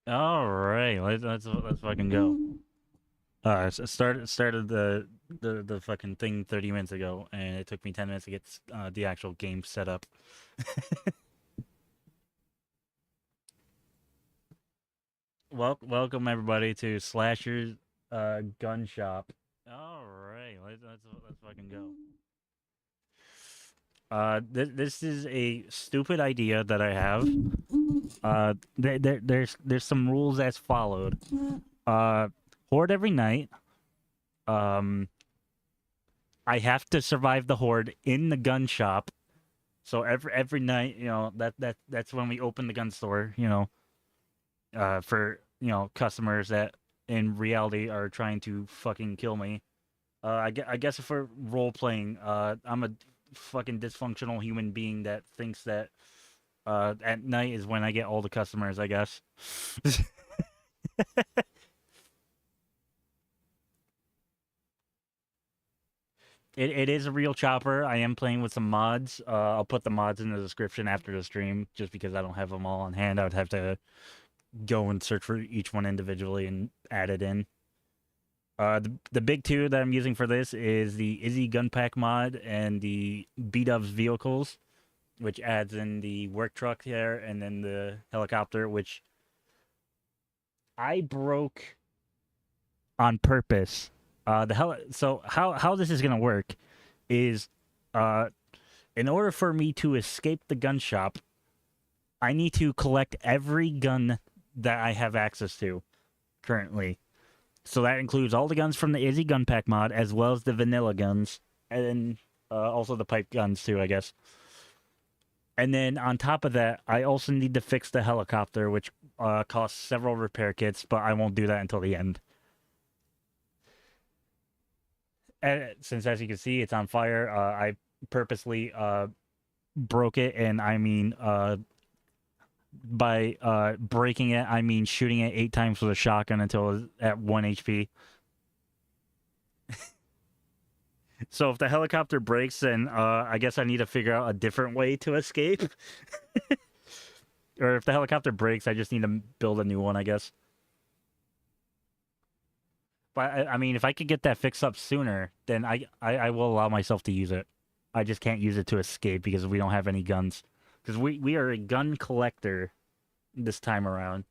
All right, let's fucking go. Started the fucking thing 30 minutes ago, and it took me 10 minutes to get the actual game set up. Welcome everybody to Slasherz Gunshop. All right, let's fucking go. This is a stupid idea that I have. There's some rules as followed. Hoard every night. Um, I have to survive the horde in the gun shop. So every night, that's when we open the gun store. For customers that in reality are trying to fucking kill me. I guess if we're role playing, I'm a fucking dysfunctional human being that thinks that at night is when I get all the customers. I guess. It is a real chopper. I am playing with some mods. I'll put the mods in the description after the stream, just because I don't have them all on hand. I would have to go and search for each one individually and add it in. The big two that I'm using for this is the Izzy Gun Pack mod and the B-Dubs vehicles, which adds in the work truck here and then the helicopter, which I broke on purpose. So how this is gonna work is, uh, in order for me to escape the gun shop, I need to collect every gun that I have access to currently. So that includes all the guns from the Izzy Gun Pack mod, as well as the vanilla guns, and also the pipe guns too, I guess. And then on top of that, I also need to fix the helicopter, which costs several repair kits, but I won't do that until the end. And since, as you can see, it's on fire, I purposely broke it, and I mean, by breaking it, I mean shooting it 8 times with a shotgun until it was at 1 HP. So if the helicopter breaks, then I guess I need to figure out a different way to escape. Or if the helicopter breaks, I just need to build a new one, I guess. But I mean, if I could get that fixed up sooner, then I will allow myself to use it. I just can't use it to escape because we don't have any guns. Because we are a gun collector this time around.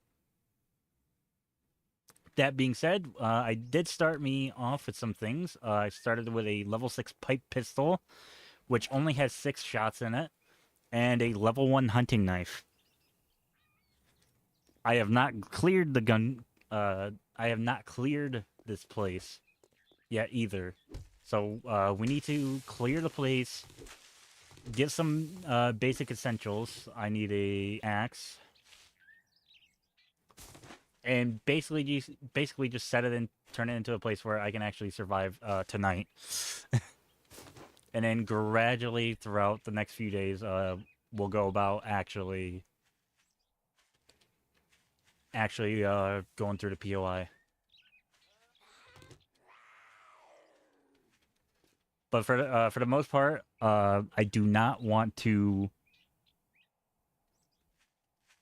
That being said, I did start me off with some things. I started with a level 6 pipe pistol, which only has 6 shots in it, and a level 1 hunting knife. I have not cleared the gun. I have not cleared this place yet either. So we need to clear the place, get some basic essentials. I need a axe, and basically just set it and turn it into a place where I can actually survive tonight. And then gradually throughout the next few days, we'll go about actually going through the POI. But for the most part, I do not want to.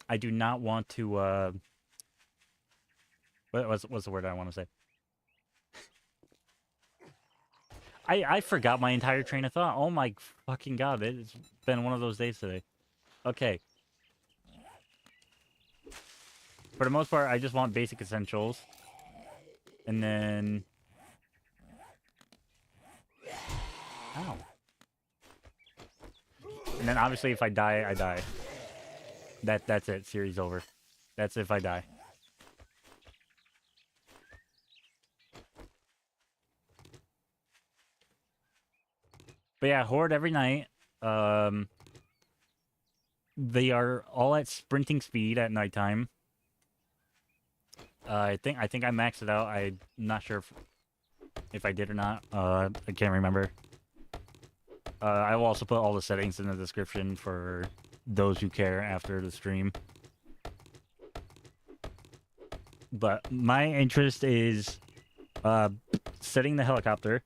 I do not want to. What's the word I want to say? I forgot my entire train of thought. Oh my fucking god! It's been one of those days today. Okay. For the most part, I just want basic essentials, and then. Ow. And then obviously, if I die, I die. That's it. Series over. That's if I die. But yeah, Hoard every night. They are all at sprinting speed at nighttime. I think I maxed it out. I'm not sure if I did or not. I can't remember. I will also put all the settings in the description for those who care after the stream. But my interest is setting the helicopter,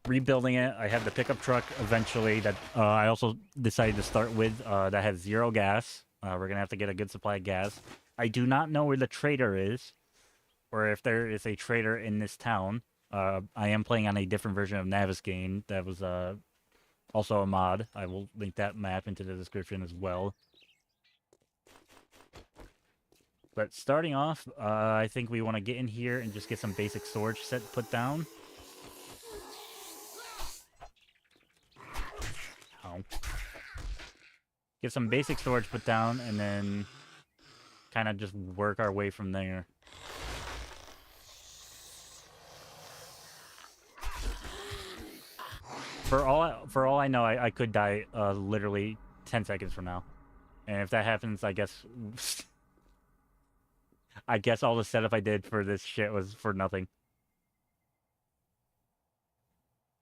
rebuilding it. I have the pickup truck eventually that I also decided to start with that has 0 gas. We're gonna have to get a good supply of gas. I do not know where the trader is, or if there is a trader in this town. I am playing on a different version of Navigaine that was also a mod. I will link that map into the description as well. But starting off, I think we want to get in here and just get some basic storage set put down. Oh. Get some basic storage put down, and then kind of just work our way from there. For all I know, I could die literally 10 seconds from now. And if that happens, I guess I guess all the setup I did for this shit was for nothing.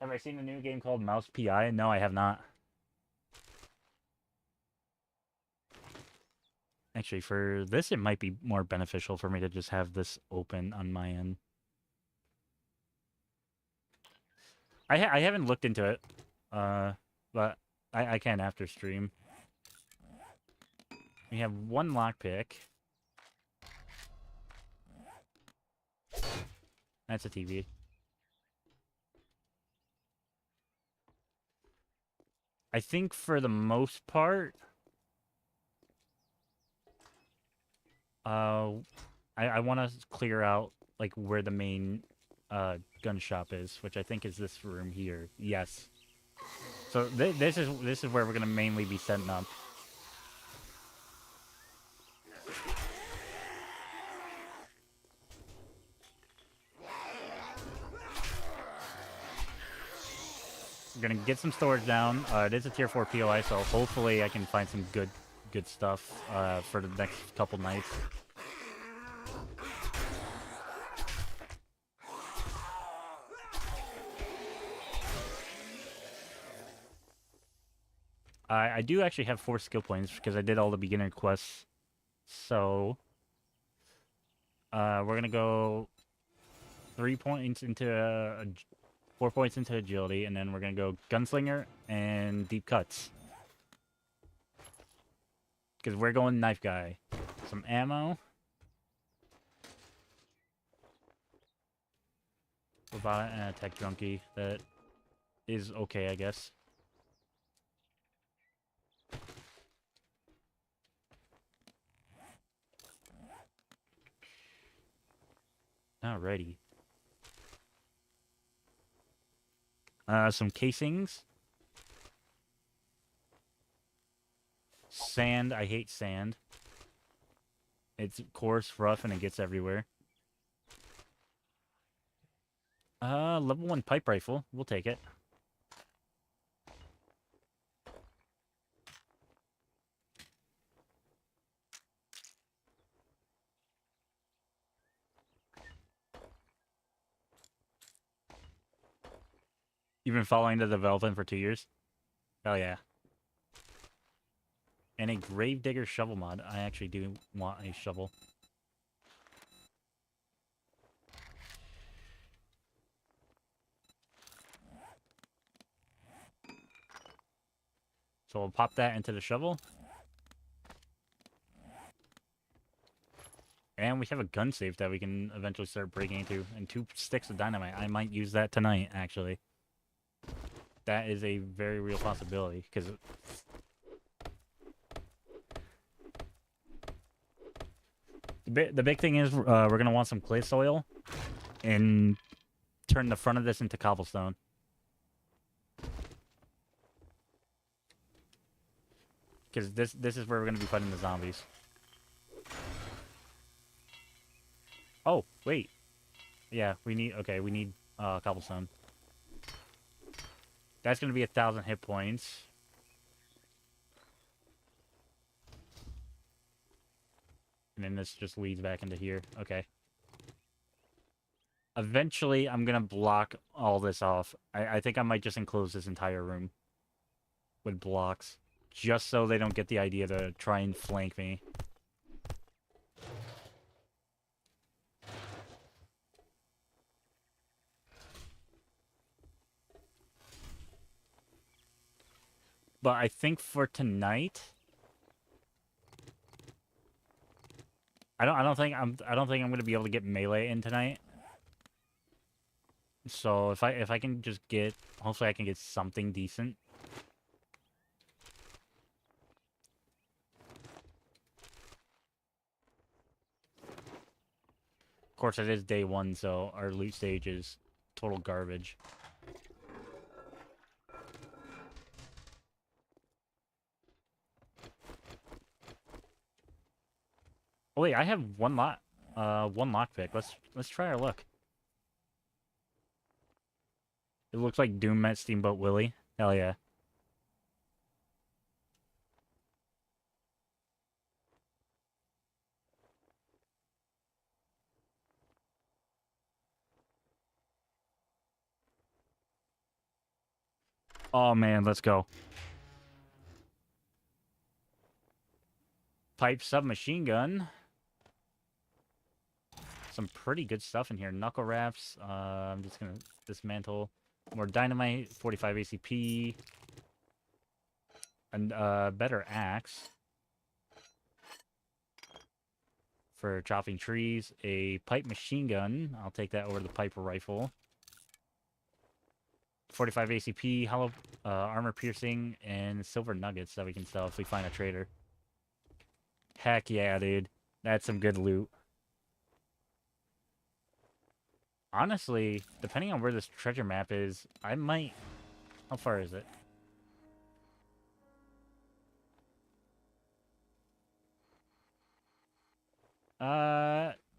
Have I seen a new game called Mouse PI? No, I have not. Actually, for this, it might be more beneficial for me to just have this open on my end. I haven't looked into it, but I can after stream. We have one lockpick. That's a TV. I think for the most part, I want to clear out like where the main Gunshop is, which I think is this room here. Yes. So this is where we're gonna mainly be setting up. We're gonna get some storage down. It is a tier 4 POI, so hopefully I can find some good stuff for the next couple nights. I do actually have 4 skill points because I did all the beginner quests. So we're gonna go 3 points into 4 points into agility, and then we're gonna go gunslinger and deep cuts. Because we're going knife guy. Some ammo. Robot and a tech junkie that is okay, I guess. Alrighty. Some casings. Sand. I hate sand. It's coarse, rough, and it gets everywhere. Level 1 pipe rifle. We'll take it. You've been following the development for 2 years? Hell yeah. And a Gravedigger shovel mod. I actually do want a shovel. So we'll pop that into the shovel. And we have a gun safe that we can eventually start breaking into. And 2 sticks of dynamite. I might use that tonight, actually. That is a very real possibility, because the big thing is we're going to want some clay soil and turn the front of this into cobblestone. Because this is where we're going to be fighting the zombies. Oh, wait. Yeah, we need cobblestone. That's going to be 1,000 hit points. And then this just leads back into here. Okay. Eventually, I'm going to block all this off. I think I might just enclose this entire room with blocks. Just so they don't get the idea to try and flank me. But I think for tonight, I don't think I'm gonna be able to get melee in tonight. So if I can just get, hopefully I can get something decent. Of course, it is day one, so our loot stage is total garbage. Oh wait, I have one lockpick. Let's try our luck. It looks like Doom met Steamboat Willie. Hell yeah. Oh man, let's go. Pipe submachine gun. Some pretty good stuff in here. Knuckle wraps. I'm just gonna dismantle. More dynamite. 45 ACP. And better axe for chopping trees. A pipe machine gun. I'll take that over the pipe rifle. 45 ACP, hollow armor piercing, and silver nuggets that we can sell if we find a trader. Heck yeah, dude. That's some good loot. Honestly, depending on where this treasure map is, I might... How far is it?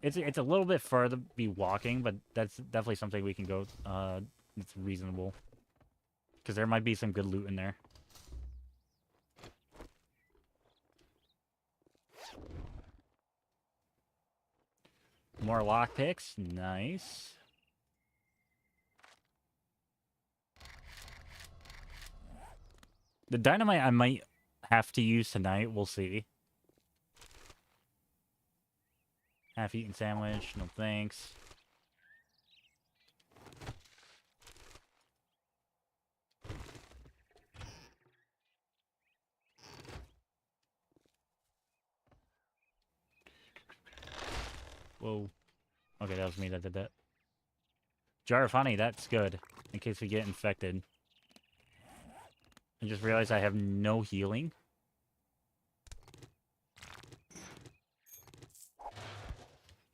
It's a little bit further to be walking, but that's definitely something we can go. It's reasonable. Because there might be some good loot in there. More lockpicks. Nice. The dynamite I might have to use tonight. We'll see. Half-eaten sandwich. No thanks. Whoa. Okay, that was me that did that. Jar of honey, that's good. In case we get infected. I just realized I have no healing.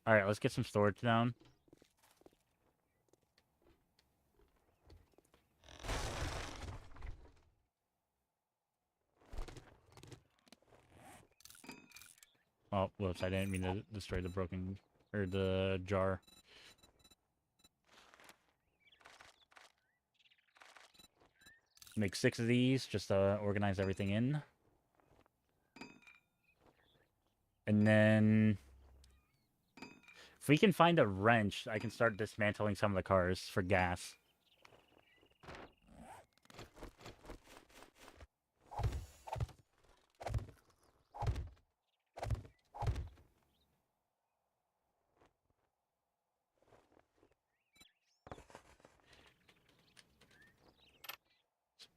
Alright, let's get some storage down. Oh, whoops, I didn't mean to destroy the broken... or the jar. Make 6 of these, just to organize everything in. And then... if we can find a wrench, I can start dismantling some of the cars for gas.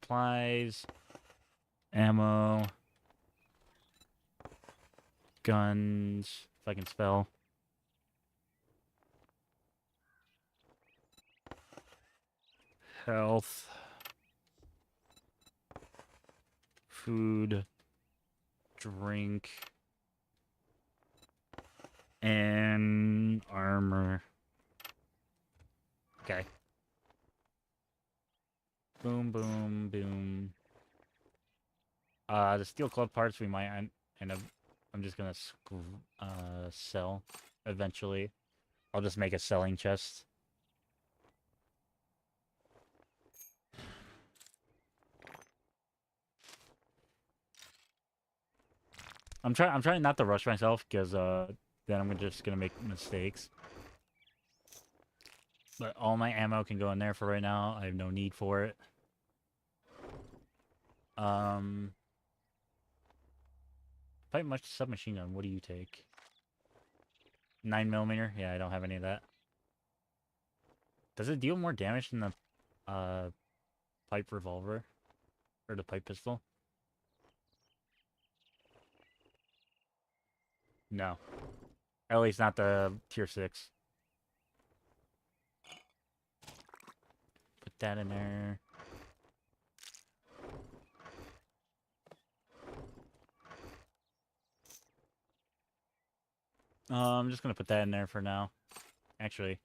Supplies. Ammo. Guns, if I can spell. Health. Food. Drink. And armor. Okay. Boom, boom, boom. The steel club parts we might end up... I'm just gonna sell eventually. I'll just make a selling chest. I'm trying not to rush myself because then I'm just gonna make mistakes. But all my ammo can go in there for right now. I have no need for it. Quite much submachine gun. What do you take? 9mm? Yeah, I don't have any of that. Does it deal more damage than the pipe revolver? Or the pipe pistol? No. At least not the tier 6. Put that in there. I'm just gonna put that in there for now. Actually,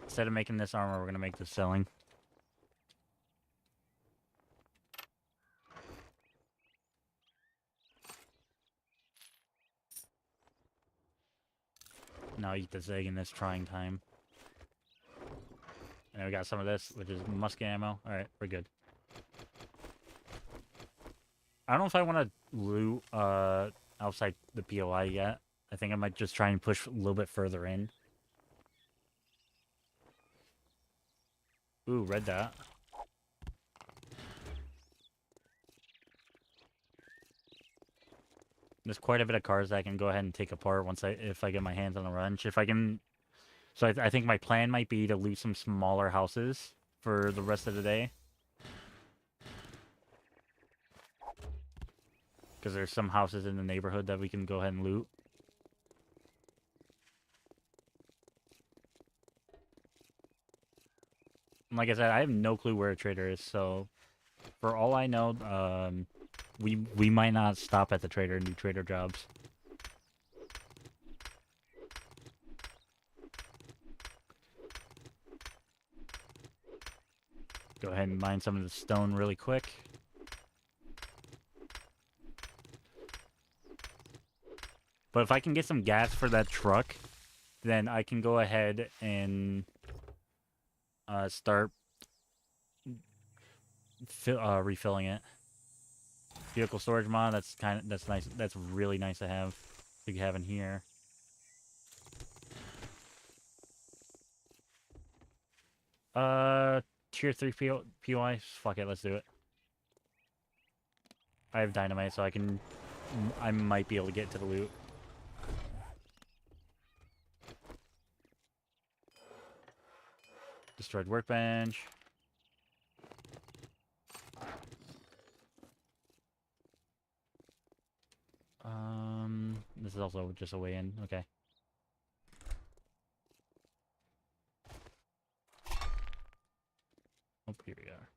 instead of making this armor, we're gonna make this selling. Now eat this egg in this trying time. And we got some of this, which is musket ammo. Alright, we're good. I don't know if I want to loot outside the POI yet. I think I might just try and push a little bit further in. Ooh, read that. There's quite a bit of cars that I can go ahead and take apart if I get my hands on a wrench. If I can... So I think my plan might be to loot some smaller houses for the rest of the day. Because there's some houses in the neighborhood that we can go ahead and loot. And like I said, I have no clue where a trader is, so... For all I know, we might not stop at the trader and do trader jobs. Go ahead and mine some of the stone really quick. But if I can get some gas for that truck, then I can go ahead and start refilling it. Vehicle storage mod, that's nice. That's really nice to have in here. Tier 3 POI. Fuck it, let's do it. I have dynamite, so I might be able to get to the loot. Destroyed workbench. This is also just a way in. Okay. Oh, here we are.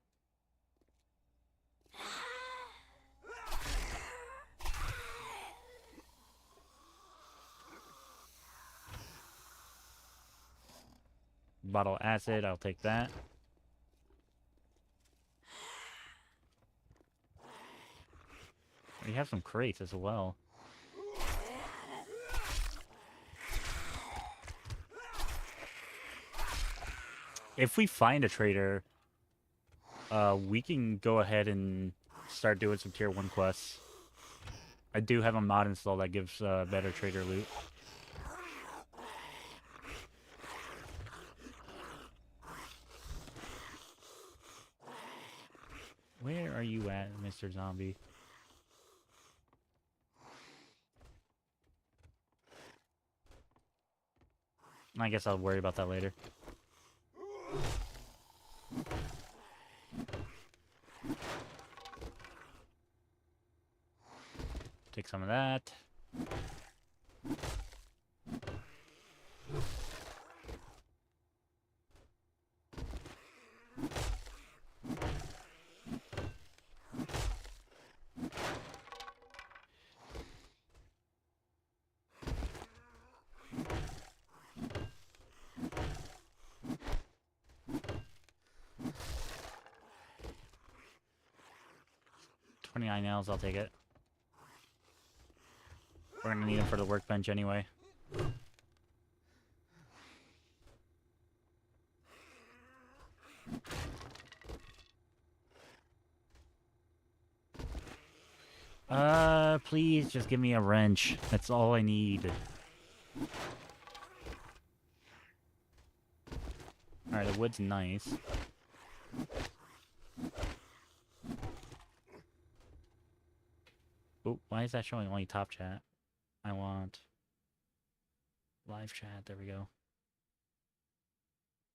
Bottle of acid, I'll take that. We have some crates as well. If we find a trader, we can go ahead and start doing some tier 1 quests. I do have a mod installed that gives better trader loot. Where are you at, Mr. Zombie? I guess I'll worry about that later. Take some of that. $29 I'll take it. We're gonna need them for the workbench anyway. Please just give me a wrench. That's all I need. Alright, the wood's nice. Oh, why is that showing only top chat? I want live chat. There we go.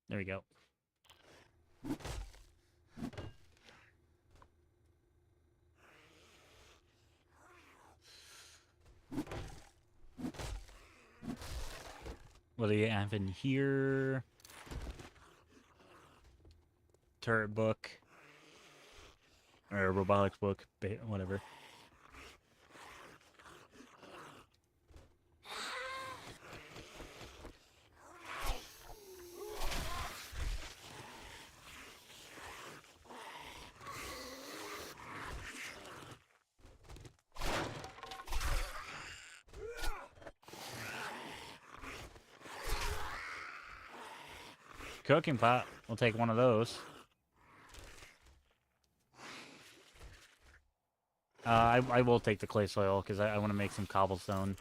There we go. What do you have in here? Turret book. Or robotics book, whatever. Cooking pot. We'll take one of those. I will take the clay soil because I want to make some cobblestone.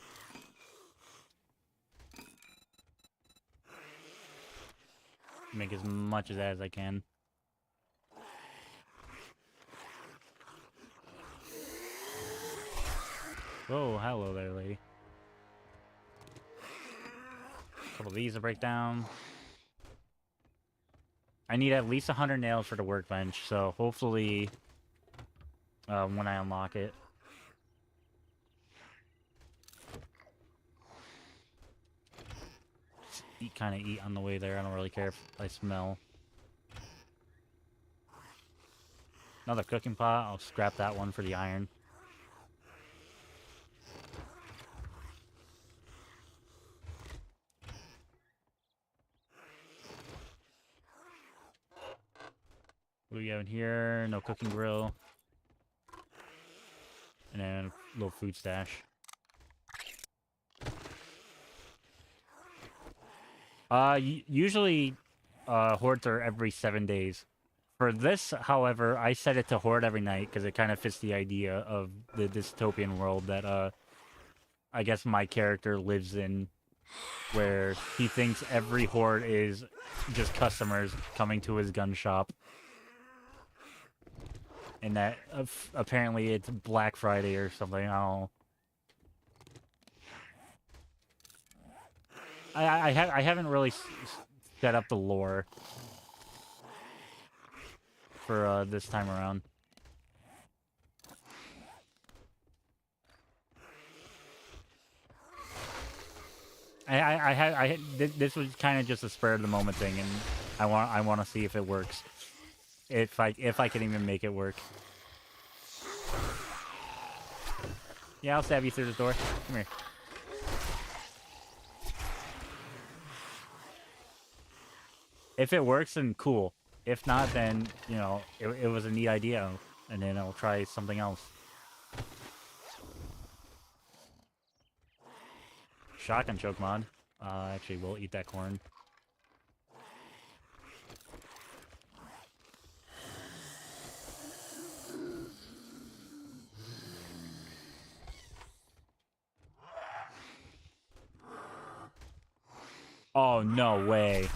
Make as much of that as I can. Whoa, hello there, lady. A couple of these to break down. I need at least 100 nails for the workbench, so hopefully when I unlock it. Kind of eat on the way there. I don't really care if I smell. Another cooking pot. I'll scrap that one for the iron. What do we have in here? No cooking grill. And then a little food stash. Usually, Hoards are every 7 days. For this, however, I set it to Hoard every night because it kind of fits the idea of the dystopian world that, I guess my character lives in, where he thinks every Hoard is just customers coming to his gun shop. And that, apparently it's Black Friday or something, I don't know. I haven't really set up the lore for this time around. This was kind of just a spur of the moment thing, and I want to see if it works. If I can even make it work. Yeah, I'll stab you through the door. Come here. If it works, then cool. If not, then, you know, it was a neat idea, and then I'll try something else. Shotgun choke mod. Actually, we'll eat that corn. Oh, no way.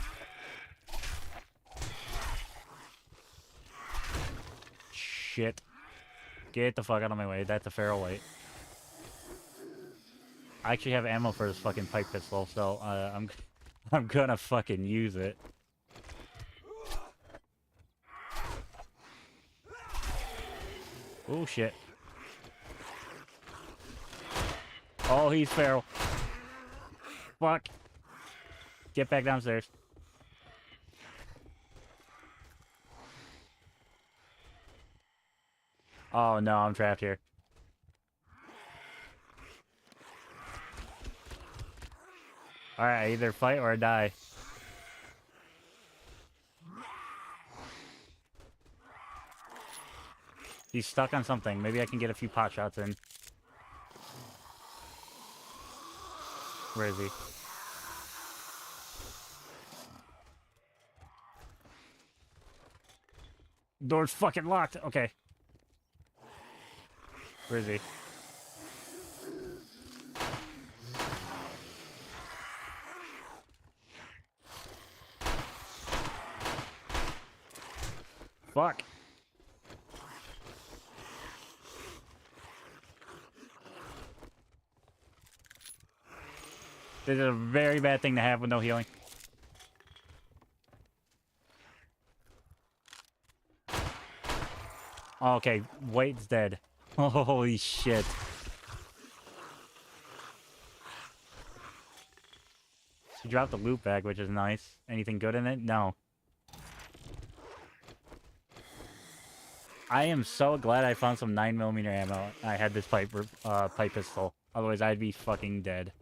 Shit. Get the fuck out of my way. That's a feral white. I actually have ammo for this fucking pipe pistol, so I'm gonna fucking use it. Oh shit. Oh, he's feral. Fuck. Get back downstairs. Oh no, I'm trapped here. Alright, I either fight or I die. He's stuck on something. Maybe I can get a few pot shots in. Where is he? Door's fucking locked. Okay. Where is he? Fuck. This is a very bad thing to have with no healing. Okay, Wade's dead. Holy shit. He dropped the loot bag, which is nice. Anything good in it? No. I am so glad I found some 9mm ammo. I had this pipe pistol. Otherwise, I'd be fucking dead.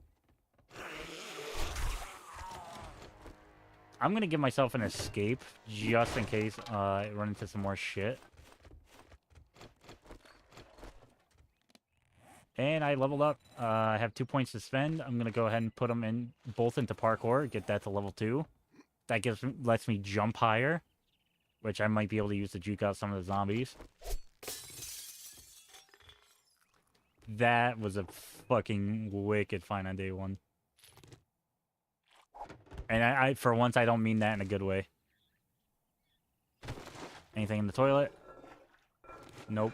I'm gonna give myself an escape, just in case I run into some more shit. And I leveled up. I have 2 points to spend. I'm gonna go ahead and put them in both into parkour. Get that to level 2. That lets me jump higher, which I might be able to use to juke out some of the zombies. That was a fucking wicked find on day 1. And I for once, I don't mean that in a good way. Anything in the toilet? Nope.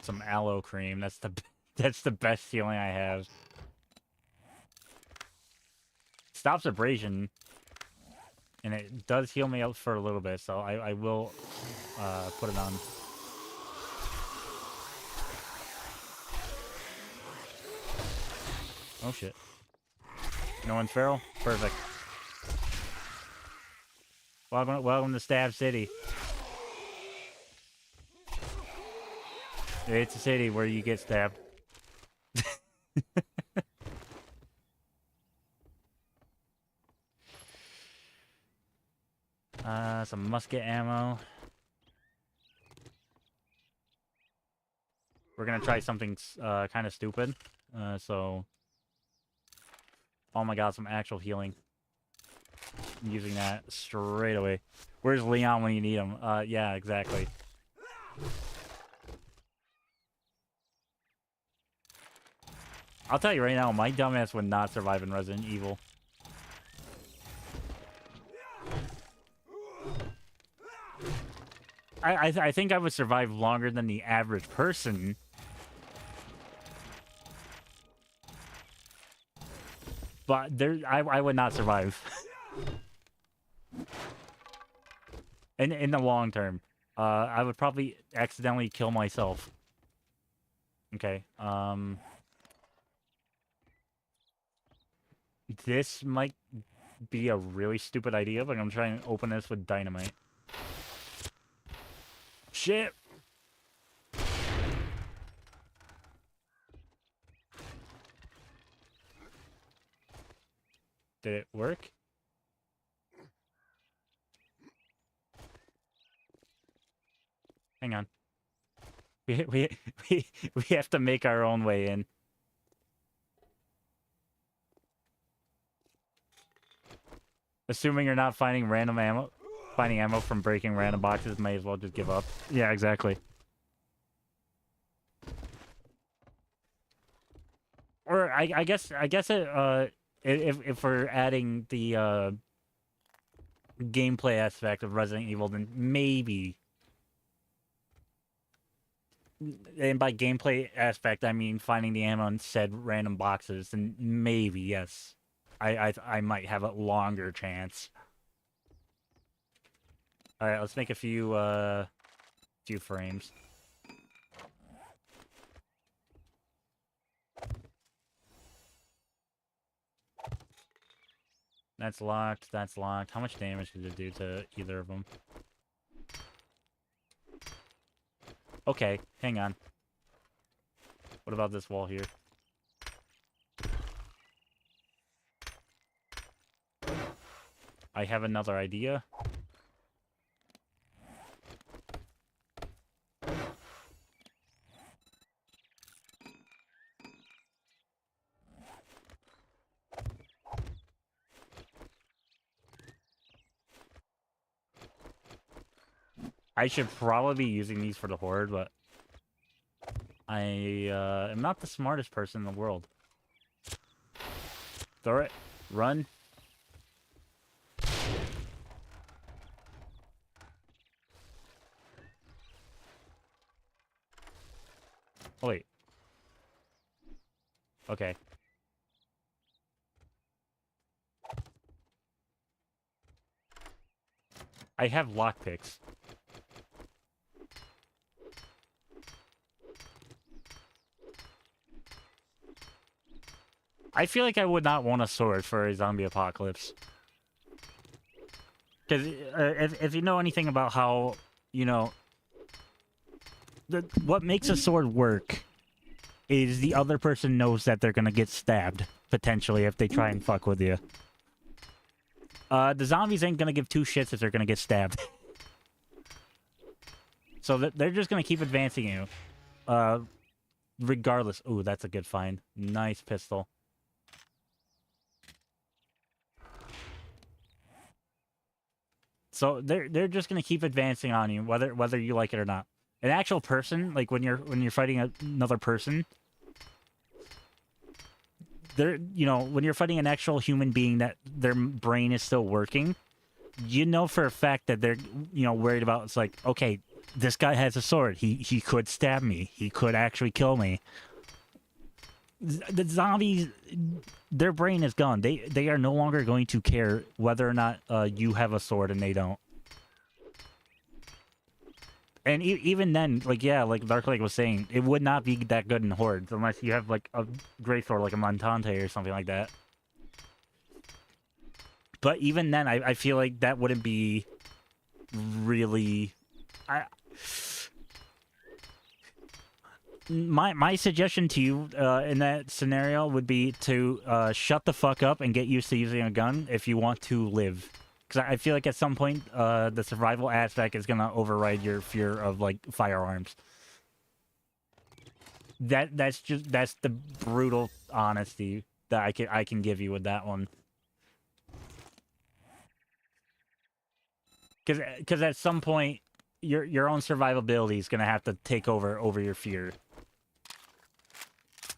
Some aloe cream. That's the best healing I have. Stops abrasion, and it does heal me up for a little bit. So I will put it on. Oh shit. No one's feral? Perfect. Welcome to Stab City. It's a city where you get stabbed. Some musket ammo. We're gonna try something kind of stupid. So... Oh my god, some actual healing. I'm using that straight away. Where's Leon when you need him? Yeah, exactly. I'll tell you right now, my dumbass would not survive in Resident Evil. I think I would survive longer than the average person. But I would not survive. In the long term. I would probably accidentally kill myself. Okay, this might be a really stupid idea, but I'm trying to open this with dynamite. Shit! Did it work? Hang on. We have to make our own way in. Assuming you're not finding random ammo, finding ammo from breaking random boxes, may as well just give up. Yeah, exactly. Or I guess it if we're adding the gameplay aspect of Resident Evil, then maybe. And by gameplay aspect, I mean finding the ammo in said random boxes, and maybe yes, I might have a longer chance. All right, let's make a few frames. That's locked. That's locked. How much damage did it do to either of them? Okay, hang on. What about this wall here? I have another idea. I should probably be using these for the Hoard, but I am not the smartest person in the world. Throw it. Run. Oh, wait. Okay. I have lockpicks. I feel like I would not want a sword for a zombie apocalypse. Because if you know anything about how, you know, what makes a sword work is the other person knows that they're going to get stabbed, potentially, if they try and fuck with you. The zombies ain't going to give two shits if they're going to get stabbed. So they're just going to keep advancing you. Regardless. Ooh, that's a good find. Nice pistol. So they're just going to keep advancing on you, whether you like it or not. An actual person, like when you're fighting another person, when you're fighting an actual human being that their brain is still working, you know for a fact that they're, worried about, it's like, okay, this guy has a sword. He could stab me. He could actually kill me. The zombies, their brain is gone. They are no longer going to care whether or not you have a sword and they don't. And even then, like Dark Lake was saying, it would not be that good in Horde unless you have like a great sword like a Montante or something like that. But even then, I feel like that wouldn't be really... My suggestion to you in that scenario would be to shut the fuck up and get used to using a gun if you want to live. Because I feel like at some point, the survival aspect is going to override your fear of, like, firearms. That's the brutal honesty that I can give you with that one. Because at some point, your own survivability is going to have to take over your fear.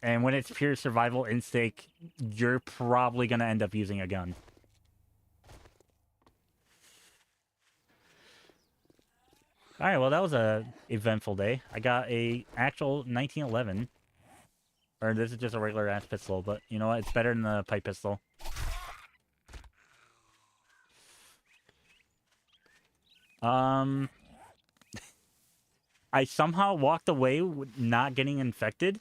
And when it's pure survival instinct, you're probably going to end up using a gun. Alright, well, that was a eventful day. I got a actual 1911. Or this is just a regular ass pistol, but you know what? It's better than the pipe pistol. I somehow walked away with not getting infected.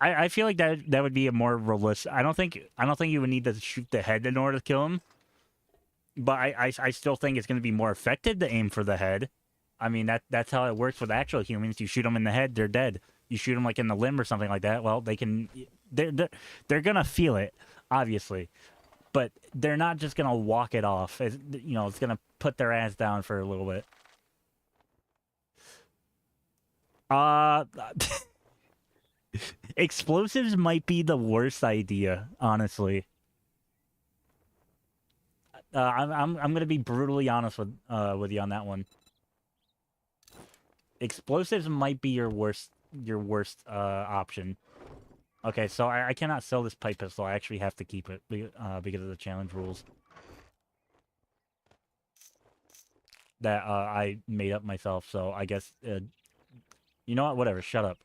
I feel like that would be a more realistic. I don't think you would need to shoot the head in order to kill him. But I still think it's going to be more effective to aim for the head. I mean that's how it works with actual humans. You shoot them in the head, they're dead. You shoot them like in the limb or something like that. Well, they're gonna feel it, obviously, but they're not just gonna walk it off. It's gonna put their ass down for a little bit. Explosives might be the worst idea, honestly. I'm gonna be brutally honest with you on that one. Explosives might be your worst option. Okay, so I cannot sell this pipe pistol. I actually have to keep it because of the challenge rules that I made up myself. So I guess you know what? Whatever. Shut up.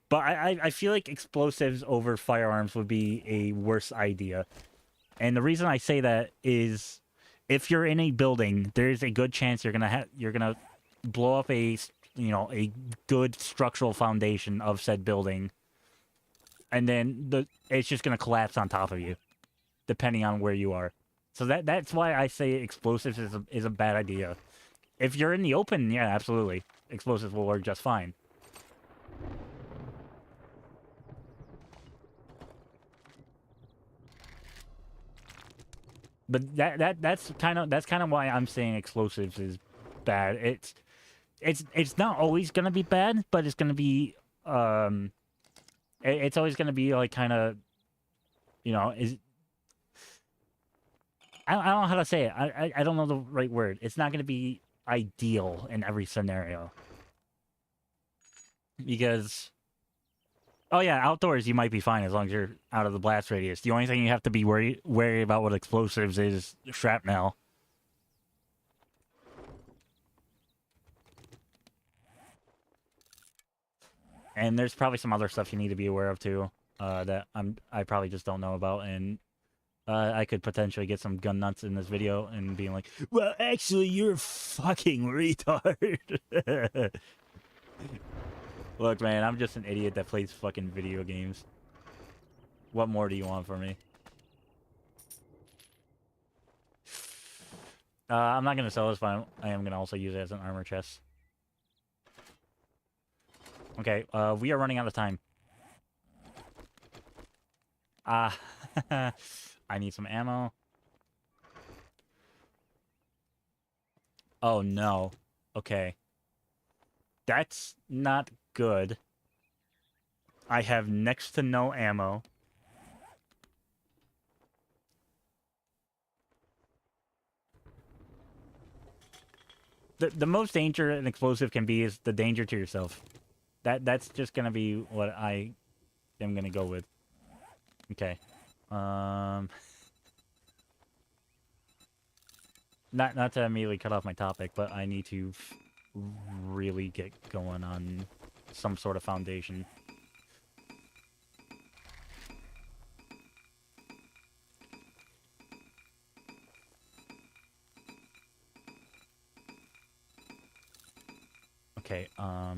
But I feel like explosives over firearms would be a worse idea. And the reason I say that is if you're in a building, there's a good chance you're gonna blow up a good structural foundation of said building. And then it's just gonna collapse on top of you, depending on where you are. So that's why I say explosives is a bad idea. If you're in the open, yeah, absolutely. Explosives will work just fine. But that's kind of why I'm saying explosives is bad. It's not always gonna be bad, but it's gonna be it's always gonna be like kind of is I don't know how to say it. I don't know the right word. It's not gonna be ideal in every scenario because. Oh yeah, outdoors you might be fine as long as you're out of the blast radius. The only thing you have to be wary about with explosives is shrapnel. And there's probably some other stuff you need to be aware of too, that I probably just don't know about. And I could potentially get some gun nuts in this video and being like, well, actually, you're a fucking retard. Look, man, I'm just an idiot that plays fucking video games. What more do you want from me? I'm not gonna sell this, but I am gonna also use it as an armor chest. Okay, we are running out of time. I need some ammo. Oh, no. Okay. That's not good. I have next to no ammo. The most danger an explosive can be is the danger to yourself. That's just gonna be what I am gonna go with. Okay. Not to immediately cut off my topic, but I need to really get going on some sort of foundation. Okay, I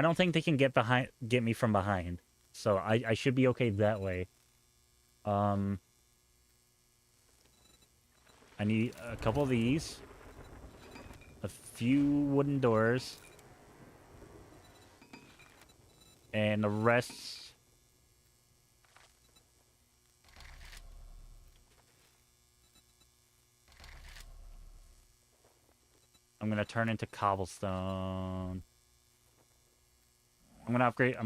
don't think they can get me from behind. So I should be okay that way. I need a couple of these. A few wooden doors. And the rest... I'm gonna turn into cobblestone. I'm gonna upgrade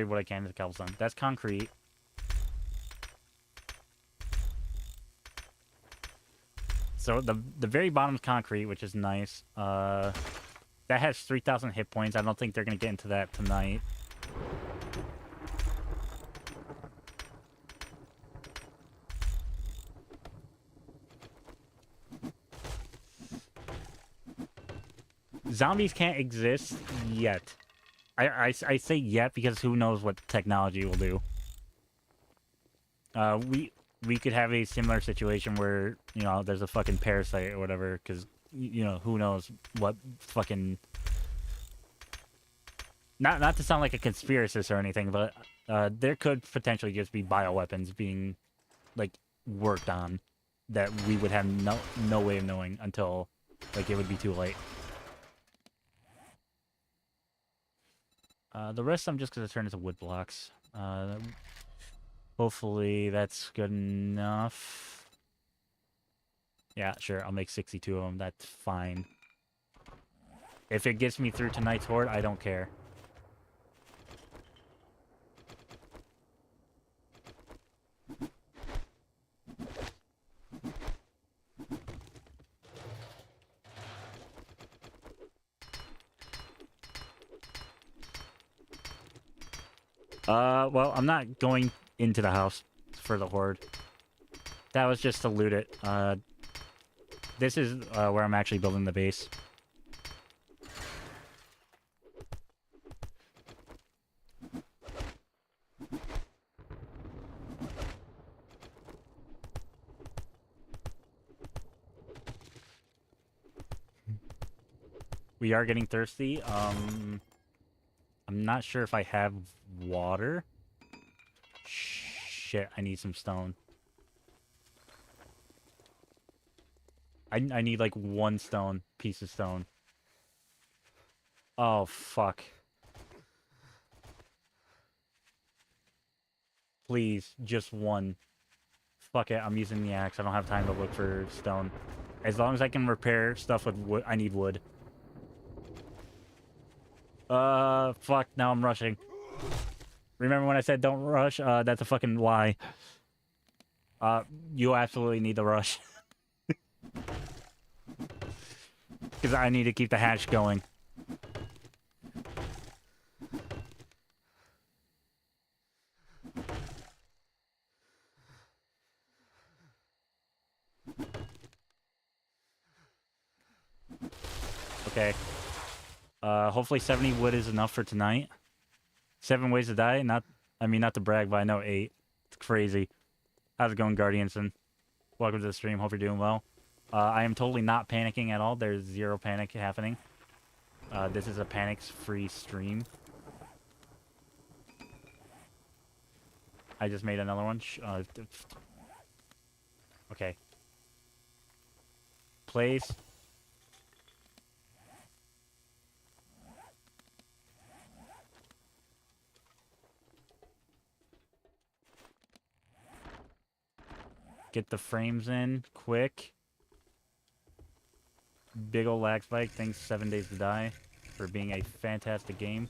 what I can to cobblestone. That's concrete. So the very bottom is concrete, which is nice. That has 3,000 hit points. I don't think they're gonna get into that tonight. Zombies can't exist yet. I say yet because who knows what technology will do. We could have a similar situation where, you know, there's a fucking parasite or whatever, because, you know, who knows what fucking... Not to sound like a conspiracist or anything, but there could potentially just be bioweapons being, like, worked on that we would have no way of knowing until, like, it would be too late. The rest I'm just going to turn into wood blocks. Hopefully that's good enough. Yeah, sure, I'll make 62 of them. That's fine. If it gets me through tonight's Hoard, I don't care. Well, I'm not going into the house for the Hoard. That was just to loot it. This is where I'm actually building the base. We are getting thirsty. I'm not sure if I have water. Shit, I need some stone. I need like one piece of stone. Oh, fuck. Please, just one. Fuck it, I'm using the axe. I don't have time to look for stone. As long as I can repair stuff with wood, I need wood. Fuck, now I'm rushing. Remember when I said don't rush? That's a fucking lie. You absolutely need to rush. Because I need to keep the hatch going. Okay. Hopefully 70 wood is enough for tonight. 7 ways to die, not I mean, not to brag, but I know 8. It's crazy. How's it going, Guardianson? Welcome to the stream. Hope you're doing well. I am totally not panicking at all. There's zero panic happening. This is a panics-free stream. I just made another one. Okay. Place. Get the frames in quick. Big ol' lag spike. Thanks 7 Days to Die for being a fantastic game.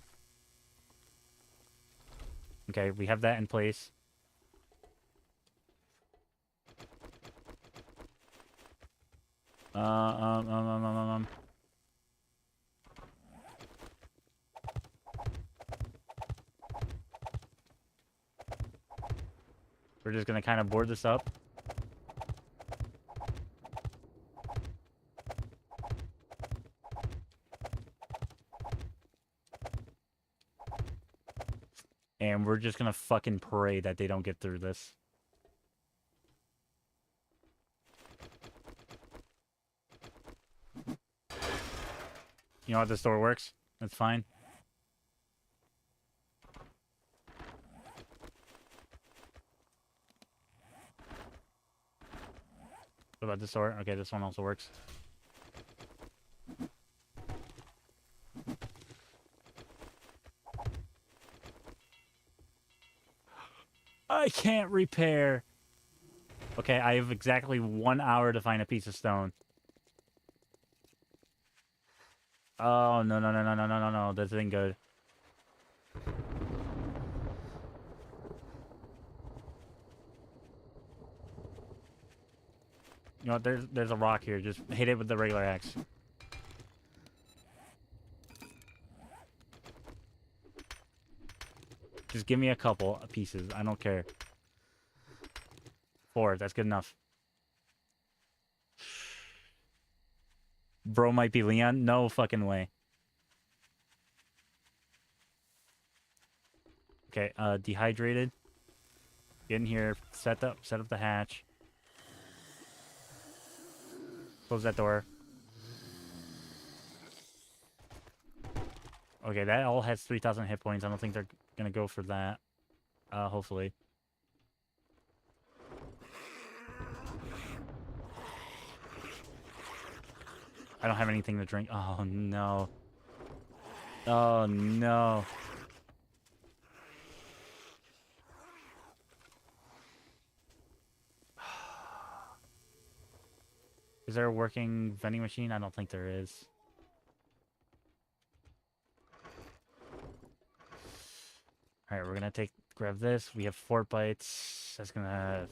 Okay, we have that in place. We're just gonna kind of board this up. And we're just gonna fucking pray that they don't get through this. You know how this door works? That's fine. What about this door? Okay, this one also works. I can't repair. Okay, I have exactly 1 hour to find a piece of stone. Oh, no, no, no, no, no, no, no, no. This isn't good. You know what? There's a rock here. Just hit it with the regular axe. Just give me a couple pieces. I don't care. 4. That's good enough. Bro might be Leon. No fucking way. Okay, dehydrated. Get in here. Set up the hatch. Close that door. Okay, that all has 3,000 hit points. I don't think they're gonna go for that. Hopefully. I don't have anything to drink. Oh, no. Oh, no. Is there a working vending machine? I don't think there is. Alright, we're gonna grab this. We have 4 bites. That's gonna...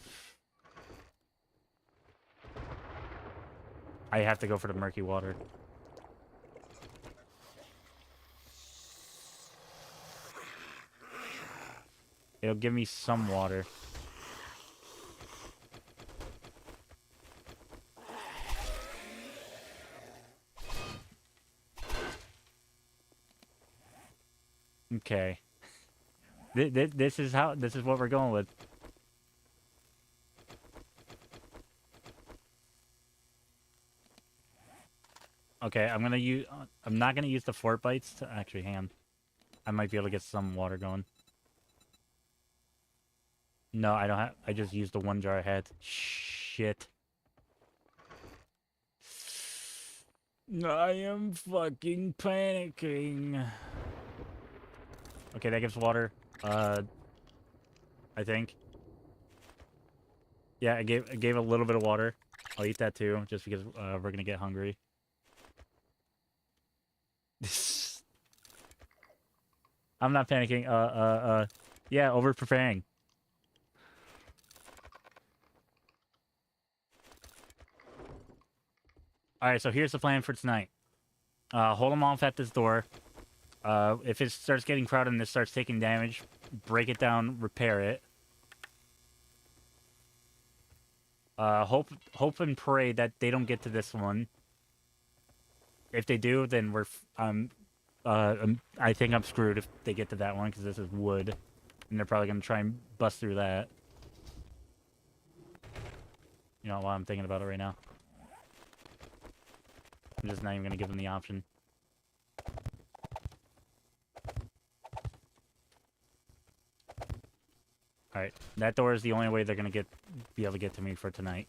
I have to go for the murky water. It'll give me some water. Okay. This is what we're going with. Okay, I'm not gonna use the fort bites to actually hang on. I might be able to get some water going. No, I don't have. I just used the 1 jar I had. Shit. I am fucking panicking. Okay, that gives water. I think. Yeah, I gave a little bit of water. I'll eat that too, just because we're gonna get hungry. I'm not panicking. Yeah, over preparing. All right, so here's the plan for tonight. Hold them off at this door. If it starts getting crowded and this starts taking damage, break it down, repair it. Hope and pray that they don't get to this one. If they do, then I think I'm screwed if they get to that one because this is wood. And they're probably going to try and bust through that. You know, while I'm thinking about it right now. I'm just not even going to give them the option. Alright, that door is the only way they're going to be able to get to me for tonight.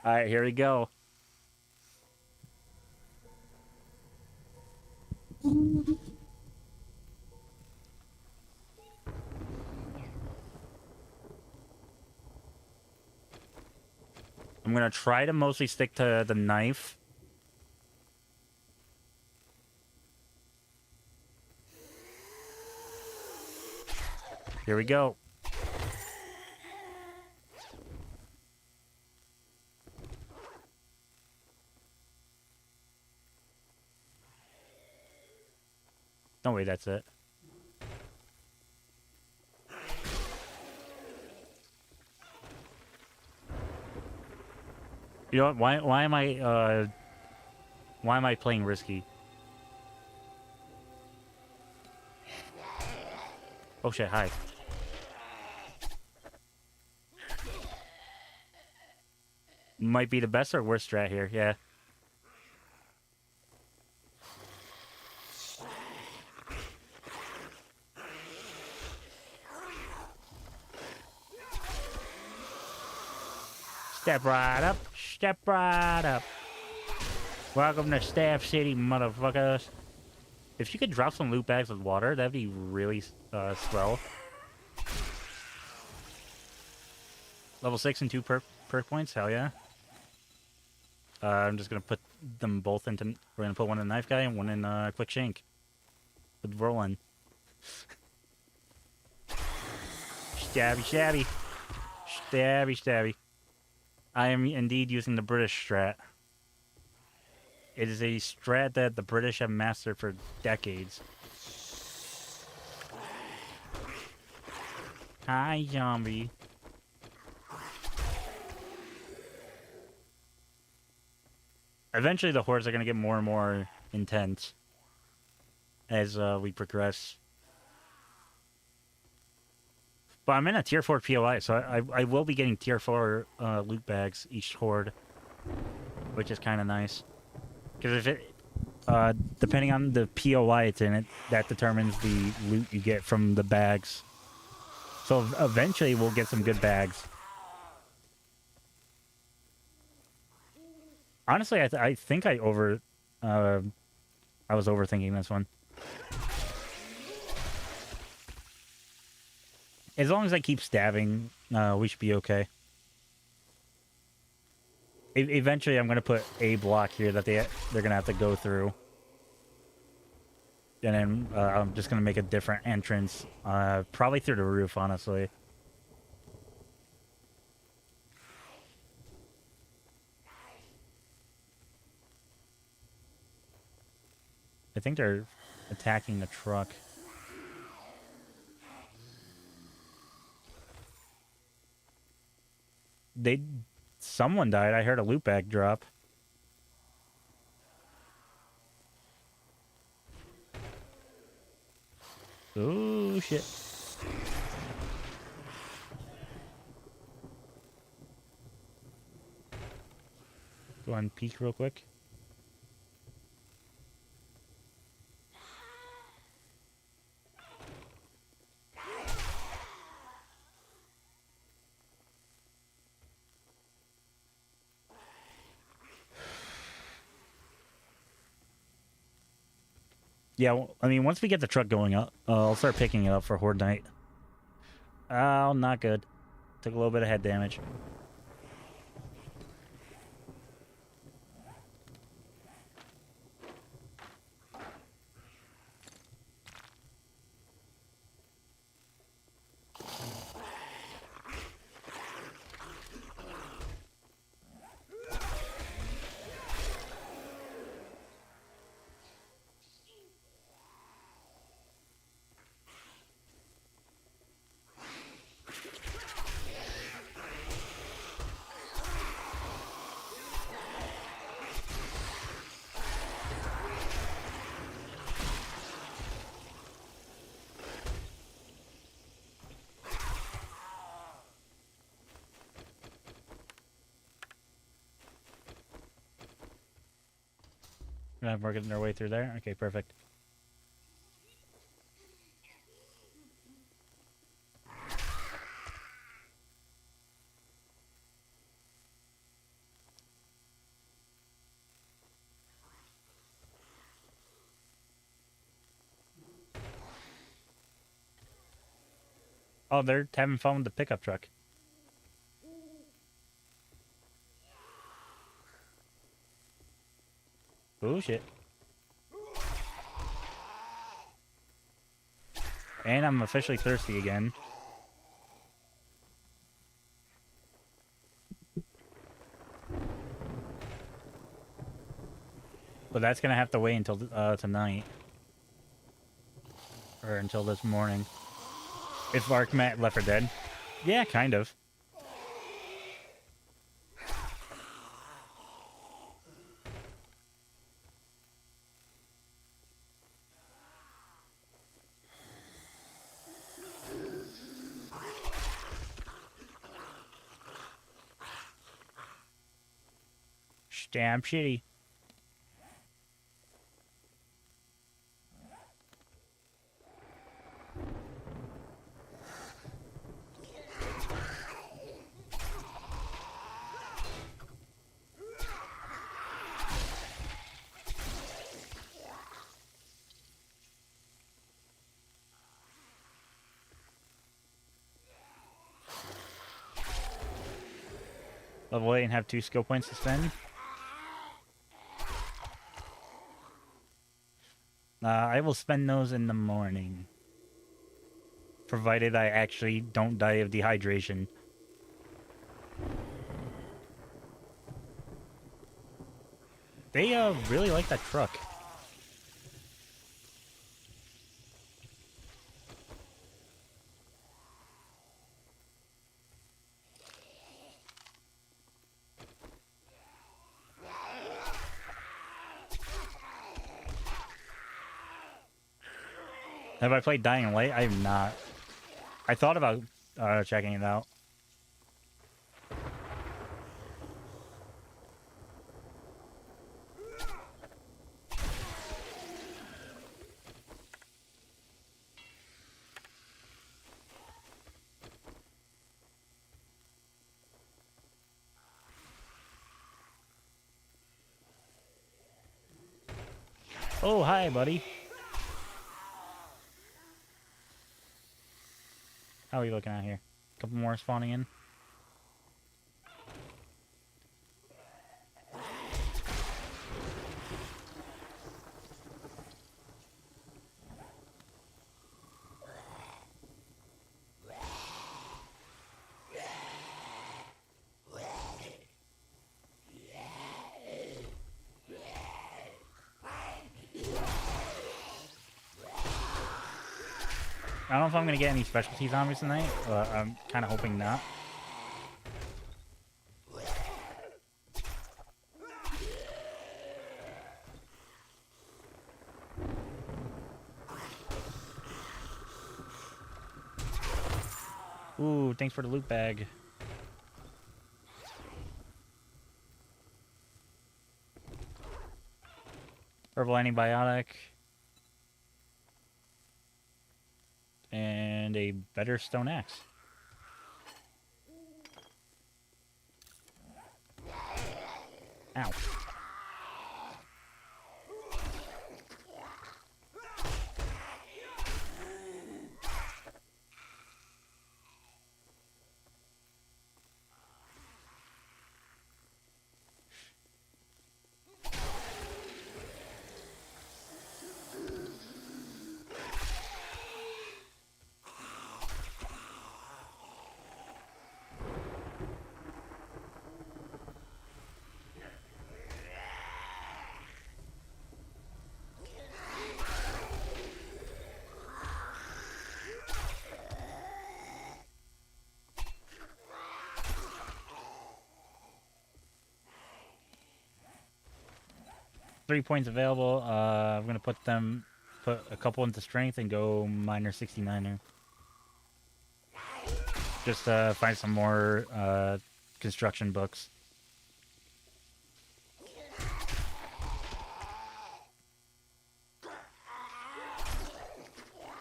Alright, here we go. I'm going to try to mostly stick to the knife. Here we go. No way, that's it. You know what? Why am I playing risky? Oh shit, hi. Might be the best or worst strat here, yeah. Step right up, step right up. Welcome to Staff City, motherfuckers. If you could drop some loot bags with water, that'd be really swell. Level 6 and 2 perk points, hell yeah. I'm just gonna put them both into. We're gonna put one in Knife Guy and one in Quick Shank. With Roland. Stabby, stabby. Stabby, stabby. I am indeed using the British strat. It is a strat that the British have mastered for decades. Hi, zombie. Eventually, the hordes are going to get more and more intense as we progress. But I'm in a tier 4 POI, so I will be getting tier 4 loot bags each horde, which is kind of nice. Because if it, depending on the POI it's in, that determines the loot you get from the bags. So eventually we'll get some good bags. Honestly, I think I was overthinking this one. As long as I keep stabbing, we should be okay. Eventually, I'm going to put a block here that they're going to have to go through. And then I'm just going to make a different entrance. Probably through the roof, honestly. I think they're attacking the truck. Someone died. I heard a loot bag drop. Oh shit. Go on, peek real quick. Yeah, well, I mean, once we get the truck going up, I'll start picking it up for Horde Night. Oh, not good. Took a little bit of head damage. Working their way through there. Okay, perfect. Oh, they're having fun with the pickup truck. Oh, shit. And I'm officially thirsty again. But that's gonna have to wait until tonight. Or until this morning. If Ark Left 4 Dead. Yeah, kind of. Damn shitty. Level 8 and have 2 skill points to spend. I will spend those in the morning. Provided I actually don't die of dehydration. They really like that truck. Have I played Dying Light? I have not. I thought about checking it out. Oh, hi, buddy. How are you looking out here? A couple more spawning in. I don't know if I'm going to get any specialty zombies tonight. I'm kind of hoping not. Ooh, thanks for the loot bag. Herbal antibiotic. And a better stone axe. Ow. Three points available. I'm gonna put a couple into strength and go minor 69er. Just find some more construction books.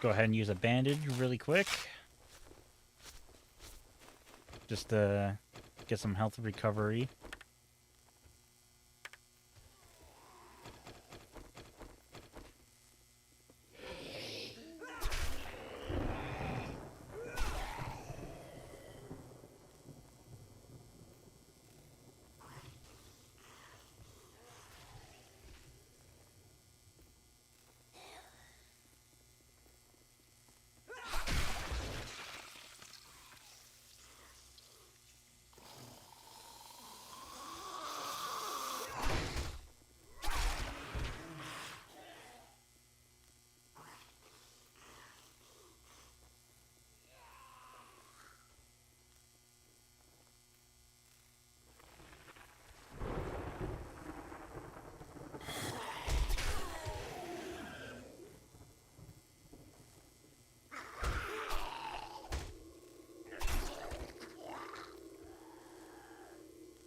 Go ahead and use a bandage really quick. Just to get some health recovery.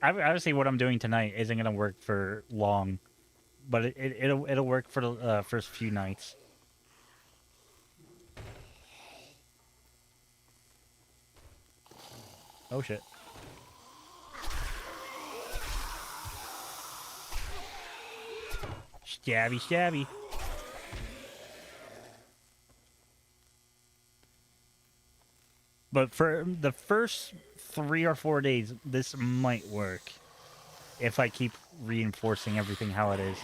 Obviously, what I'm doing tonight isn't gonna work for long, but it'll work for the first few nights. Oh shit! Stabby, stabby. But for the first 3 or 4 days, this might work if I keep reinforcing everything how it is.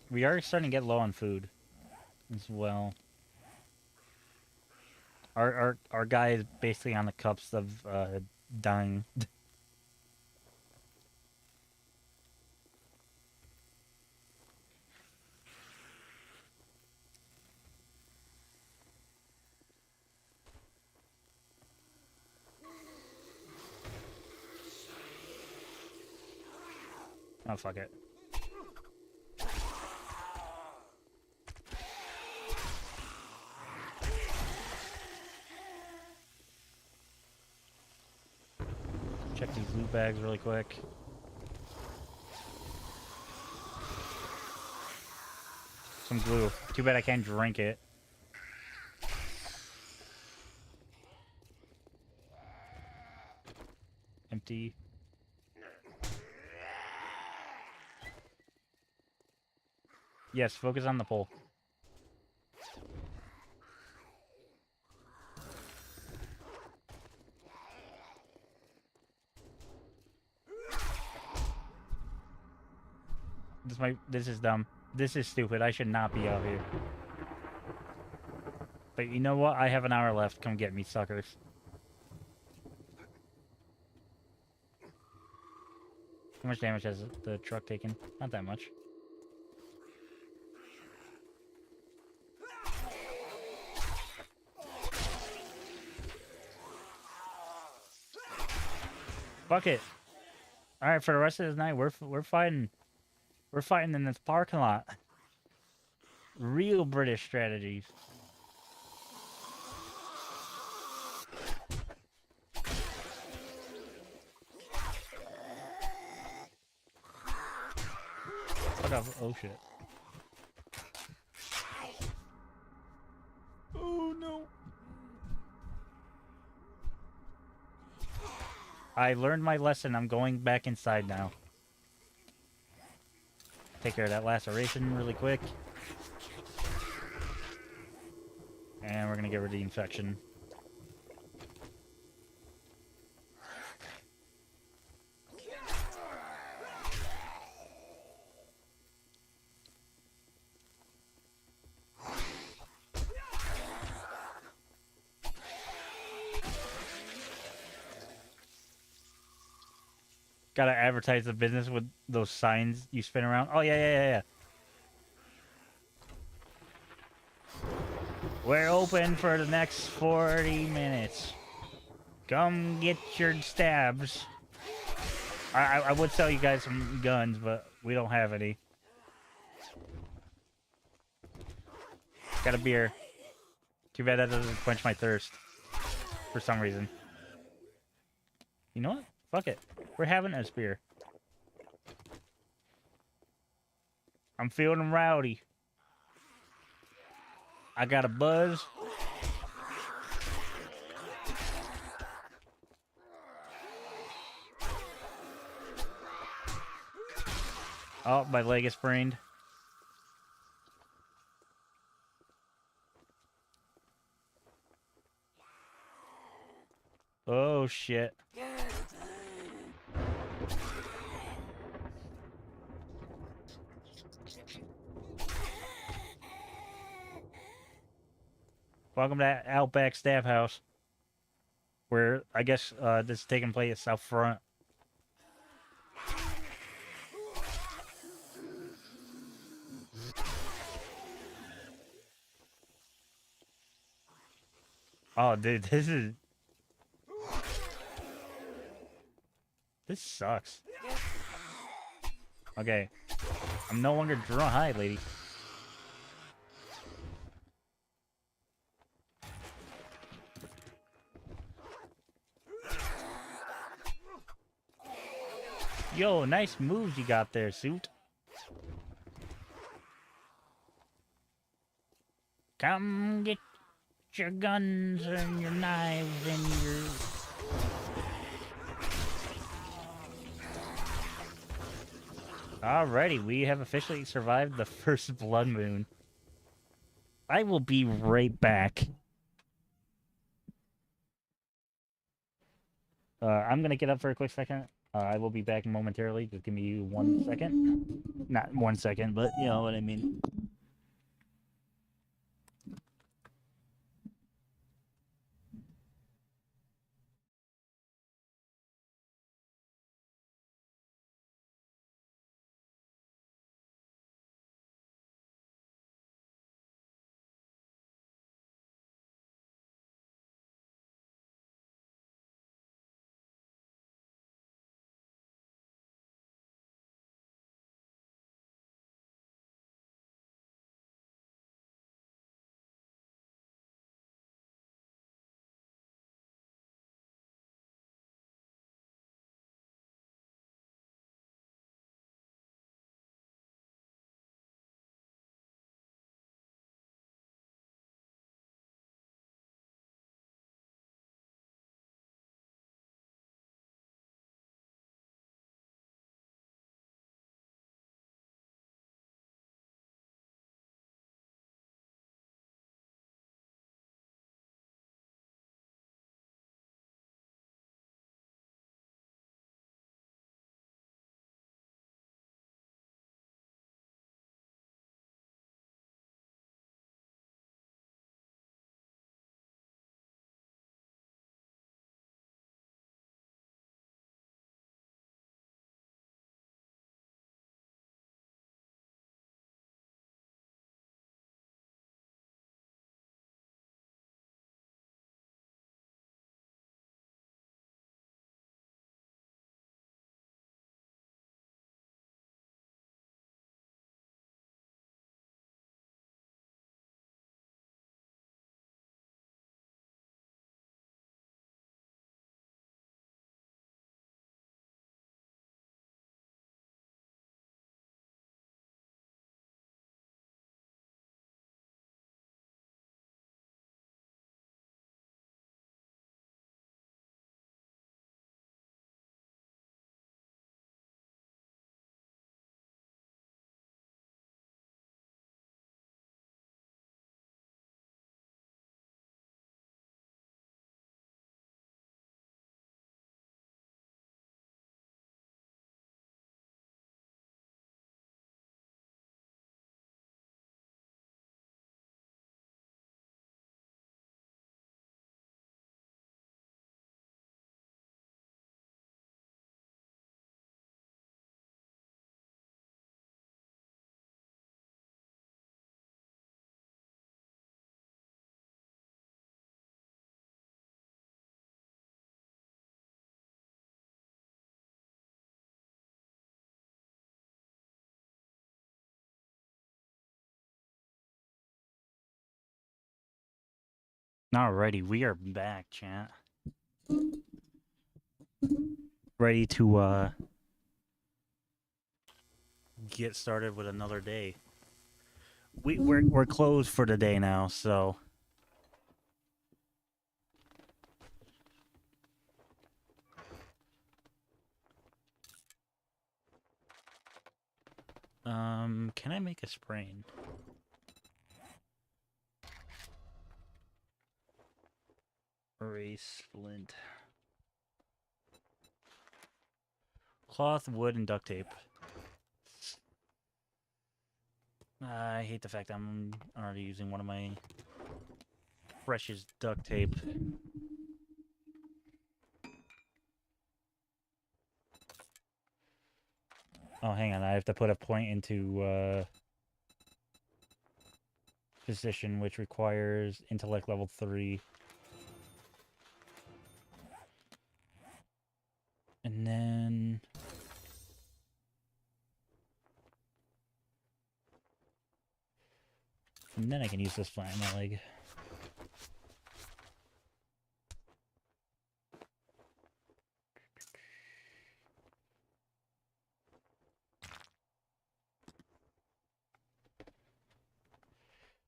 We are starting to get low on food as well. Our guy is basically on the cups of dying. Oh fuck it. Check these loot bags really quick. Some glue. Too bad I can't drink it. Empty. Yes, focus on the pole. This is dumb. This is stupid. I should not be out here. But you know what? I have an hour left. Come get me, suckers. How much damage has the truck taken? Not that much. Fuck it. All right, for the rest of this night, we're fighting. We're fighting in this parking lot. Real British strategies. Fuck off. Oh shit. Oh no. I learned my lesson. I'm going back inside now. Take care of that laceration really quick. And we're gonna get rid of the infection. Gotta advertise the business with those signs you spin around. Oh, yeah. We're open for the next 40 minutes. Come get your stabs. I would sell you guys some guns, but we don't have any. Got a beer. Too bad that doesn't quench my thirst. For some reason. You know what? Fuck it. We're having a beer. I'm feeling rowdy. I got a buzz. Oh, my leg is sprained. Oh, shit. Welcome to Outback Staff House. Where, I guess, this is taking place out front. Oh, dude, this sucks. Okay. I'm no longer drunk. Hi, lady. Yo, nice moves you got there, suit. Come get your guns and your knives and your... Alrighty, we have officially survived the first blood moon. I will be right back. I'm gonna get up for a quick second. I will be back momentarily. Just give me 1 second. Not 1 second, but you know what I mean. Alrighty, we are back, chat. Ready to get started with another day. We're closed for the day now, so can I make a sprain? Erase flint. Cloth, wood, and duct tape. I hate the fact I'm already using one of my precious duct tape. Oh, hang on. I have to put a point into position, which requires intellect level 3. And then... And then I can use this flat in my leg.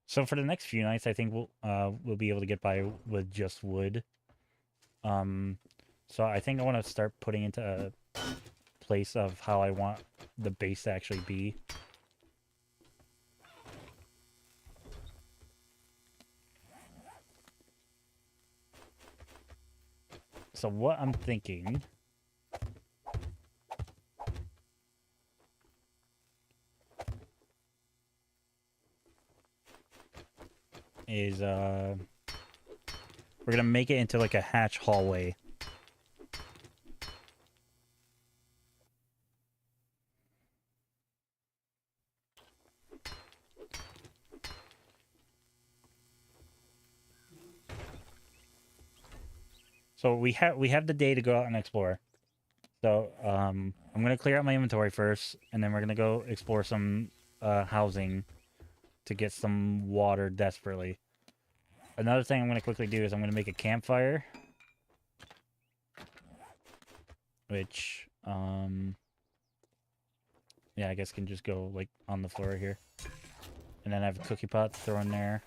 So for the next few nights, I think we'll be able to get by with just wood. So I think I want to start putting into a place of how I want the base to actually be. So what I'm thinking is we're gonna make it into like a hatch hallway. So we have the day to go out and explore. So I'm gonna clear out my inventory first, and then we're gonna go explore some housing to get some water desperately. Another thing I'm gonna quickly do is I'm gonna make a campfire, which yeah, I guess can just go like on the floor here, and then I have a cookie pot to throw in there.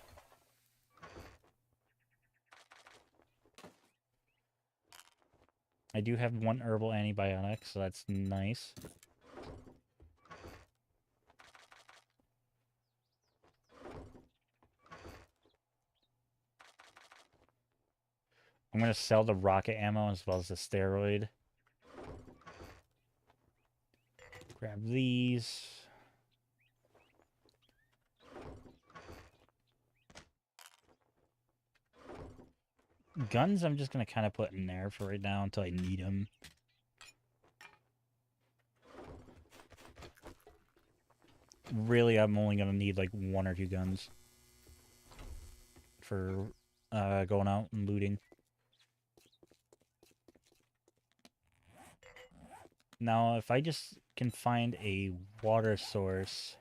I do have one herbal antibiotic, so that's nice. I'm going to sell the rocket ammo as well as the steroid. Grab these. Guns, I'm just going to kind of put in there for right now until I need them. Really, I'm only going to need like 1 or 2 guns for going out and looting. Now, if I just can find a water source...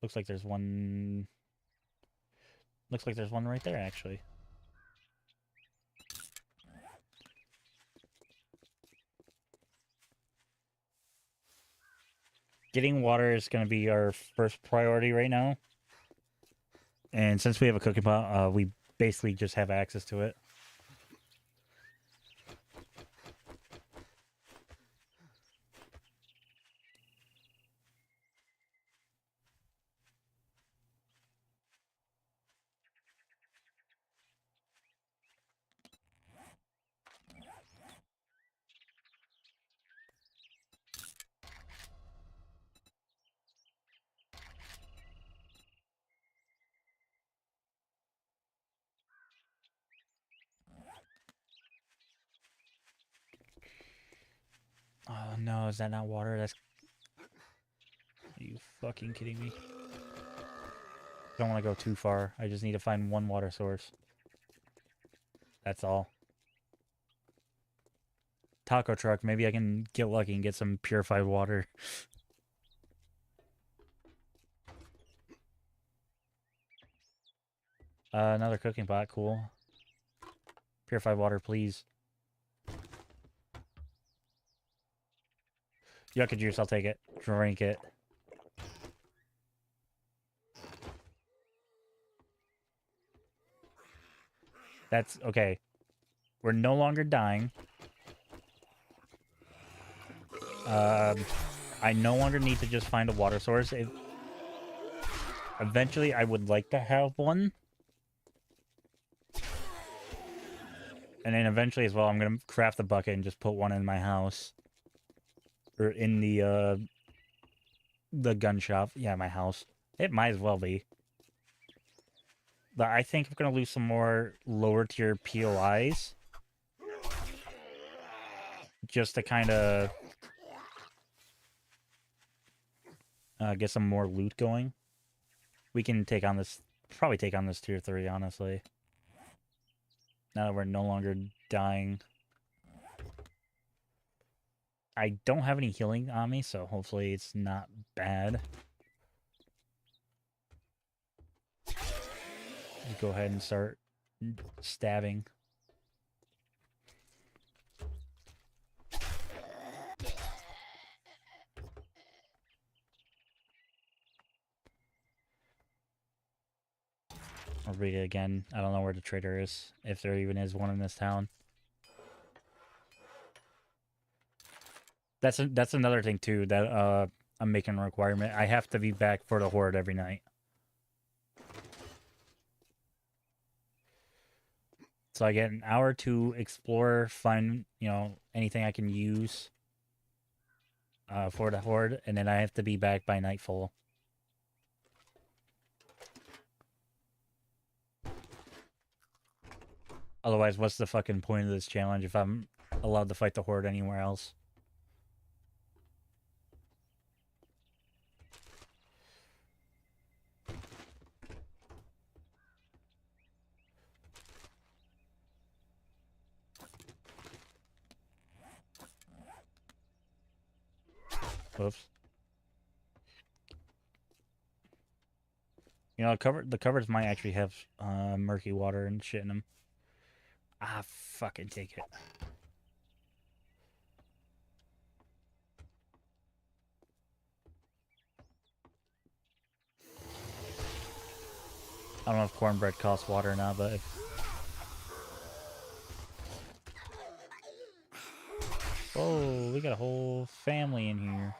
Looks like there's one... Looks like there's one right there, actually. Getting water is going to be our first priority right now. And since we have a cooking pot, we basically just have access to it. Oh no, is that not water? That's... Are you fucking kidding me? Don't want to go too far. I just need to find one water source. That's all. Taco truck. Maybe I can get lucky and get some purified water. Another cooking pot, cool. Purified water, please. Yucca juice, I'll take it. Drink it. That's okay. We're no longer dying. I no longer need to just find a water source. Eventually, I would like to have one. And then eventually as well, I'm going to craft a bucket and just put one in my house. Or in the gun shop. Yeah, my house. It might as well be. But I think I'm going to lose some more lower tier POIs. Just to kind of get some more loot going. We can take on this, probably take on this tier 3, honestly. Now that we're no longer dying. I don't have any healing on me, so hopefully it's not bad. Just go ahead and start stabbing. I'll read it again. I don't know where the trader is, if there even is one in this town. That's another thing too that I'm making a requirement. I have to be back for the Hoard every night. So I get an hour to explore, find, you know, anything I can use for the Hoard, and then I have to be back by nightfall. Otherwise, what's the fucking point of this challenge if I'm allowed to fight the Hoard anywhere else? Oops. You know, the cupboards might actually have murky water and shit in them. Ah, fucking take it. I don't know if cornbread costs water or not, but if... Oh, we got a whole family in here.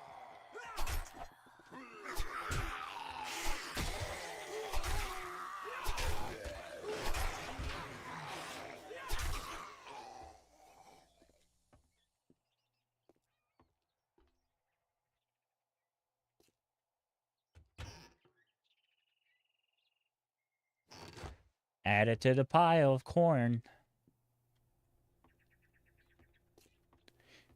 Add it to the pile of corn.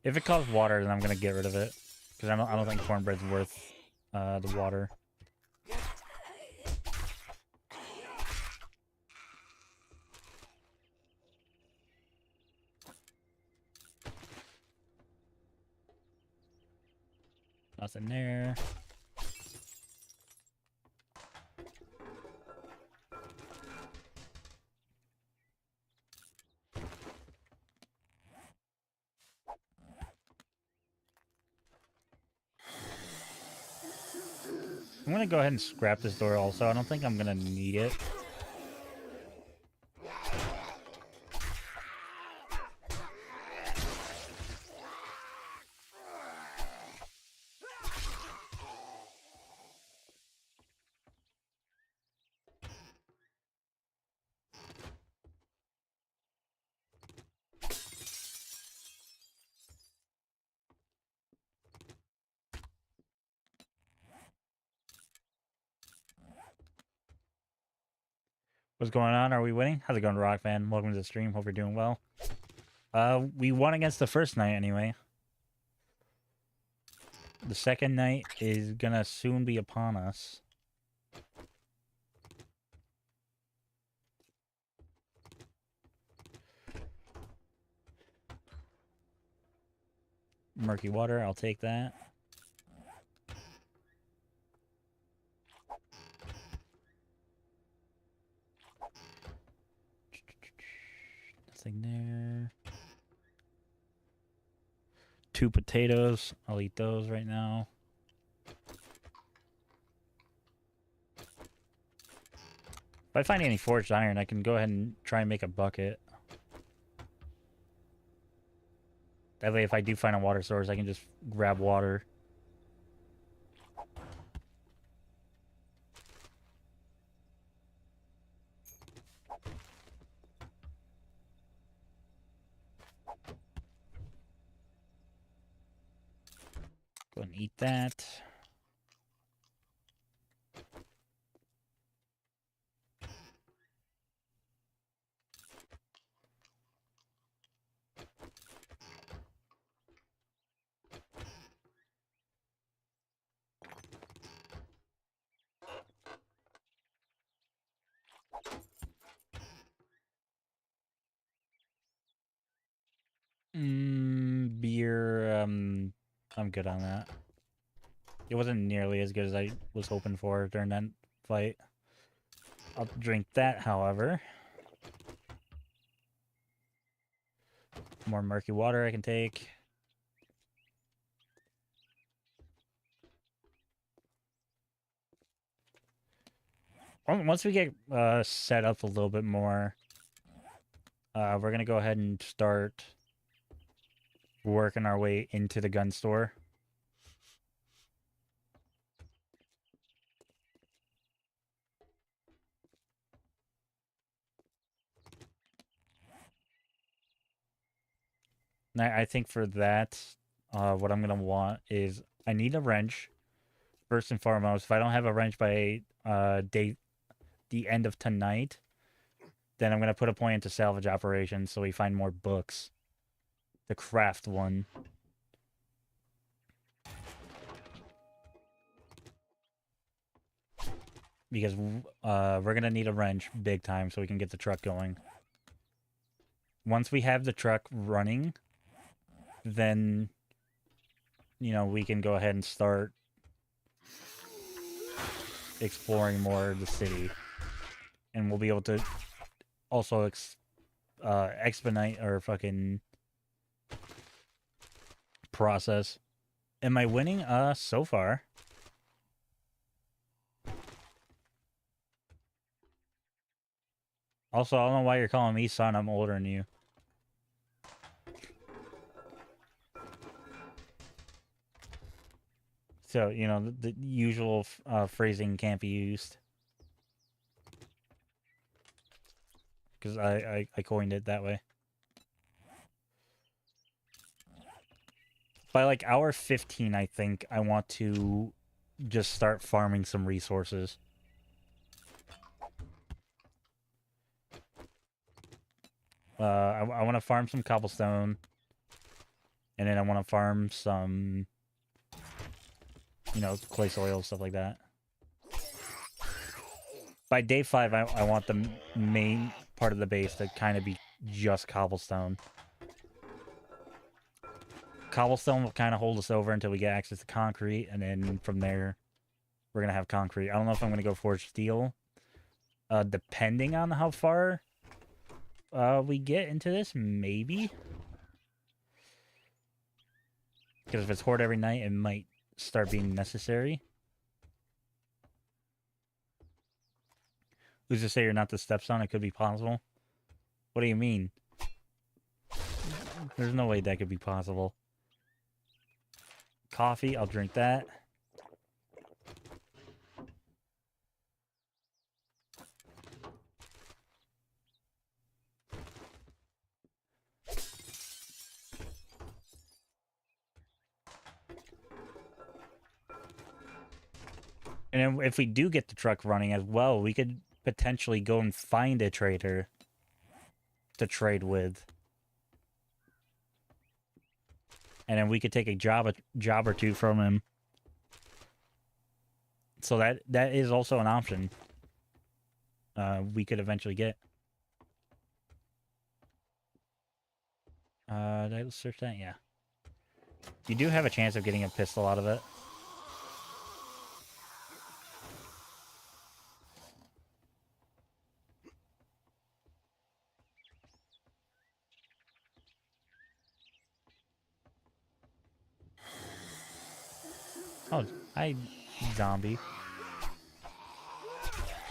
If it costs water, then I'm gonna get rid of it, because I don't think cornbread's worth the water. Nothing there. I'm gonna go ahead and scrap this door also. I don't think I'm gonna need it. What's going on? Are we winning? How's it going, Rock Fan? Welcome to the stream. Hope you're doing well. We won against the first night anyway. The second night is gonna soon be upon us. Murky water, I'll take that. Nothing there. 2 potatoes. I'll eat those right now. If I find any forged iron, I can go ahead and try and make a bucket. That way, if I do find a water source, I can just grab water. Go ahead and eat that. Beer, I'm good on that. It wasn't nearly as good as I was hoping for during that fight. I'll drink that, however. More murky water I can take. Once we get set up a little bit more, we're going to go ahead and start working our way into the gun store. I think for that, what I'm going to want is I need a wrench, first and foremost. If I don't have a wrench by the end of tonight, then I'm going to put a point into salvage operations so we find more books. The craft one. Because we're going to need a wrench big time so we can get the truck going. Once we have the truck running, then, you know, we can go ahead and start exploring more of the city. And we'll be able to also expedite our fucking process. Am I winning? So far. Also, I don't know why you're calling me son. I'm older than you. So, you know, the usual phrasing can't be used. Because I coined it that way. By like hour 15, I think, I want to just start farming some resources. I want to farm some cobblestone. And then I want to farm some, you know, clay soil, stuff like that. By day 5, I want the main part of the base to kind of be just cobblestone. Cobblestone will kind of hold us over until we get access to concrete, and then from there, we're going to have concrete. I don't know if I'm going to go forge steel. Depending on how far we get into this, maybe. Because if it's Hoard every night, it might start being necessary. Who's to say you're not the stepson? It could be possible. What do you mean? There's no way that could be possible. Coffee, I'll drink that. And if we do get the truck running as well, we could potentially go and find a trader to trade with. And then we could take a job or two from him. So that is also an option. We could eventually get. Did I search that? Yeah. You do have a chance of getting a pistol out of it. Oh, hi, zombie.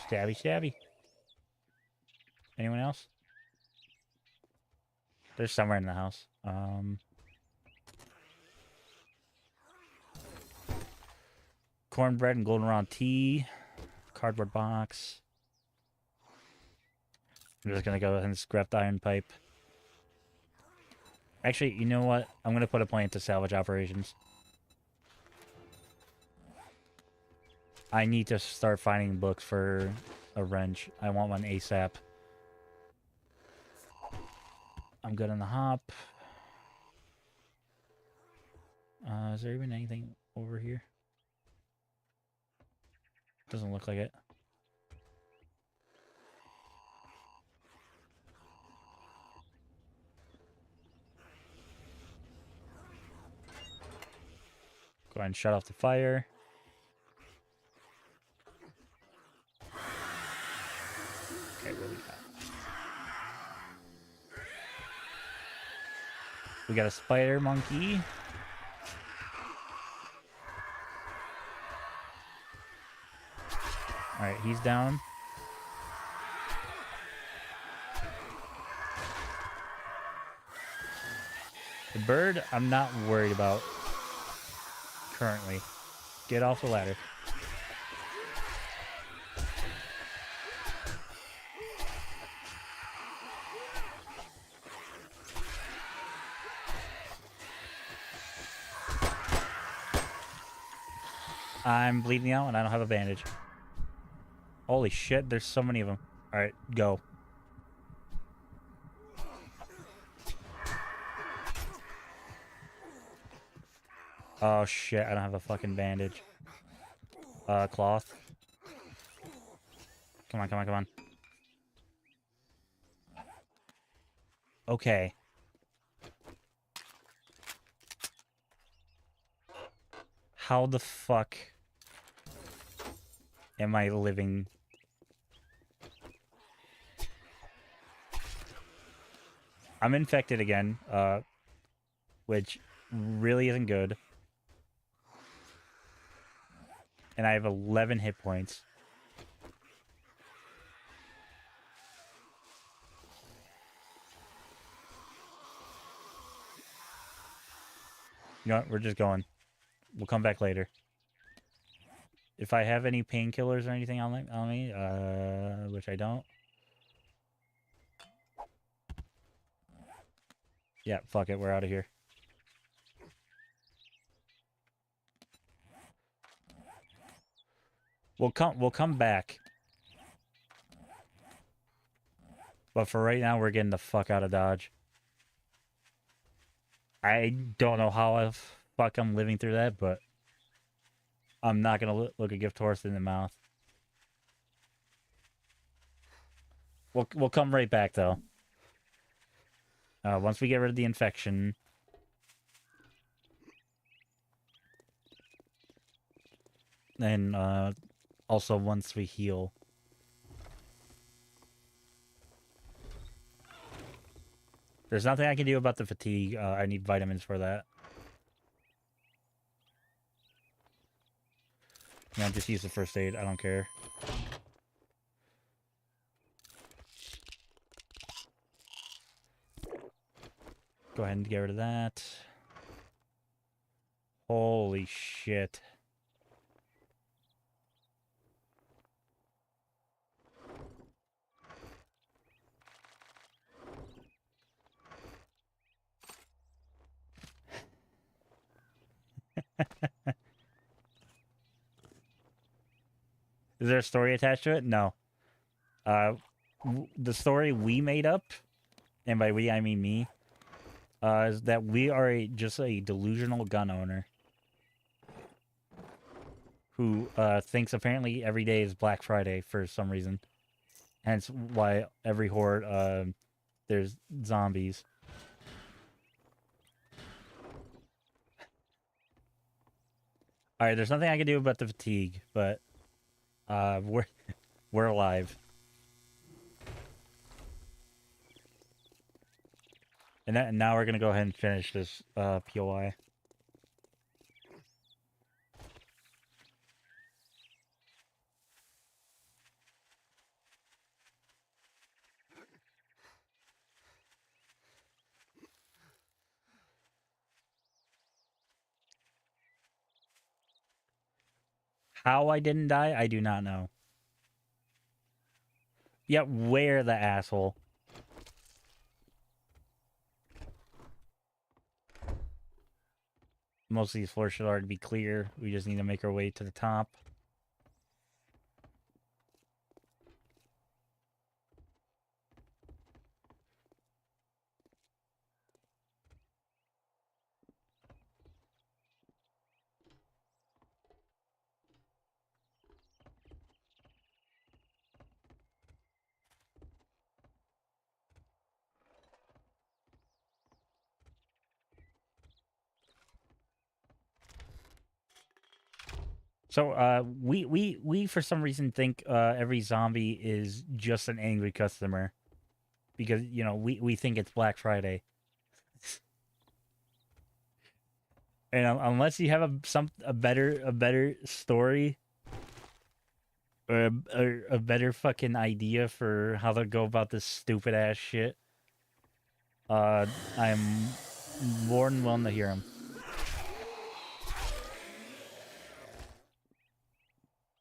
Stabby, stabby. Anyone else? There's somewhere in the house. Cornbread and goldenrod tea. Cardboard box. I'm just gonna go ahead and scrap the iron pipe. Actually, you know what? I'm gonna put a plan to salvage operations. I need to start finding books for a wrench. I want one ASAP. I'm good on the hop. Is there even anything over here? Doesn't look like it. Go ahead and shut off the fire. Okay, what do we got? We got a spider monkey. Alright, he's down. The bird, I'm not worried about currently. Get off the ladder. I'm bleeding out and I don't have a bandage. Holy shit, there's so many of them. Alright, go. Oh shit, I don't have a fucking bandage. Cloth. Come on, come on, come on. Okay. How the fuck am I living? I'm infected again, which really isn't good. And I have 11 hit points. You know what? We're just going. We'll come back later. If I have any painkillers or anything on me, which I don't. Yeah, fuck it. We're out of here. We'll come back. But for right now, we're getting the fuck out of Dodge. I don't know how the fuck I'm living through that, but I'm not gonna look a gift horse in the mouth. We'll come right back though. Once we get rid of the infection. And also once we heal. There's nothing I can do about the fatigue. I need vitamins for that. Yeah, just use the first aid. I don't care. Go ahead and get rid of that. Holy shit. Is there a story attached to it? No. The story we made up, and by we I mean me, is that we are just a delusional gun owner who thinks apparently every day is Black Friday for some reason. Hence why every horde there's zombies. All right, there's nothing I can do about the fatigue, but we're alive. And now we're gonna go ahead and finish this POI. How I didn't die, I do not know. Yeah, where the asshole? Most of these floors should already be clear. We just need to make our way to the top. So we for some reason think every zombie is just an angry customer because you know we think it's Black Friday, and unless you have a better story or a better fucking idea for how to go about this stupid ass shit, I'm more than willing to hear him.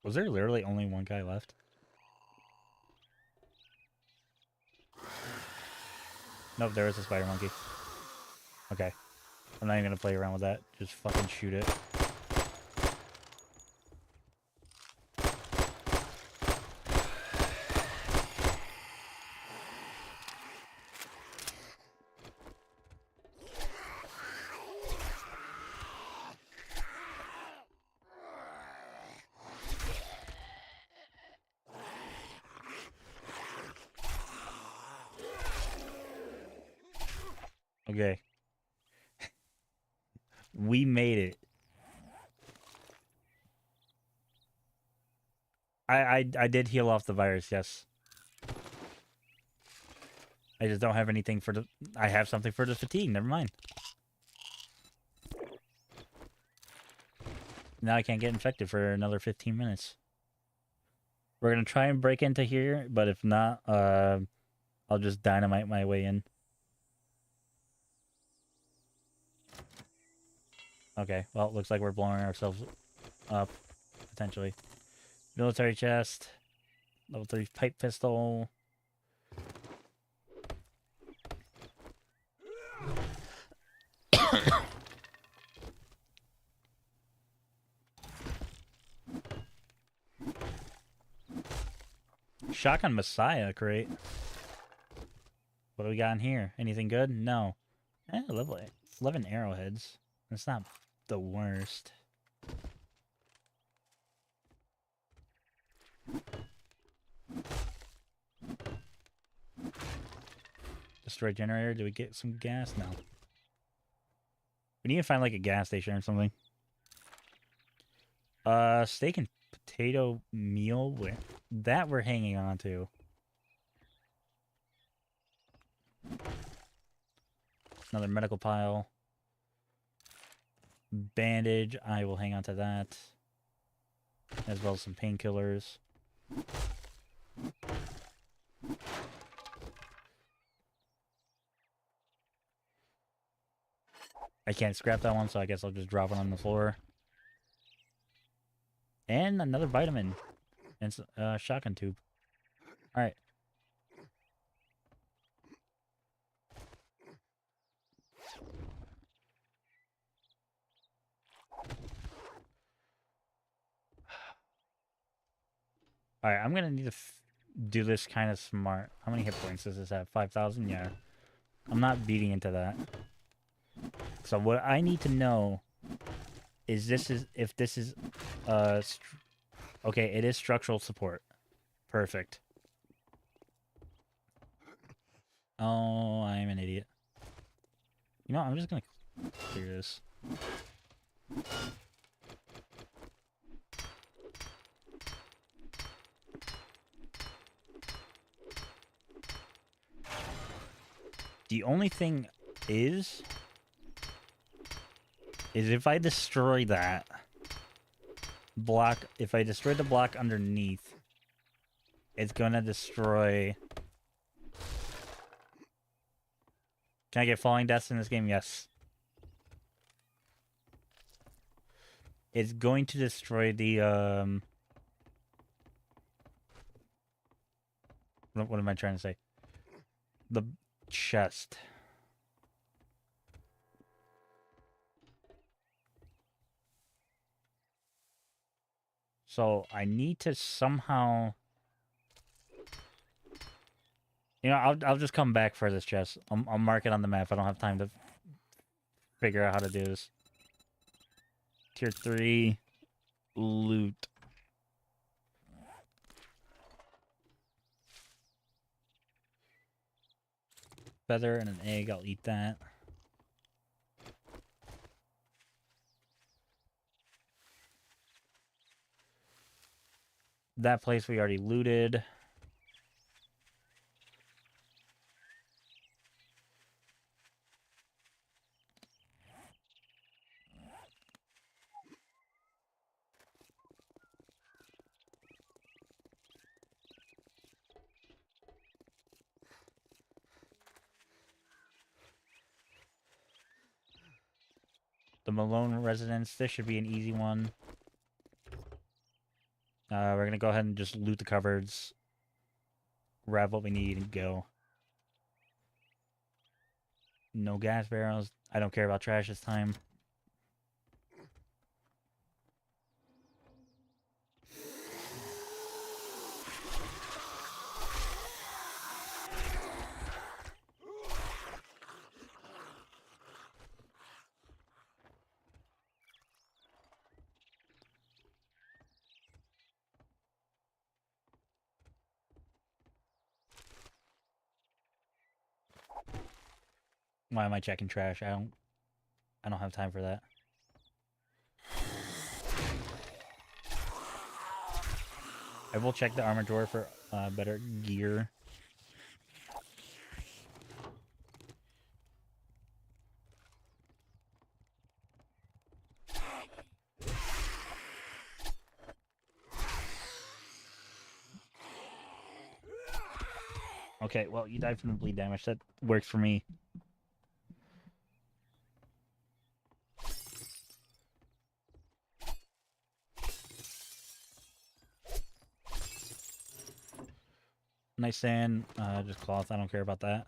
Was there literally only one guy left? Nope, there was a spider monkey. Okay. I'm not even gonna play around with that. Just fucking shoot it. Okay. We made it. I did heal off the virus, yes. I just don't have anything for the... I have something for the fatigue, never mind. Now I can't get infected for another 15 minutes. We're gonna try and break into here, but if not, I'll just dynamite my way in. Okay, well, it looks like we're blowing ourselves up, potentially. Military chest. Level 3 pipe pistol. Shotgun Messiah crate. What do we got in here? Anything good? No. Level 11 arrowheads. That's not the worst. Destroy generator. Do we get some gas? No. We need to find like a gas station or something. Steak and potato meal. That we're hanging on to. Another medical pile. Bandage. I will hang on to that. As well as some painkillers. I can't scrap that one, so I guess I'll just drop it on the floor. And another vitamin. And shotgun tube. Alright. Alright, I'm gonna need to do this kind of smart. How many hit points does this have? 5,000? Yeah. I'm not beating into that. So what I need to know is if this is okay, it is structural support. Perfect. Oh, I'm an idiot. You know, I'm just gonna clear this. The only thing is if I destroy that block, if I destroy the block underneath, it's gonna destroy... Can I get falling deaths in this game? Yes. It's going to destroy the what am I trying to say? The chest. So I need to somehow, you know, I'll just come back for this chest. I'll mark it on the map. I don't have time to figure out how to do this. Tier 3 loot. Feather and an egg. I'll eat that. That place we already looted. The Malone residence. This should be an easy one. We're going to go ahead and just loot the cupboards. Grab what we need and go. No gas barrels. I don't care about trash this time. Why am I checking trash? I don't have time for that. I will check the armor drawer for better gear. Okay, well, you died from the bleed damage. That works for me. Nice sand, just cloth. I don't care about that.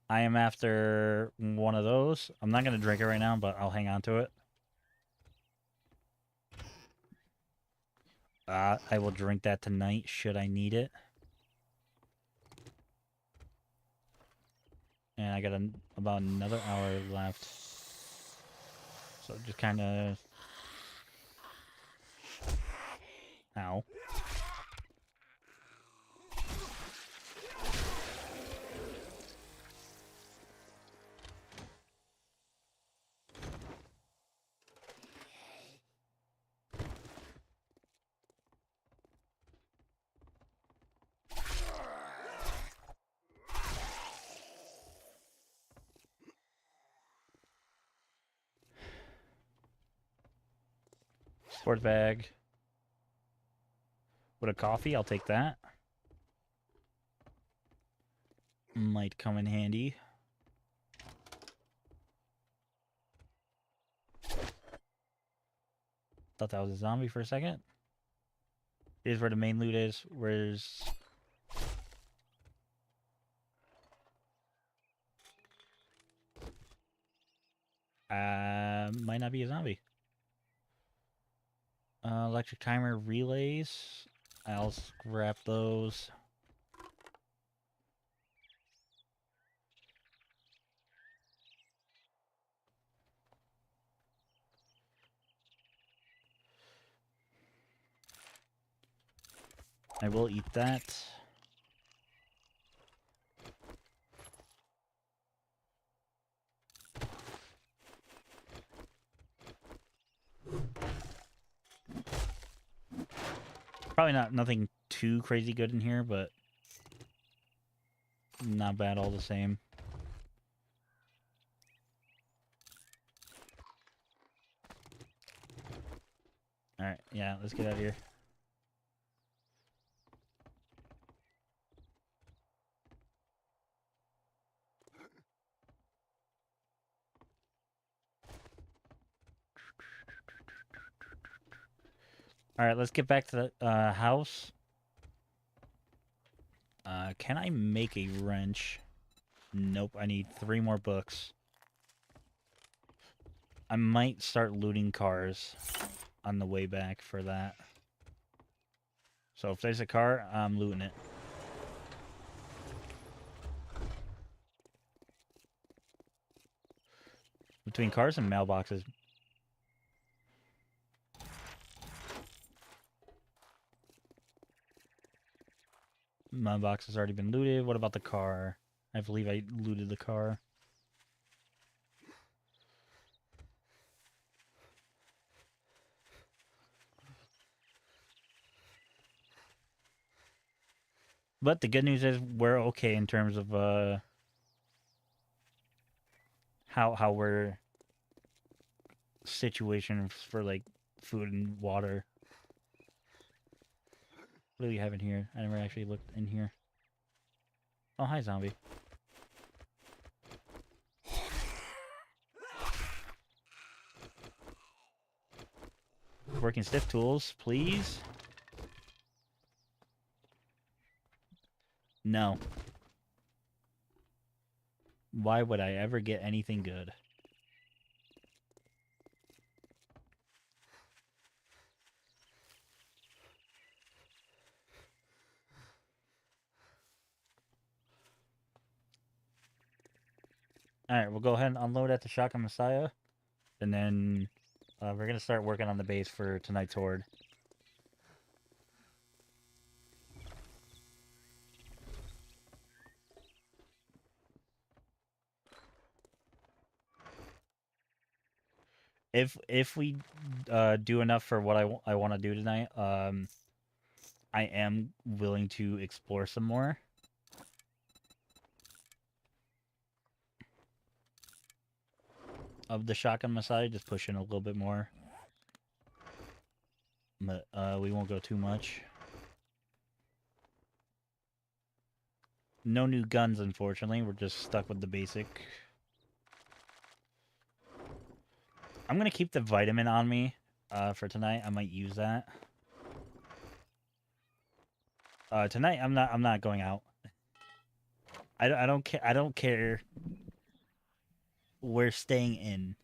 I am after one of those. I'm not going to drink it right now, but I'll hang on to it. I will drink that tonight, should I need it. And I got about another hour left. So just kind of... Ow. Sports bag. With a coffee, I'll take that. Might come in handy. Thought that was a zombie for a second. Here's where the main loot is. Where's... might not be a zombie. Electric timer relays. I'll scrap those. I will eat that. Probably nothing too crazy good in here, but not bad all the same. Alright, yeah, let's get out of here. All right, let's get back to the house. Can I make a wrench? Nope, I need 3 more books. I might start looting cars on the way back for that. So if there's a car, I'm looting it. Between cars and mailboxes. Mailbox has already been looted. What about the car? I believe I looted the car. But the good news is we're okay in terms of how we're situation for like food and water. What do we have in here? I never actually looked in here. Oh, hi, zombie. Working stiff tools, please. No. Why would I ever get anything good? Alright, we'll go ahead and unload at the Shotgun Messiah. And then we're going to start working on the base for tonight's Hoard. If we do enough for what I want to do tonight, I am willing to explore some more. Of the Shotgun Messiah, just push in a little bit more. But we won't go too much. No new guns, unfortunately. We're just stuck with the basic. I'm gonna keep the vitamin on me for tonight. I might use that. Tonight I'm not going out. I don't care. I don't care. We're staying in.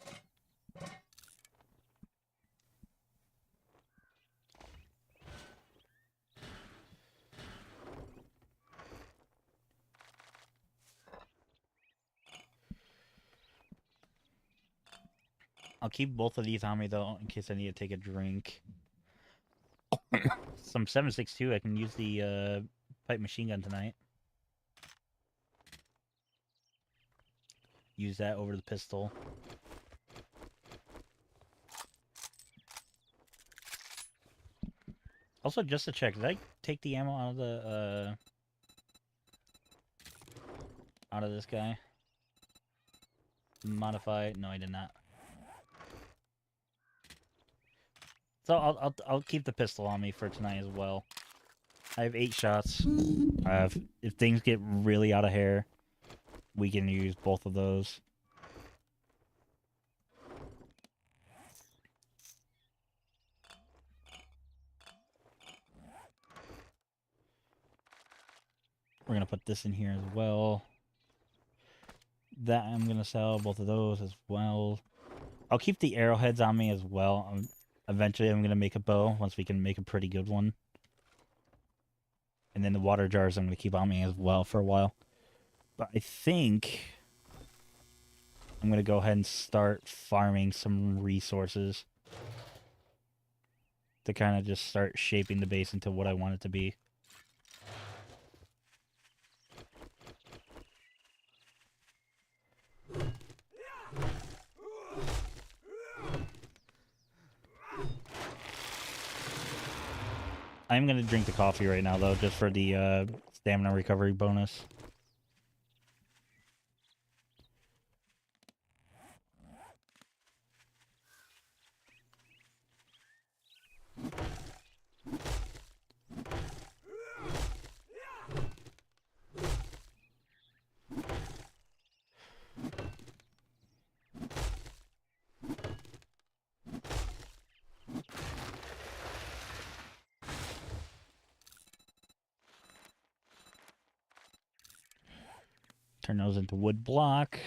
I'll keep both of these on me though, in case I need to take a drink. Some 7.62. I can use the pipe machine gun tonight. Use that over the pistol. Also, just to check, did I take the ammo out of the out of this guy? Modify? No, I did not. So I'll keep the pistol on me for tonight as well. I have 8 shots. If things get really out of hand, we can use both of those. We're gonna put this in here as well. That I'm gonna sell both of those as well. I'll keep the arrowheads on me as well. Eventually, I'm gonna make a bow once we can make a pretty good one. And then the water jars I'm gonna keep on me as well for a while. But I think I'm gonna go ahead and start farming some resources to kind of just start shaping the base into what I want it to be. I'm gonna drink the coffee right now though, just for the stamina recovery bonus. Turn those into wood block.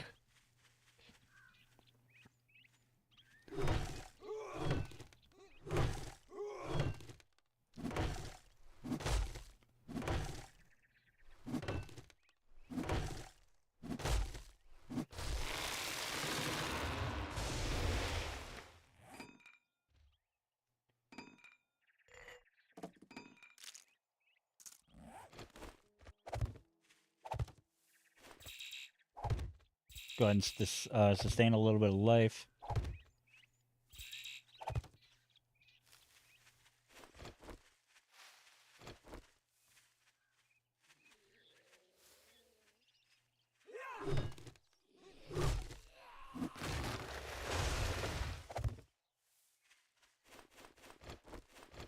Go ahead and sustain a little bit of life.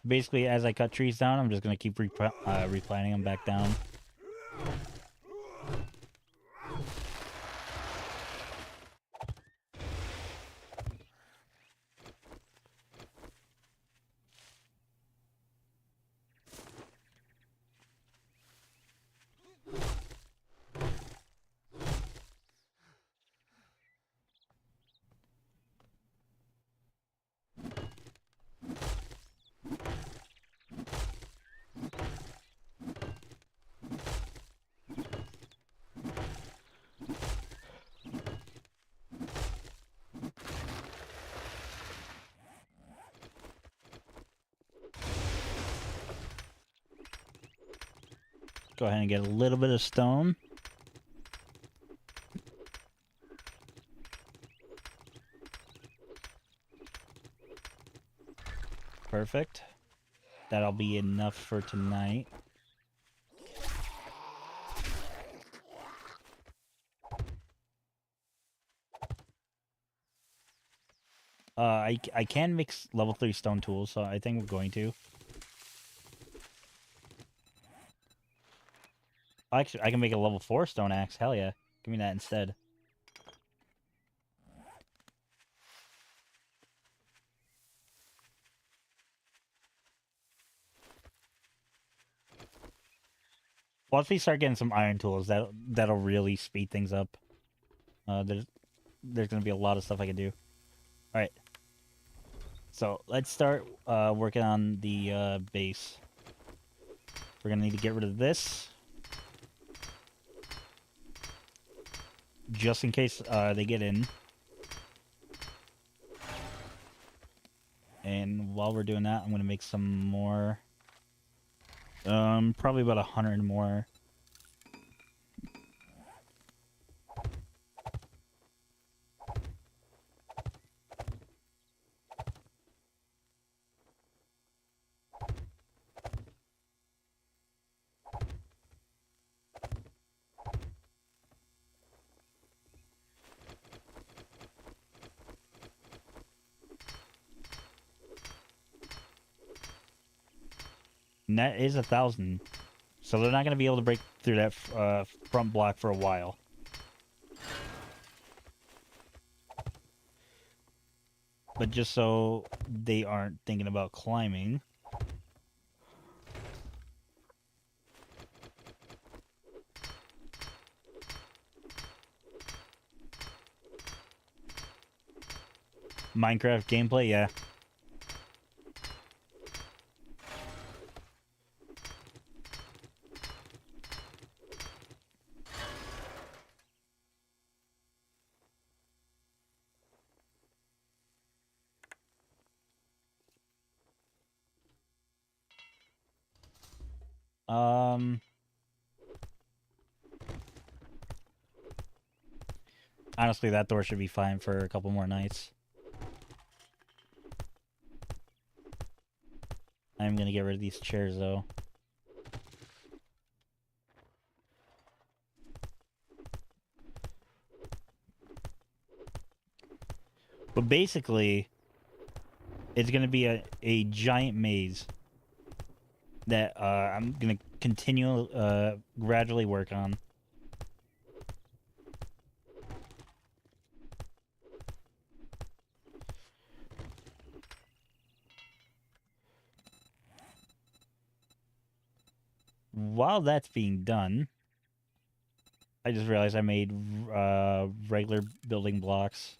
Basically, as I cut trees down, I'm just going to keep replanting them back down. Go ahead and get a little bit of stone. Perfect. That'll be enough for tonight. I can mix level 3 stone tools, so I think we're going to. Actually, I can make a level 4 stone axe. Hell yeah. Give me that instead. Once we start getting some iron tools, that'll really speed things up. There's gonna be a lot of stuff I can do. All right. So let's start working on the base. We're gonna need to get rid of this, just in case they get in. And while we're doing that, I'm gonna make some more. Probably about 100 more. And that is 1,000. So they're not going to be able to break through that front block for a while. But just so they aren't thinking about climbing. Minecraft gameplay, yeah. Honestly, that door should be fine for a couple more nights. I'm gonna get rid of these chairs, though. But basically, it's gonna be a giant maze that I'm gonna continue gradually work on. While that's being done, I just realized I made regular building blocks.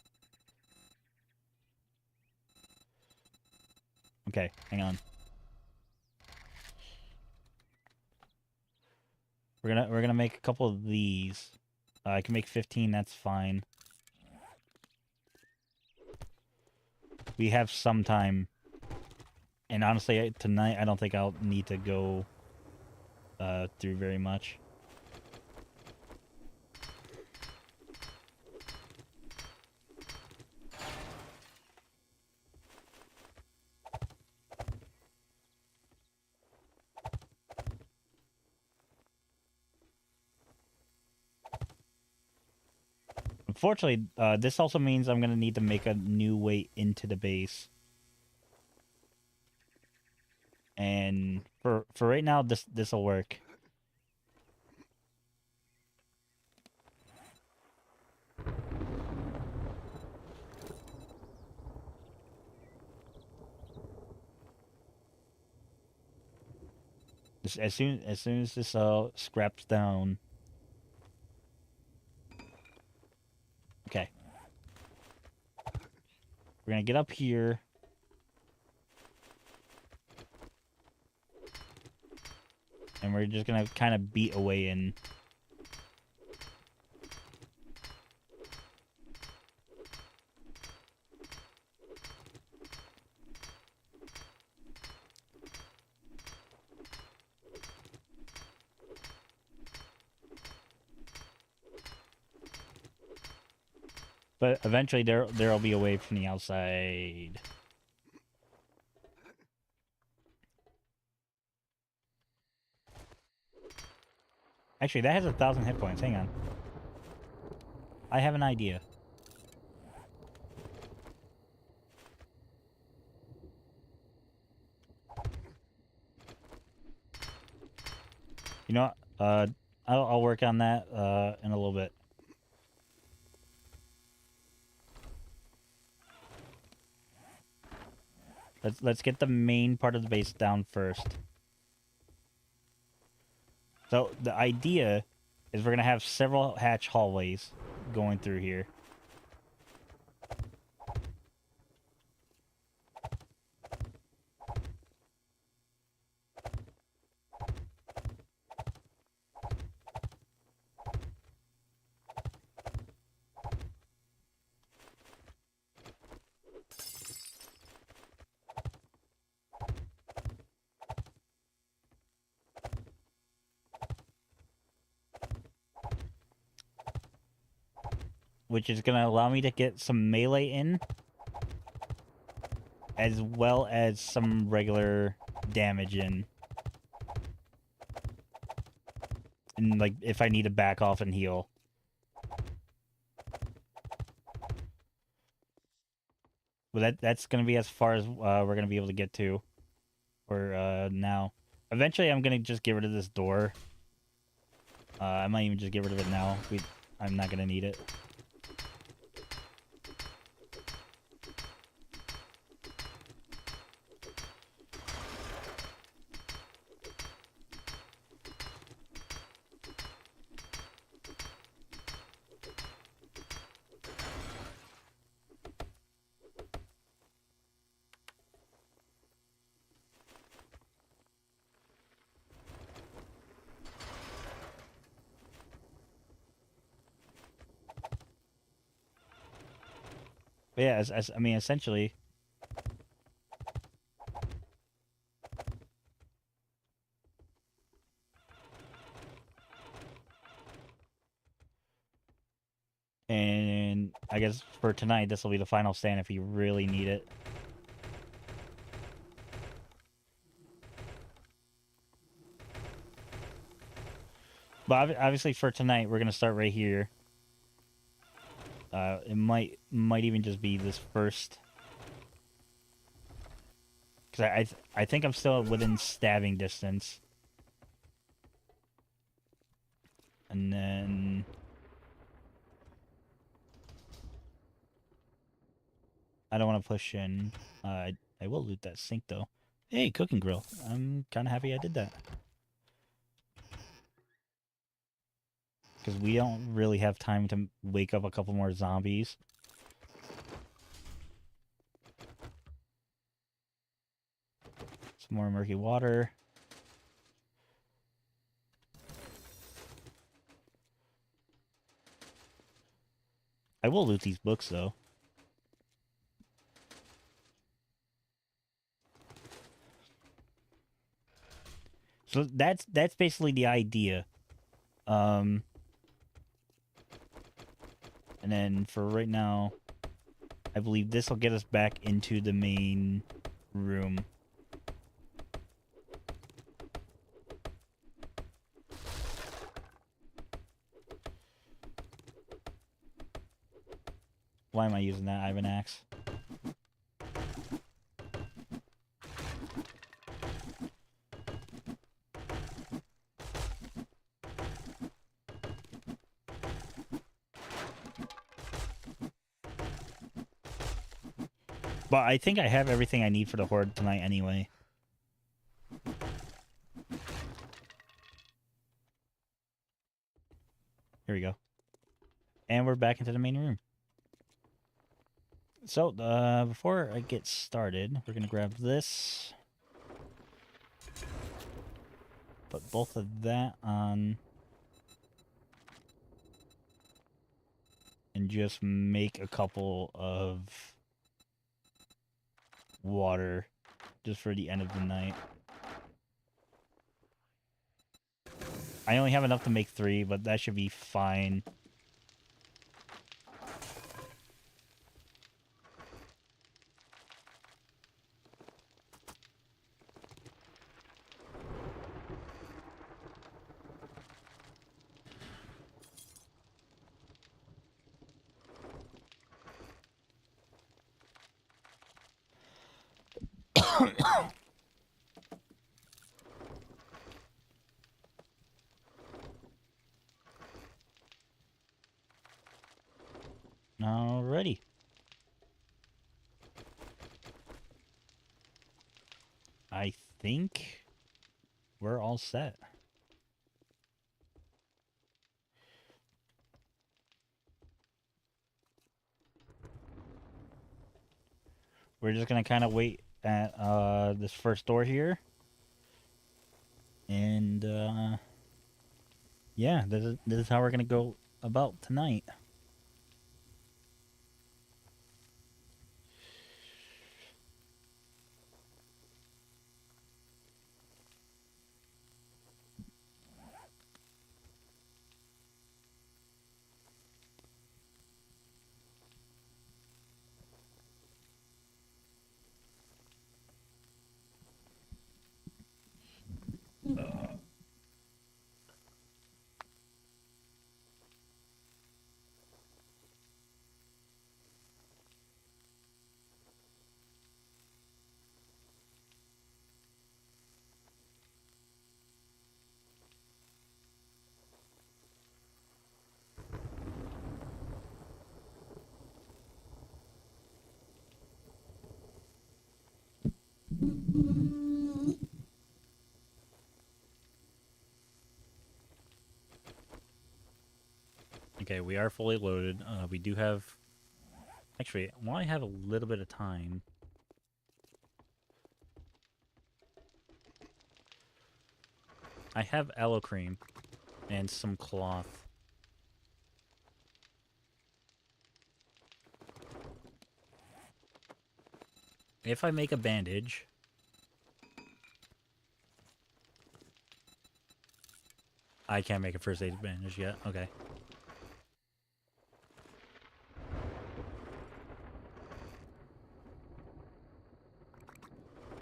Okay, hang on. We're gonna make a couple of these. I can make 15. That's fine. We have some time, and honestly, tonight I don't think I'll need to go through very much. Unfortunately, this also means I'm gonna need to make a new way into the base. And for right now, this'll work. As soon as this scraps down. Okay. We're gonna get up here. And we're just gonna kind of beat away in. But eventually there'll be a way from the outside. Actually, that has 1,000 hit points. Hang on. I have an idea. You know what? I'll work on that in a little bit. Let's get the main part of the base down first. So the idea is we're gonna have several hatch hallways going through here. Which is going to allow me to get some melee in, as well as some regular damage in. And, like, if I need to back off and heal. But that's going to be as far as we're going to be able to get to. For now. Eventually, I'm going to just get rid of this door. I might even just get rid of it now. I'm not going to need it. But yeah, I mean, essentially. And I guess for tonight, this will be the final stand if you really need it. But obviously for tonight, we're going to start right here. It might even just be this first. Because I think I'm still within stabbing distance. And then... I don't want to push in. I will loot that sink, though. Hey, cooking grill. I'm kind of happy I did that. Because we don't really have time to wake up a couple more zombies. Some more murky water. I will loot these books, though. So that's basically the idea. And then for right now, I believe this will get us back into the main room. Why am I using that? I have an axe. But I think I have everything I need for the Hoard tonight anyway. Here we go. And we're back into the main room. So, before I get started, we're going to grab this. Put both of that on. And just make a couple of water just for the end of the night. I only have enough to make 3, but that should be fine. Alrighty. I think we're all set. We're just gonna kind of wait at this first door here. And yeah, this is how we're gonna go about tonight. Okay, we are fully loaded. We do have... Actually, while I have a little bit of time... I have aloe cream and some cloth. If I make a bandage... I can't make a first aid bandage yet. Okay.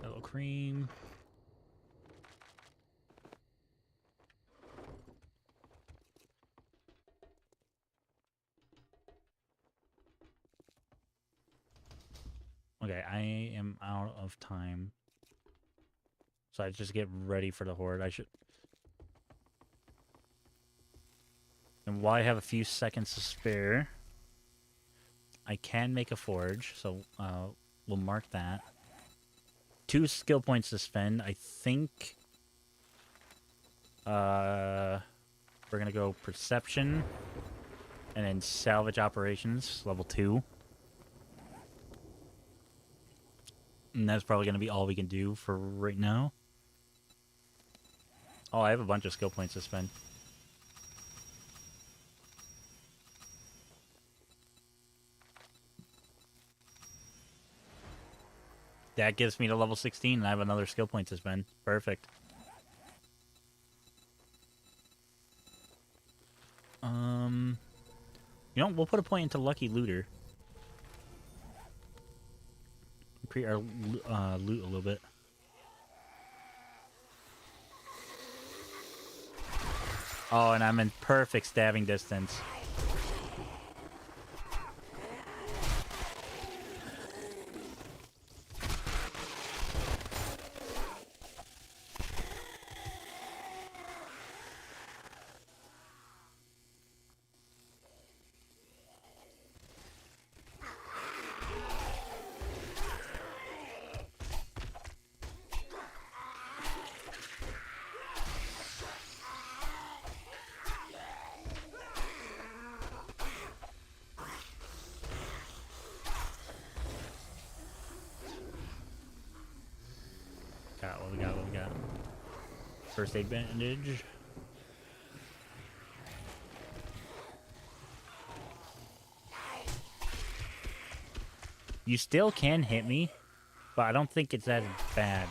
Aloe cream. Okay, I am out of time. So I just get ready for the Hoard. I should... And while I have a few seconds to spare, I can make a forge, so we'll mark that. 2 skill points to spend. I think... We're gonna go Perception, and then Salvage Operations, level 2. And that's probably gonna be all we can do for right now. Oh, I have a bunch of skill points to spend. That gives me to level 16, and I have another skill point to spend. Perfect. You know, we'll put a point into Lucky Looter. Increase our loot a little bit. Oh, and I'm in perfect stabbing distance. What we got? First aid bandage. You still can hit me, but I don't think it's that bad.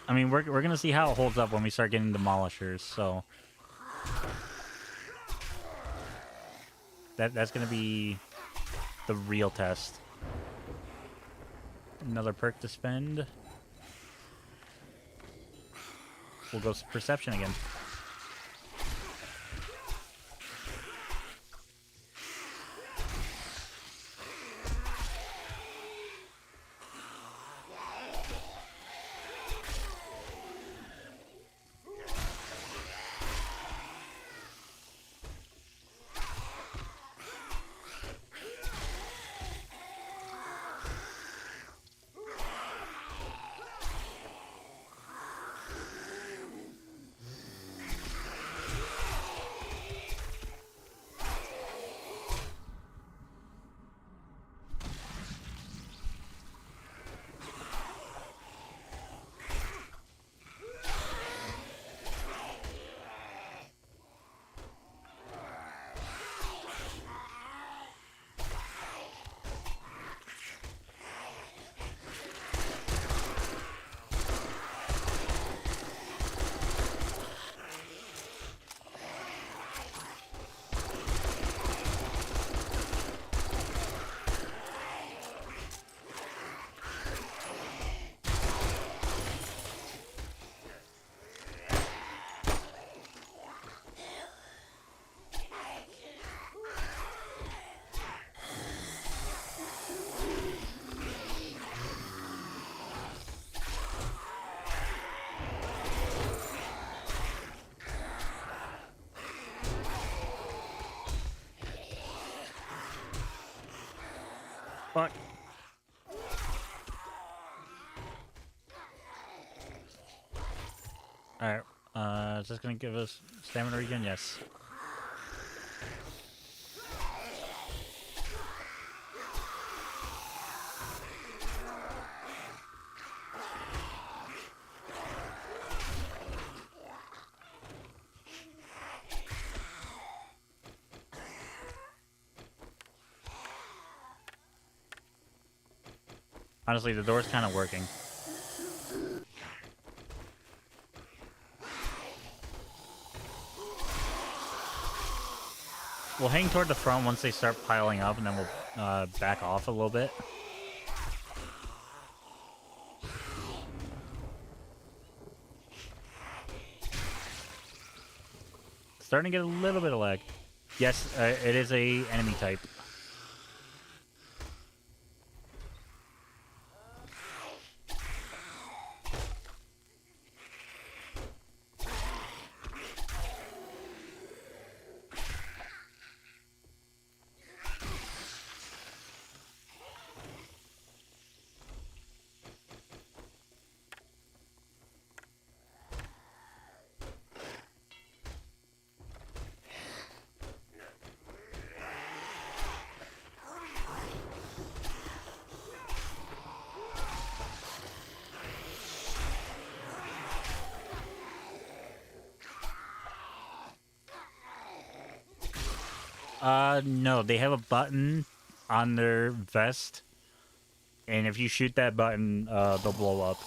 I mean, we're gonna see how it holds up when we start getting demolishers, so that's gonna be the real test. Another perk to spend. We'll go Perception again. Fuck. Alright, is this gonna give us stamina regen? Yes. Honestly, the door's kind of working. We'll hang toward the front once they start piling up, and then we'll back off a little bit. Starting to get a little bit of lag. Yes, it is a enemy type. No, they have a button on their vest, and if you shoot that button, they'll blow up.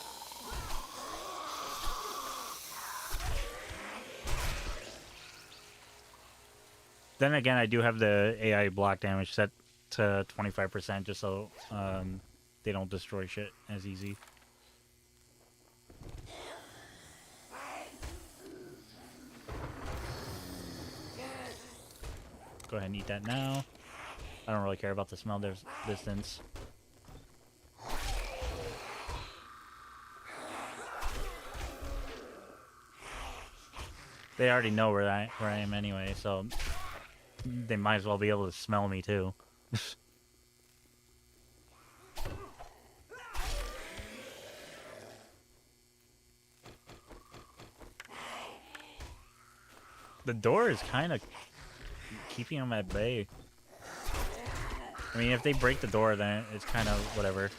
Then again, I do have the AI block damage set to 25% just so they don't destroy shit as easy. Go ahead and eat that now. I don't really care about the smell distance. They already know where I am anyway, so they might as well be able to smell me too. The door is kind of keeping them at bay. I mean, if they break the door, then it's kind of whatever.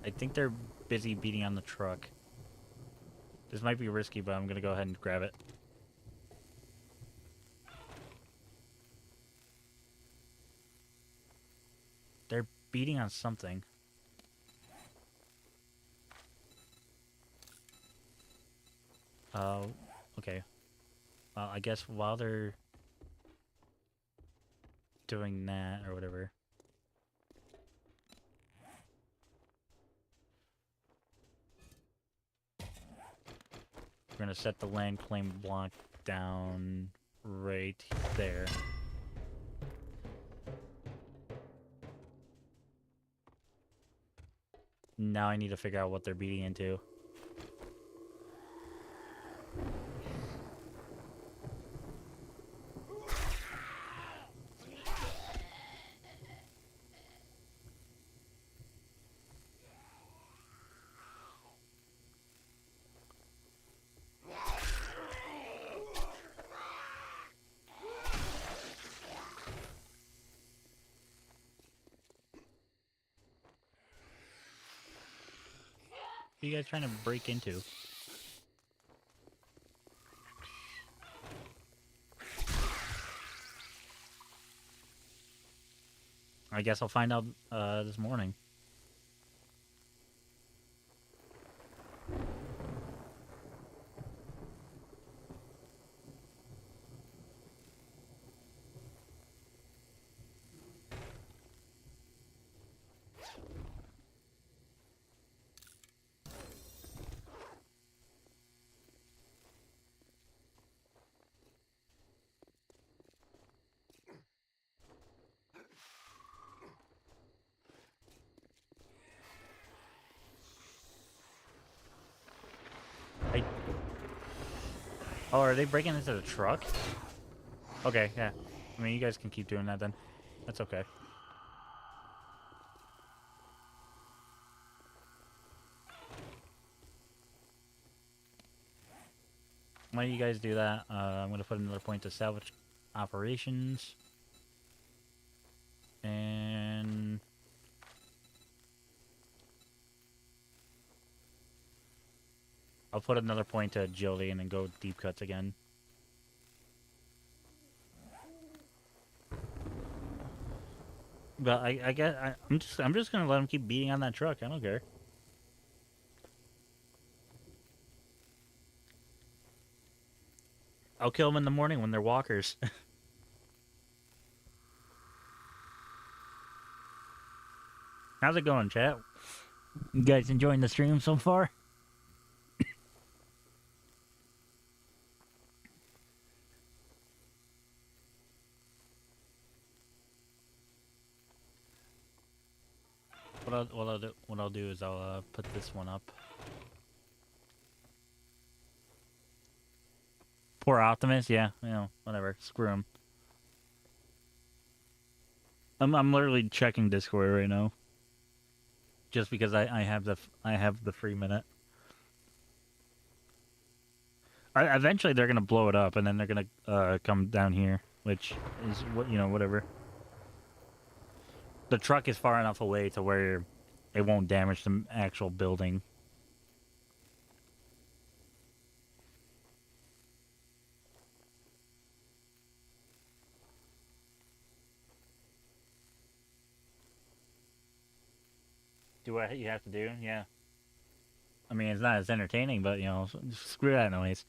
I think they're busy beating on the truck. This might be risky, but I'm gonna go ahead and grab it. They're beating on something. Okay. Well, I guess while they're doing that or whatever. We're gonna set the land claim block down right there. Now I need to figure out what they're beating into. What are you guys trying to break into? I guess I'll find out this morning. Oh, are they breaking into the truck? Okay, yeah. I mean, you guys can keep doing that then. That's okay. Why don't you guys do that? I'm going to put another point to salvage operations. And... I'll put another point to agility and then go deep cuts again. But I guess I'm just gonna let them keep beating on that truck. I don't care. I'll kill them in the morning when they're walkers. How's it going, chat? You guys enjoying the stream so far? What I'll do is I'll put this one up. Poor Optimus, yeah, you know, whatever. Screw him. I'm literally checking Discord right now. Just because I have the free minute. Eventually they're gonna blow it up, and then they're gonna come down here, which is what, you know, whatever. The truck is far enough away to where it won't damage the actual building. Do what you have to do, yeah. I mean, it's not as entertaining, but, you know, screw that noise.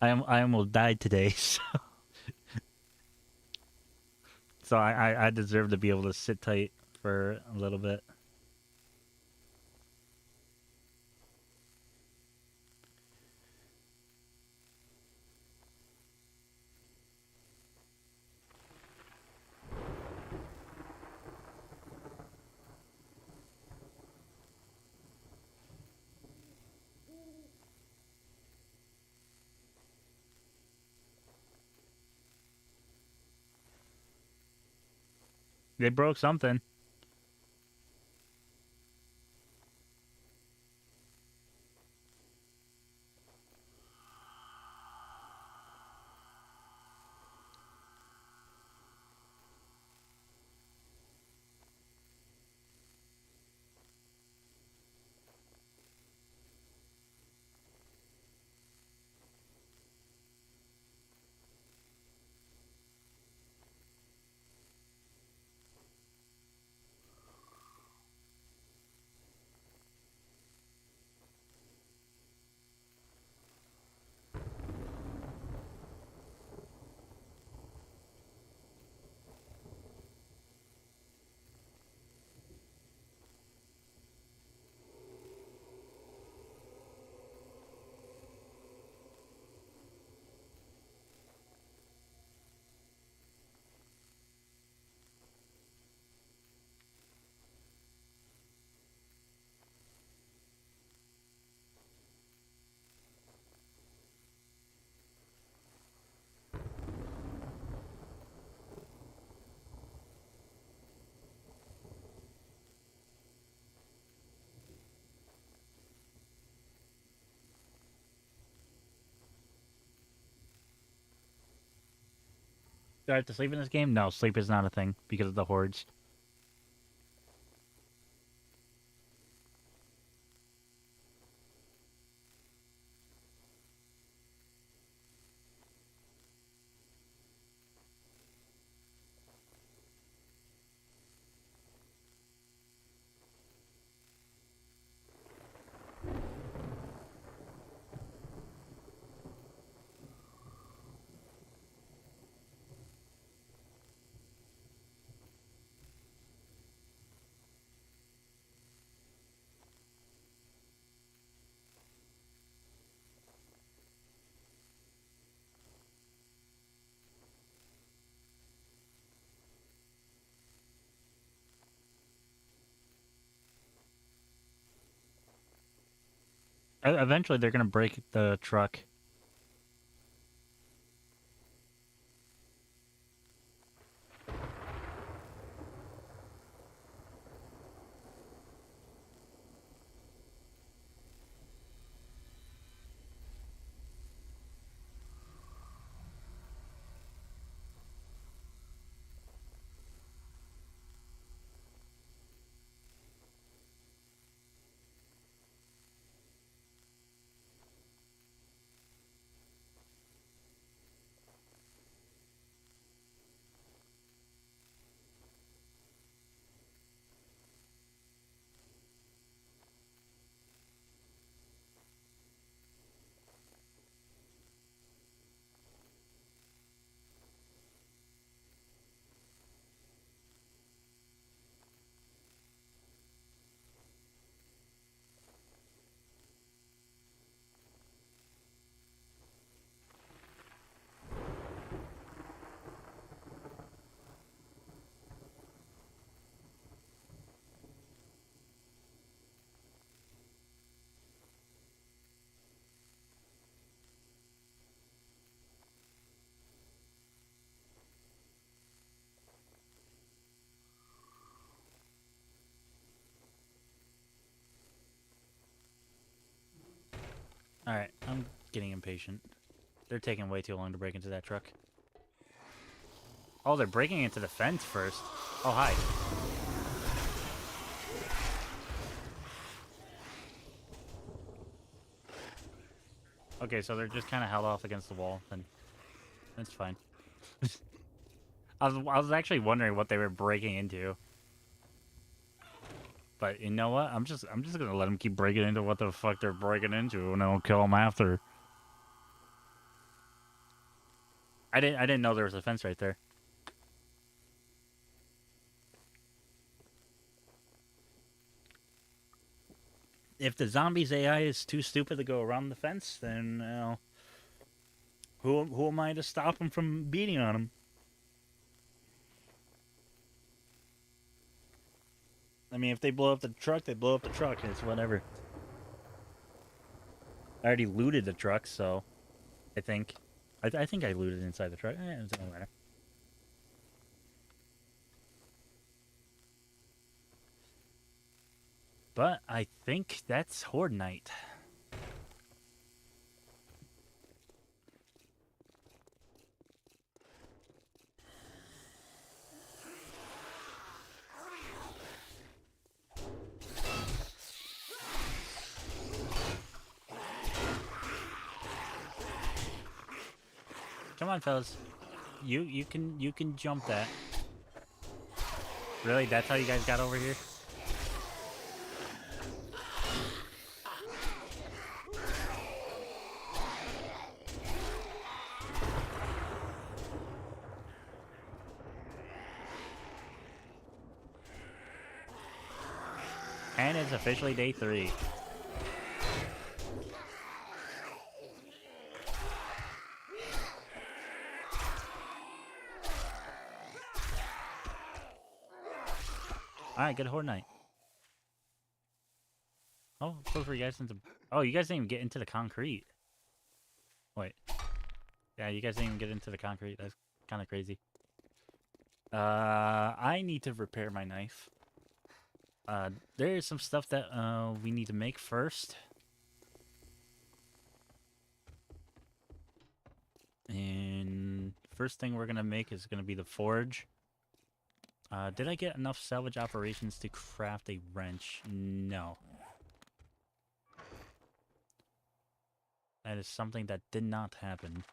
I almost died today, so I deserve to be able to sit tight for a little bit. They broke something. Do I have to sleep in this game? No, sleep is not a thing because of the hordes. Eventually, they're gonna break the truck. All right, I'm getting impatient. They're taking way too long to break into that truck. Oh, they're breaking into the fence first. Oh, hi. Okay, so they're just kind of held off against the wall, then that's fine. I was actually wondering what they were breaking into. But you know what? I'm just gonna let them keep breaking into what the fuck they're breaking into, and I'll kill them after. I didn't know there was a fence right there. If the zombies AI is too stupid to go around the fence, then who am I to stop them from beating on them? I mean, if they blow up the truck, they blow up the truck. It's whatever. I already looted the truck, so I think I think I looted inside the truck. It doesn't matter. But I think that's Hoard night. Come on, fellas. You can jump that. Really? That's how you guys got over here? And it's officially day 3. Alright, good Horde night. Oh, so for you guys into... Oh, you guys didn't even get into the concrete. Wait. Yeah, you guys didn't even get into the concrete. That's kind of crazy. I need to repair my knife. There is some stuff that we need to make first. And first thing we're gonna make is gonna be the forge. Did I get enough salvage operations to craft a wrench? No. That is something that did not happen.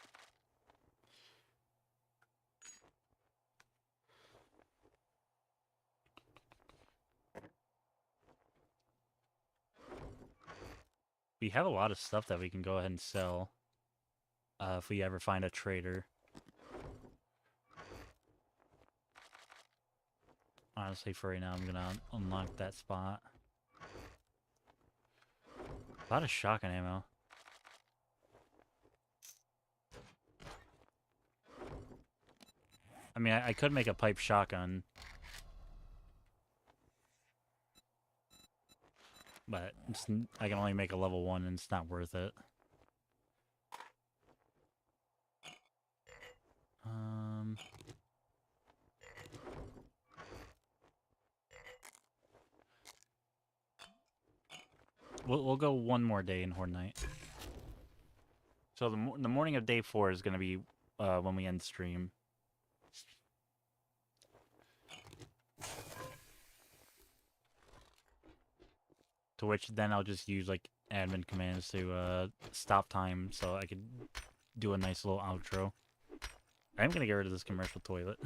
We have a lot of stuff that we can go ahead and sell. If we ever find a trader. Honestly, for right now, I'm gonna unlock that spot. A lot of shotgun ammo. I mean, I could make a pipe shotgun. But I can only make a level 1 and it's not worth it. We'll go one more day in Horde Night. So the morning of day 4 is going to be when we end stream. To which then I'll just use like admin commands to stop time so I could do a nice little outro. I'm going to get rid of this commercial toilet.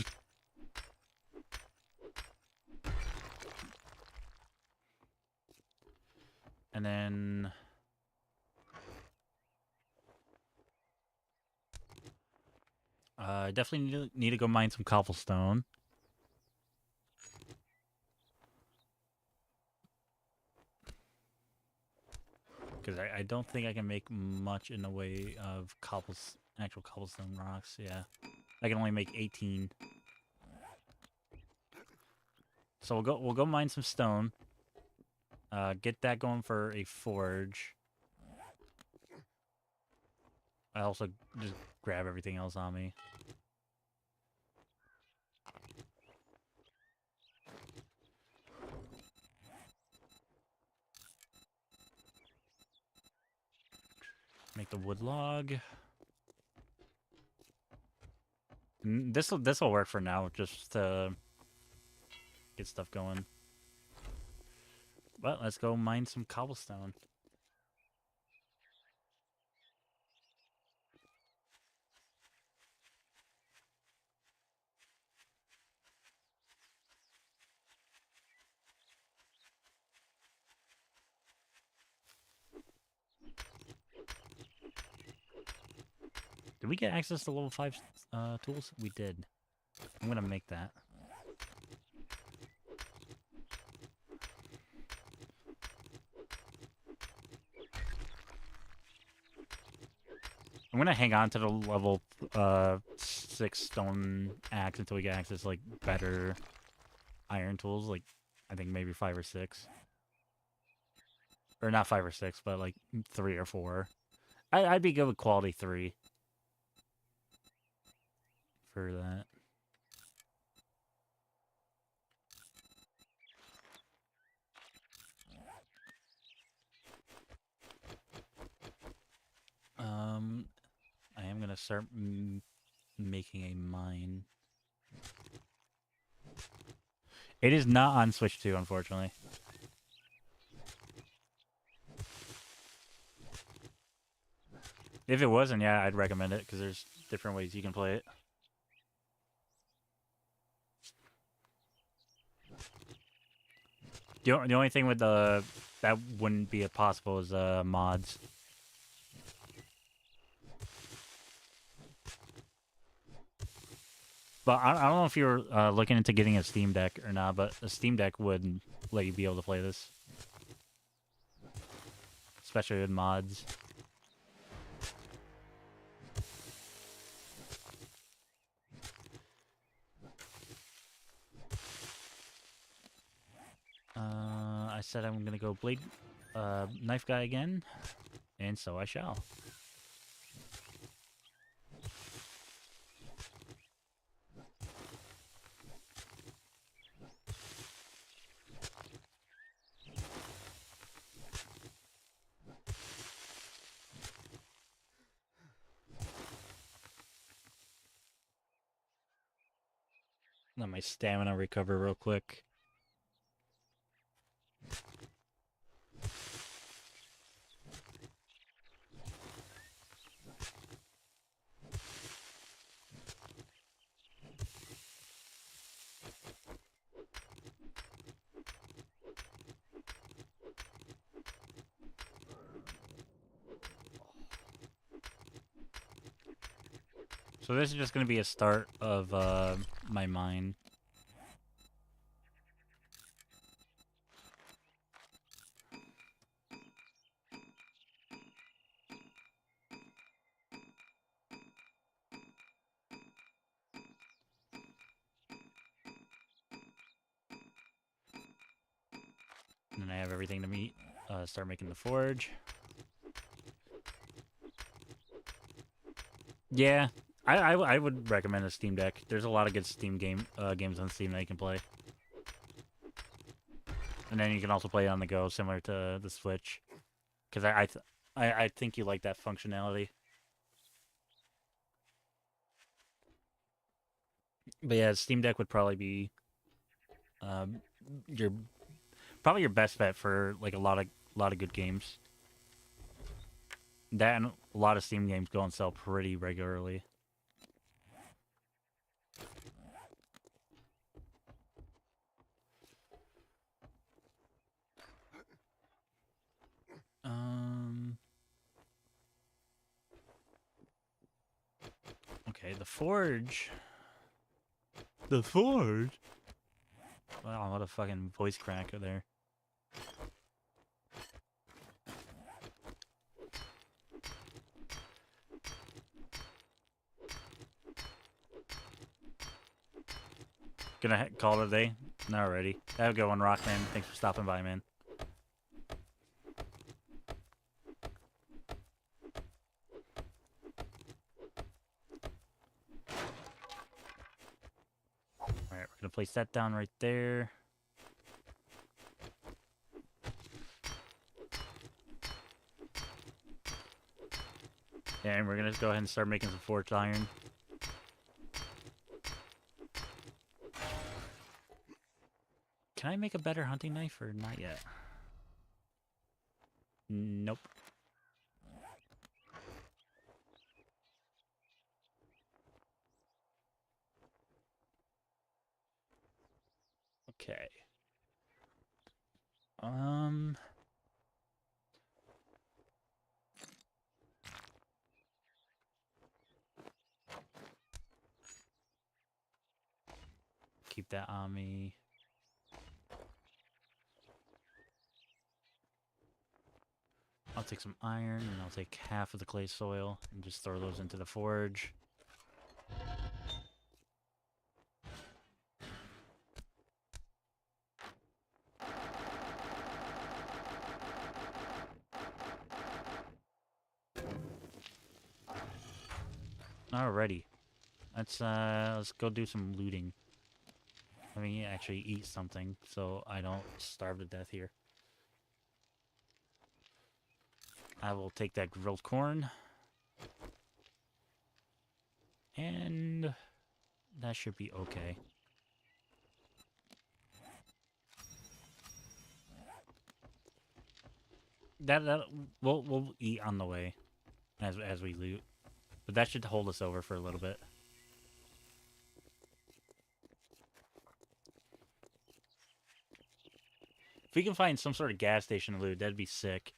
And then... I definitely need to go mine some cobblestone. Because I don't think I can make much in the way of actual cobblestone rocks. Yeah, I can only make 18. So we'll go mine some stone. Get that going for a forge. I also just grab everything else on me. Make the wood log. This'll work for now, just to get stuff going. Well, let's go mine some cobblestone. Did we get access to level 5 tools? We did. I'm gonna make that. I'm gonna hang on to the level 6 stone axe until we get access to, like, better iron tools. Like, I think maybe 5 or 6. Or not 5 or 6, but like 3 or 4. I'd be good with quality 3 for that. I am gonna start making a mine. It is not on Switch 2, unfortunately. If it wasn't, yeah, I'd recommend it, because there's different ways you can play it. The only thing with that wouldn't be possible is mods. But I don't know if you're looking into getting a Steam Deck or not, but a Steam Deck would let you be able to play this. Especially with mods. I said I'm gonna go blade knife guy again, and so I shall. Let my stamina recover real quick. So this is just going to be a start of my mine. And then I have everything to meet. Start making the forge. Yeah, I would recommend a Steam Deck. There's a lot of good Steam games on Steam that you can play. And then you can also play it on the go, similar to the Switch. Because I think you like that functionality. But yeah, Steam Deck would probably be your probably your best bet for like a lot of good games. That and a lot of Steam games go on sale pretty regularly. Okay, the forge. The forge. Wow, what a fucking voice cracker there. Gonna call it a day? Alrighty. Have a good one, Rockman. Thanks for stopping by, man. Alright, we're gonna place that down right there. And we're gonna go ahead and start making some forged iron. Can I make a better hunting knife or not yet? Nope. Okay. Keep that on me. I'll take some iron, and I'll take half of the clay soil, and just throw those into the forge. Alrighty. Let's go do some looting. I mean, actually eat something, so I don't starve to death here. I will take that grilled corn. And that should be okay. That we'll eat on the way as we loot. But that should hold us over for a little bit. If we can find some sort of gas station to loot, that'd be sick.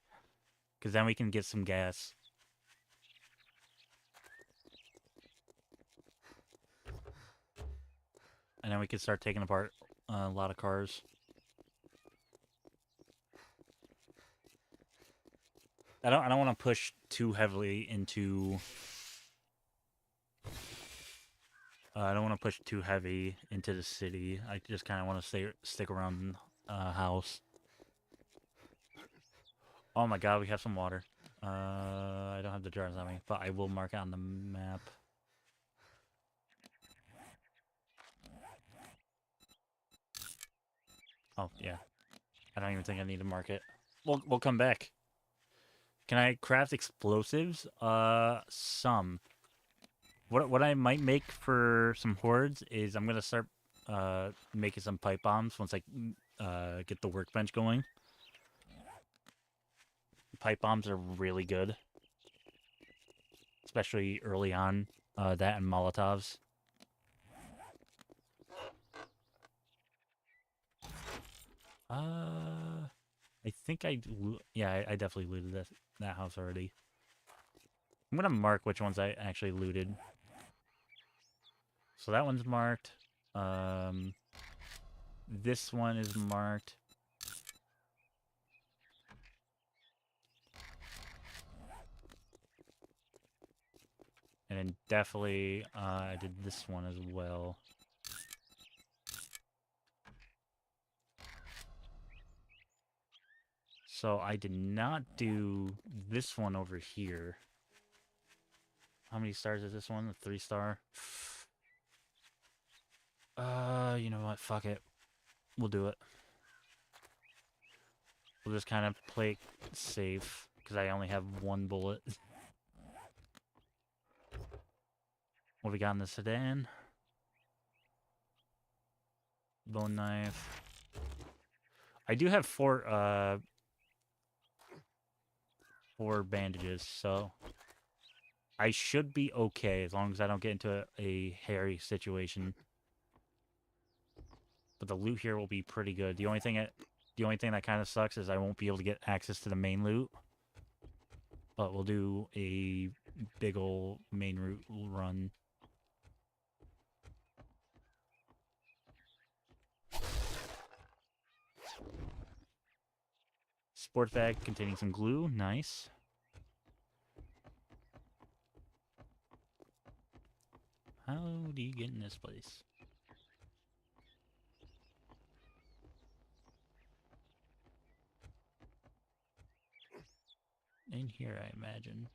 Because then we can get some gas. And then we can start taking apart a lot of cars. I don't want to push too heavily into... I don't want to push too heavy into the city. I just kind of want to stick around house. Oh my god, we have some water. I don't have the jars on me, but I will mark it on the map. Oh, yeah. I don't even think I need to mark it. We'll come back. Can I craft explosives? Some. What I might make for some hordes is I'm gonna start making some pipe bombs once I get the workbench going. Pipe bombs are really good, especially early on. That and Molotovs. I think I definitely looted that house already. I'm gonna mark which ones I actually looted. So that one's marked. This one is marked. And then definitely, I did this one as well. So I did not do this one over here. How many stars is this one? A 3-star? You know what? Fuck it. We'll do it. We'll just kind of play it safe, because I only have one bullet. What we got in the sedan? Bone knife. I do have four bandages, so I should be okay as long as I don't get into a hairy situation. But the loot here will be pretty good. The only thing that kind of sucks is I won't be able to get access to the main loot. But we'll do a big ol' main route run. Sports bag containing some glue. Nice. How do you get in this place? In here, I imagine.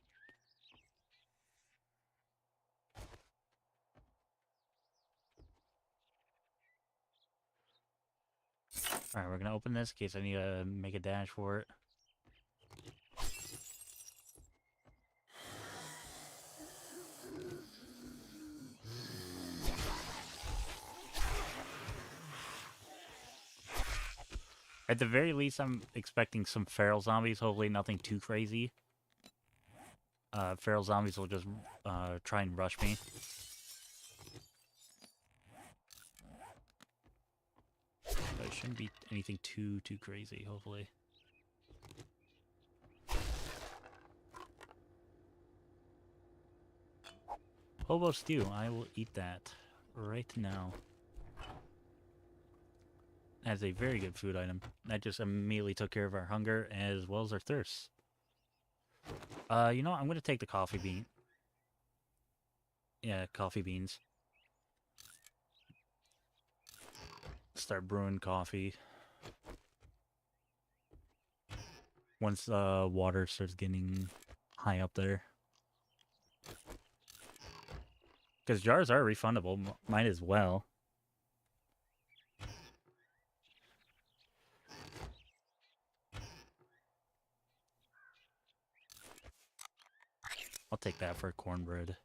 Alright, we're gonna open this in case I need to make a dash for it. At the very least, I'm expecting some feral zombies. Hopefully nothing too crazy. Feral zombies will just try and rush me. But it shouldn't be anything too crazy, hopefully. Hobo stew. I will eat that right now. As a very good food item. That just immediately took care of our hunger as well as our thirst. You know what? I'm going to take the coffee bean. Yeah, coffee beans. Start brewing coffee. Once water starts getting high up there. Because jars are refundable. Might as well. I'll take that for cornbread.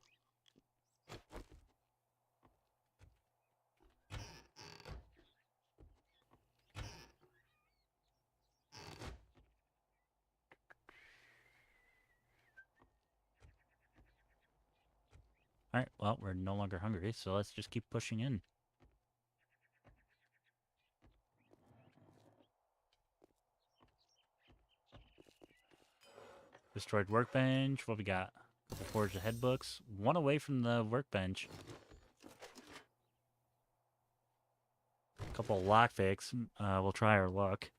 Alright, well, we're no longer hungry, so let's just keep pushing in. Destroyed workbench. What we got? Couple forged ahead books. One away from the workbench. Couple lockpicks. We'll try our luck.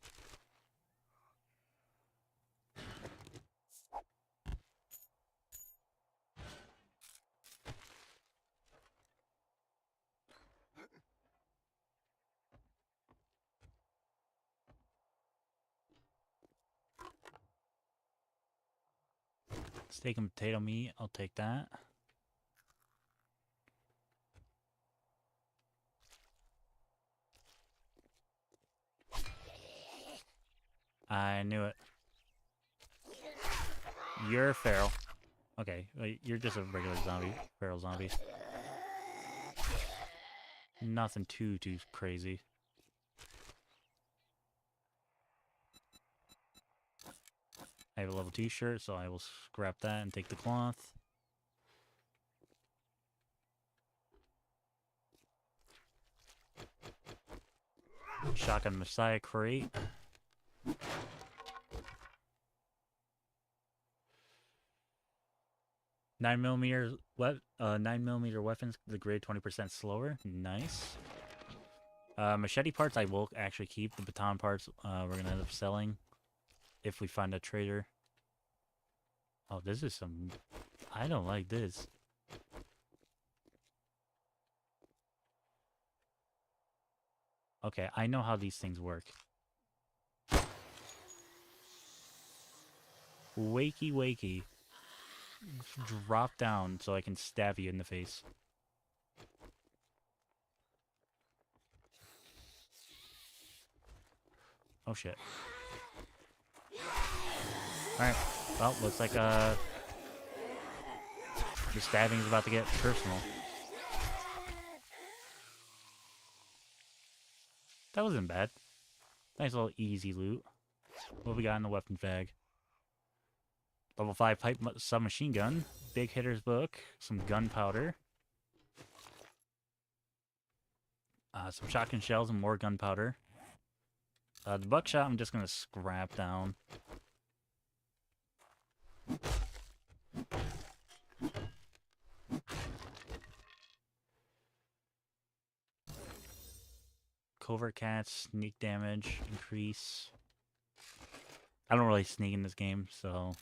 Steak and potato meat. I'll take that. I knew it. You're feral. Okay, you're just a regular zombie. Feral zombie. Nothing too crazy. I have a level 2 shirt, so I will scrap that and take the cloth. Shotgun Messiah crate. 9mm weapons degrade 20% slower. Nice. Machete parts I will actually keep. The baton parts we're gonna end up selling if we find a trader. Oh, this is some... I don't like this. Okay, I know how these things work. Wakey, wakey. Drop down so I can stab you in the face. Oh shit. Alright, well, looks like the stabbing is about to get personal. That wasn't bad. Nice little easy loot. What we got in the weapon bag? Level 5 pipe submachine gun. Big hitter's book. Some gunpowder. Some shotgun shells and more gunpowder. The buckshot I'm just going to scrap down. Covert cats, sneak damage, increase. I don't really sneak in this game, so...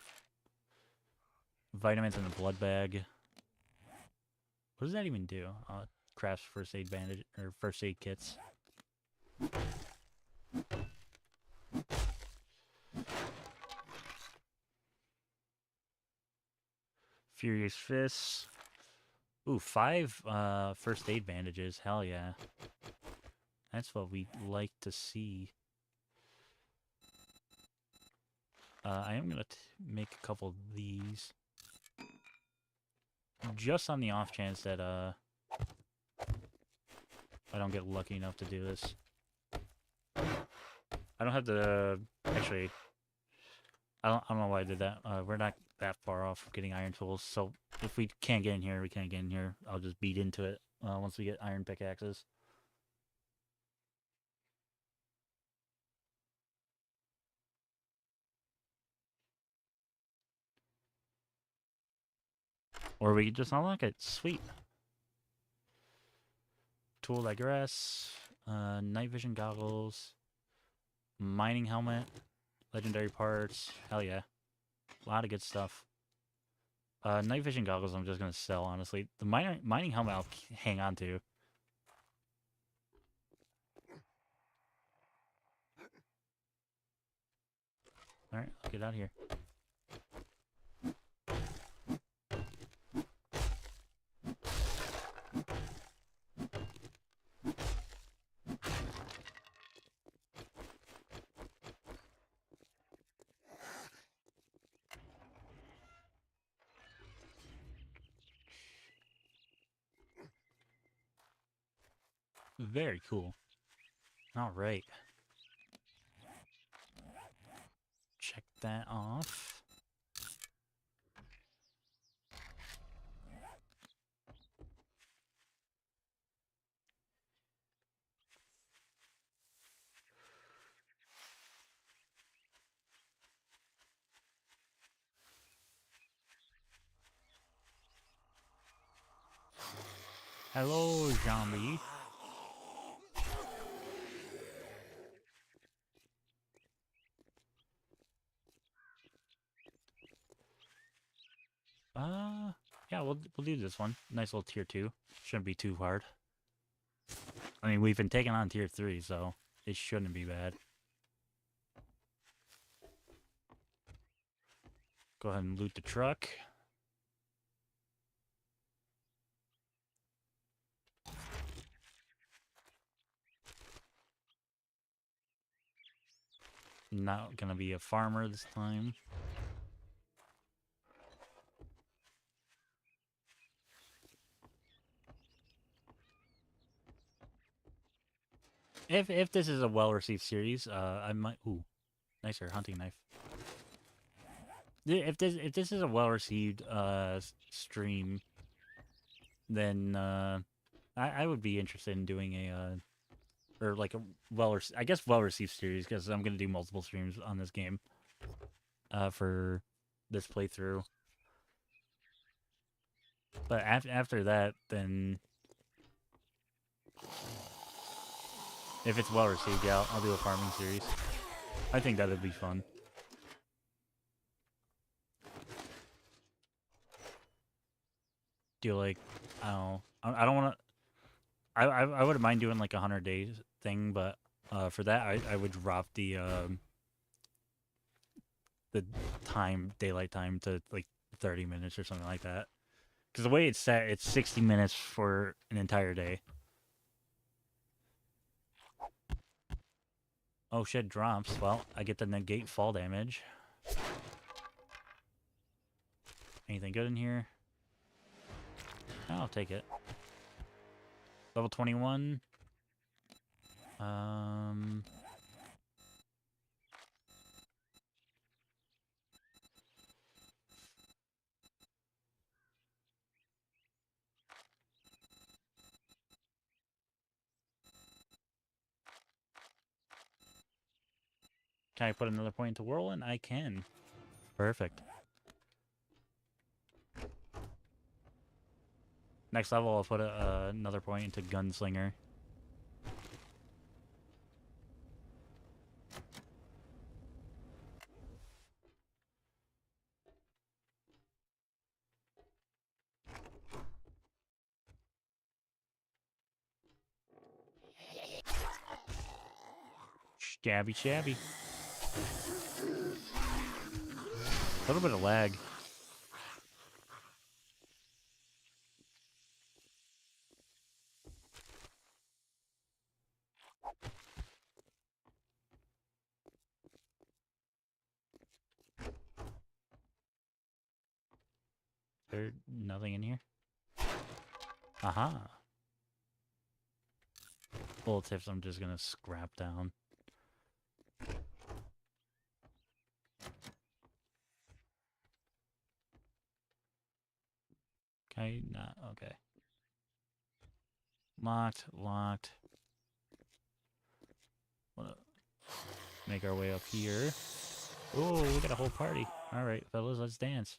Vitamins in the blood bag. What does that even do? Crafts first aid bandage, or first aid kits. Furious Fists. Ooh, 5 first aid bandages. Hell yeah. That's what we'd like to see. I am going to make a couple of these. Just on the off chance that I don't get lucky enough to do this. I don't have the... Actually, I don't know why I did that. We're not that far off getting iron tools, so if we can't get in here, we can't get in here. I'll just beat into it once we get iron pickaxes. Or we could just unlock it. Sweet. Tool digress. Night vision goggles. Mining helmet. Legendary parts. Hell yeah. A lot of good stuff. Night vision goggles I'm just going to sell, honestly. The mining helmet I'll hang on to. Alright, I'll get out of here. Very cool. Alright. Check that off. Hello, zombie. Yeah, we'll do this one. Nice little tier 2. Shouldn't be too hard. I mean, we've been taking on tier 3, so it shouldn't be bad. Go ahead and loot the truck. Not gonna be a farmer this time. If this is a well-received series, I might... Ooh, nicer hunting knife. If this is a well-received stream, then I would be interested in doing a or like a well-received series, because I'm gonna do multiple streams on this game for this playthrough. But after that, then if it's well received, yeah, I'll do a farming series. I think that would be fun. Do like, I don't know. I don't want to. I wouldn't mind doing like a 100 days thing, but for that I would drop the daylight time to like 30 minutes or something like that. Because the way it's set, it's 60 minutes for an entire day. Oh shit, drops. Well, I get to negate fall damage. Anything good in here? I'll take it. Level 21. Can I put another point into Whirlwind? I can. Perfect. Next level, I'll put another point into Gunslinger. Shabby shabby. A little bit of lag. There's nothing in here. Aha. Full tips I'm just gonna scrap down. Okay, not okay. Locked, locked. Make our way up here. Oh, we got a whole party. All right, fellas, let's dance.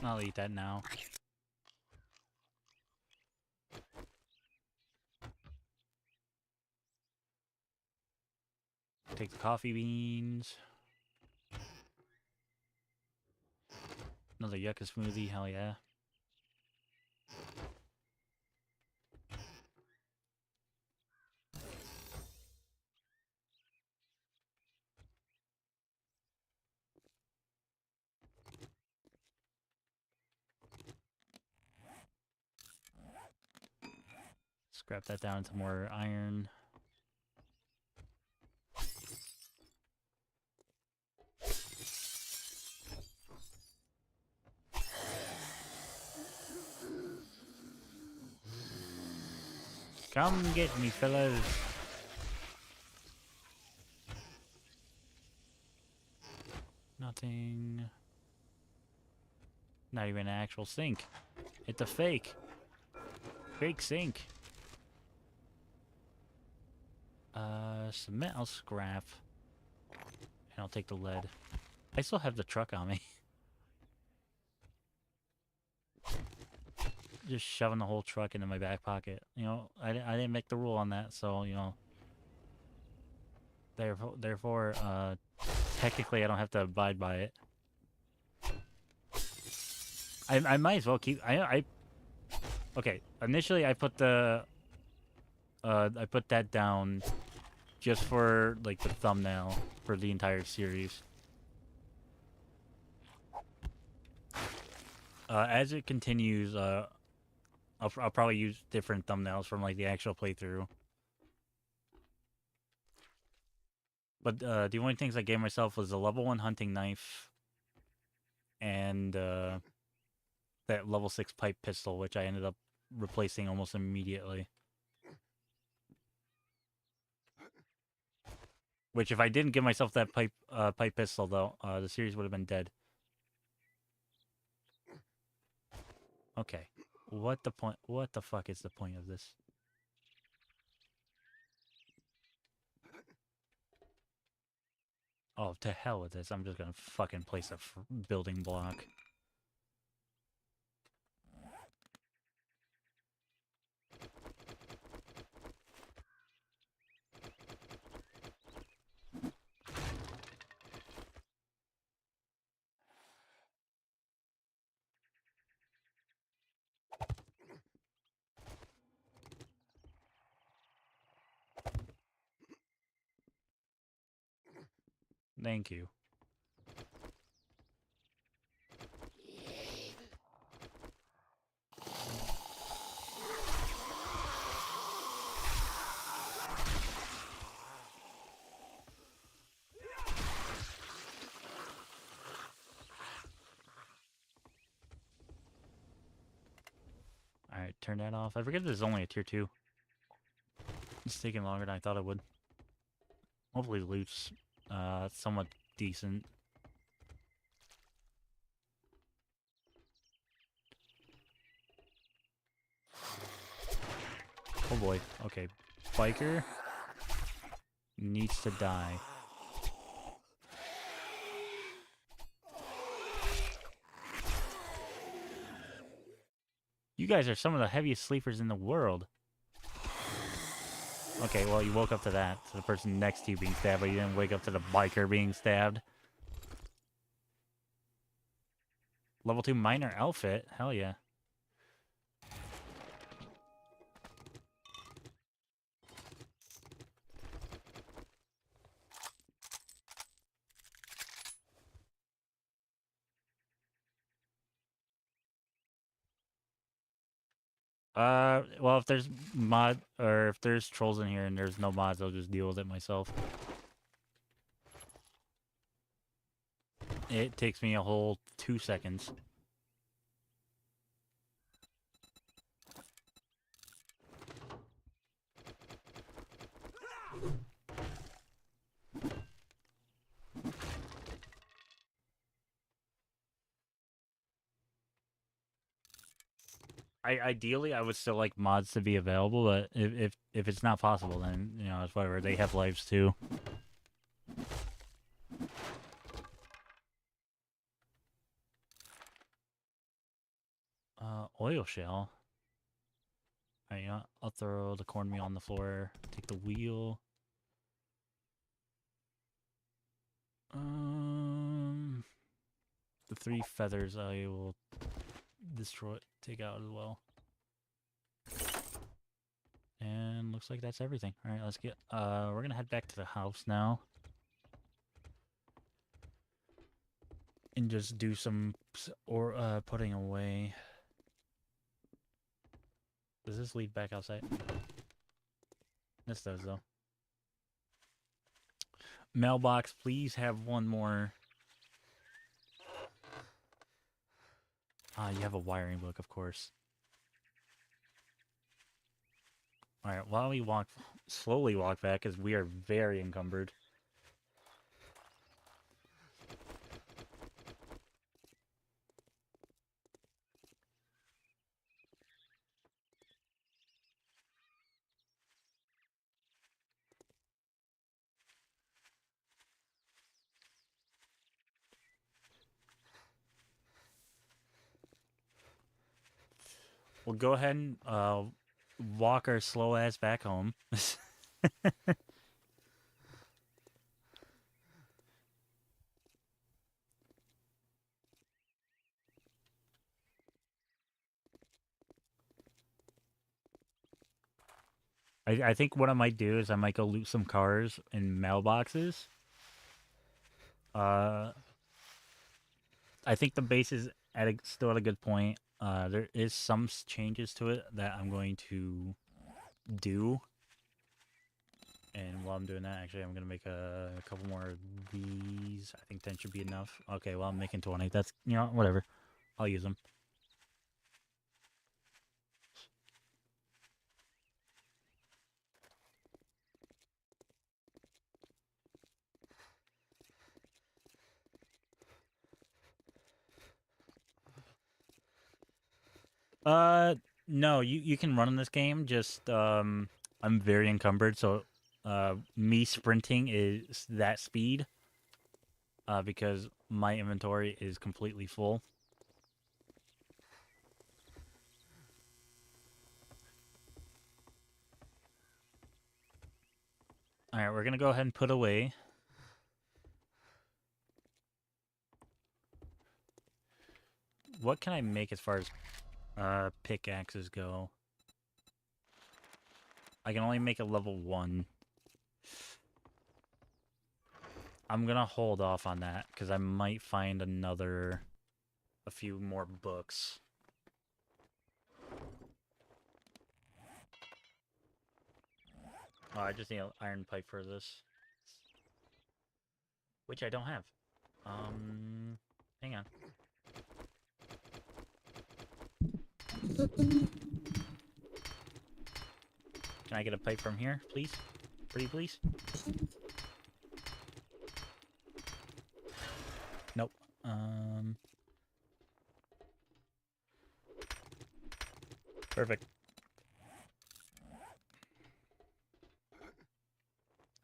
I'll eat that now. Take the coffee beans. Another yucca smoothie, hell yeah. Scrap that down to more iron. Come get me, fellas. Nothing. Not even an actual sink. It's a fake. Fake sink. Cement I'll scrap. And I'll take the lead. I still have the truck on me. Just shoving the whole truck into my back pocket. You know, I didn't make the rule on that, so, you know. Therefore, technically I don't have to abide by it. I might as well keep... Okay, initially I put the... I put that down just for, like, the thumbnail for the entire series. As it continues, I'll probably use different thumbnails from, like, the actual playthrough. But the only things I gave myself was the level 1 hunting knife and that level 6 pipe pistol, which I ended up replacing almost immediately. Which, if I didn't give myself that pipe pistol, though, the series would have been dead. Okay. What the point? What the fuck is the point of this? Oh, to hell with this. I'm just gonna fucking place a building block. Thank you. Alright, turn that off. I forget this is only a tier 2. It's taking longer than I thought it would. Hopefully the loot's somewhat decent. Oh boy. Okay. Biker needs to die. You guys are some of the heaviest sleepers in the world. Okay, well, you woke up to that. To the person next to you being stabbed, but you didn't wake up to the biker being stabbed. Level 2 miner outfit? Hell yeah. Well, if there's mod or if there's trolls in here and there's no mods, I'll just deal with it myself. It takes me a whole 2 seconds. Ideally, I would still like mods to be available, but if it's not possible, then you know it's whatever. They have lives too. Oil shell. Alright, you know, I'll throw the cornmeal on the floor. Take the wheel. The 3 feathers I will destroy, take out as well. And looks like that's everything. All right, let's get. We're gonna head back to the house now, and just do some putting away. Does this lead back outside? This does though. Mailbox, please have one more. Ah, you have a wiring book, of course. All right, while we slowly walk back, because we are very encumbered. We'll go ahead and walk our slow ass back home. I think what I might do is I might go loot some cars and mailboxes. I think the base is still at a good point. There is some changes to it that I'm going to do. And while I'm doing that, actually, I'm going to make a couple more of these. I think 10 should be enough. Okay, well, I'm making 20. That's, you know, whatever. I'll use them. No, you can run in this game. Just, I'm very encumbered, so, me sprinting is that speed. Because my inventory is completely full. Alright, we're gonna go ahead and put away. What can I make as far as pickaxes go? I can only make a level 1. I'm gonna hold off on that, because I might find a few more books. Oh, I just need an iron pipe for this. Which I don't have. Hang on. Can I get a pipe from here, please? Pretty please? Nope. Perfect.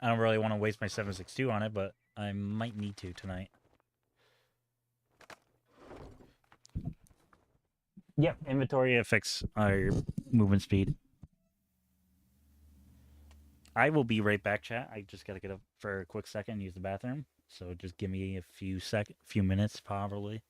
I don't really want to waste my 762 on it, but I might need to tonight. Yep, inventory affects our movement speed. I will be right back, chat. I just gotta get up for a quick second and use the bathroom. So just give me a few minutes, probably.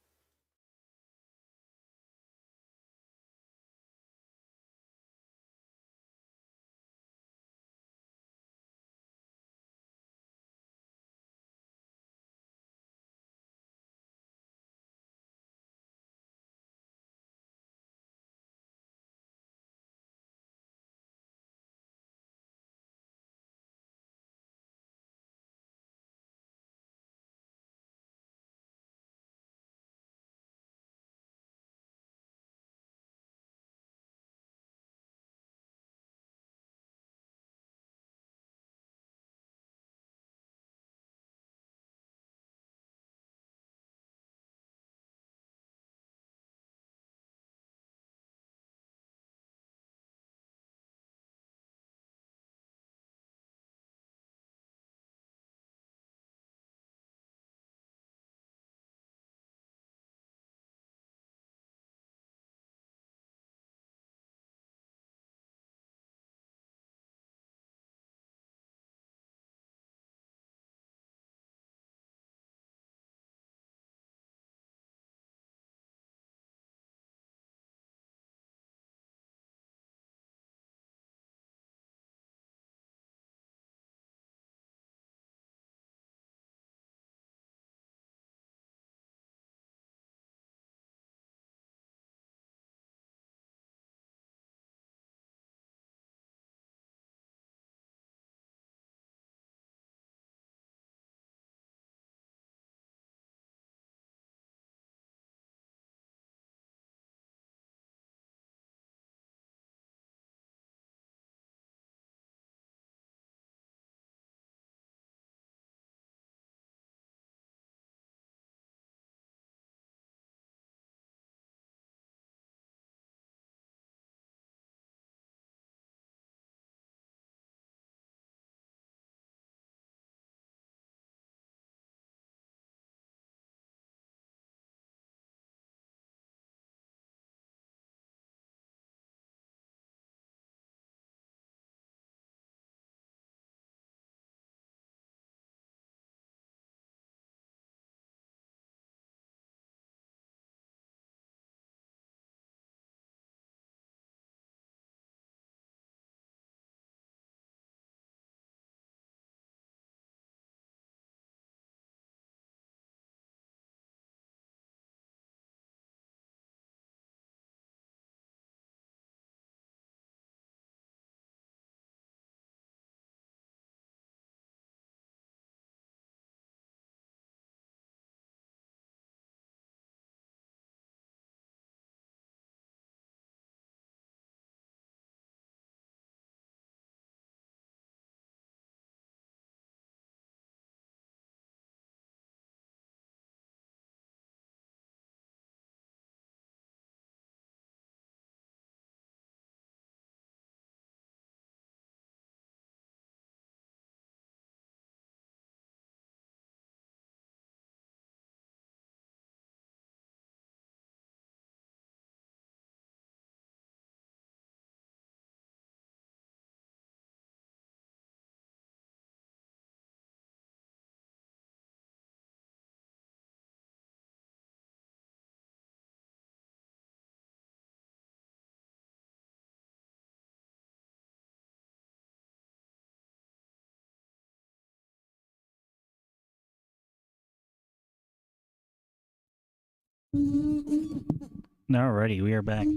Alrighty, we are back.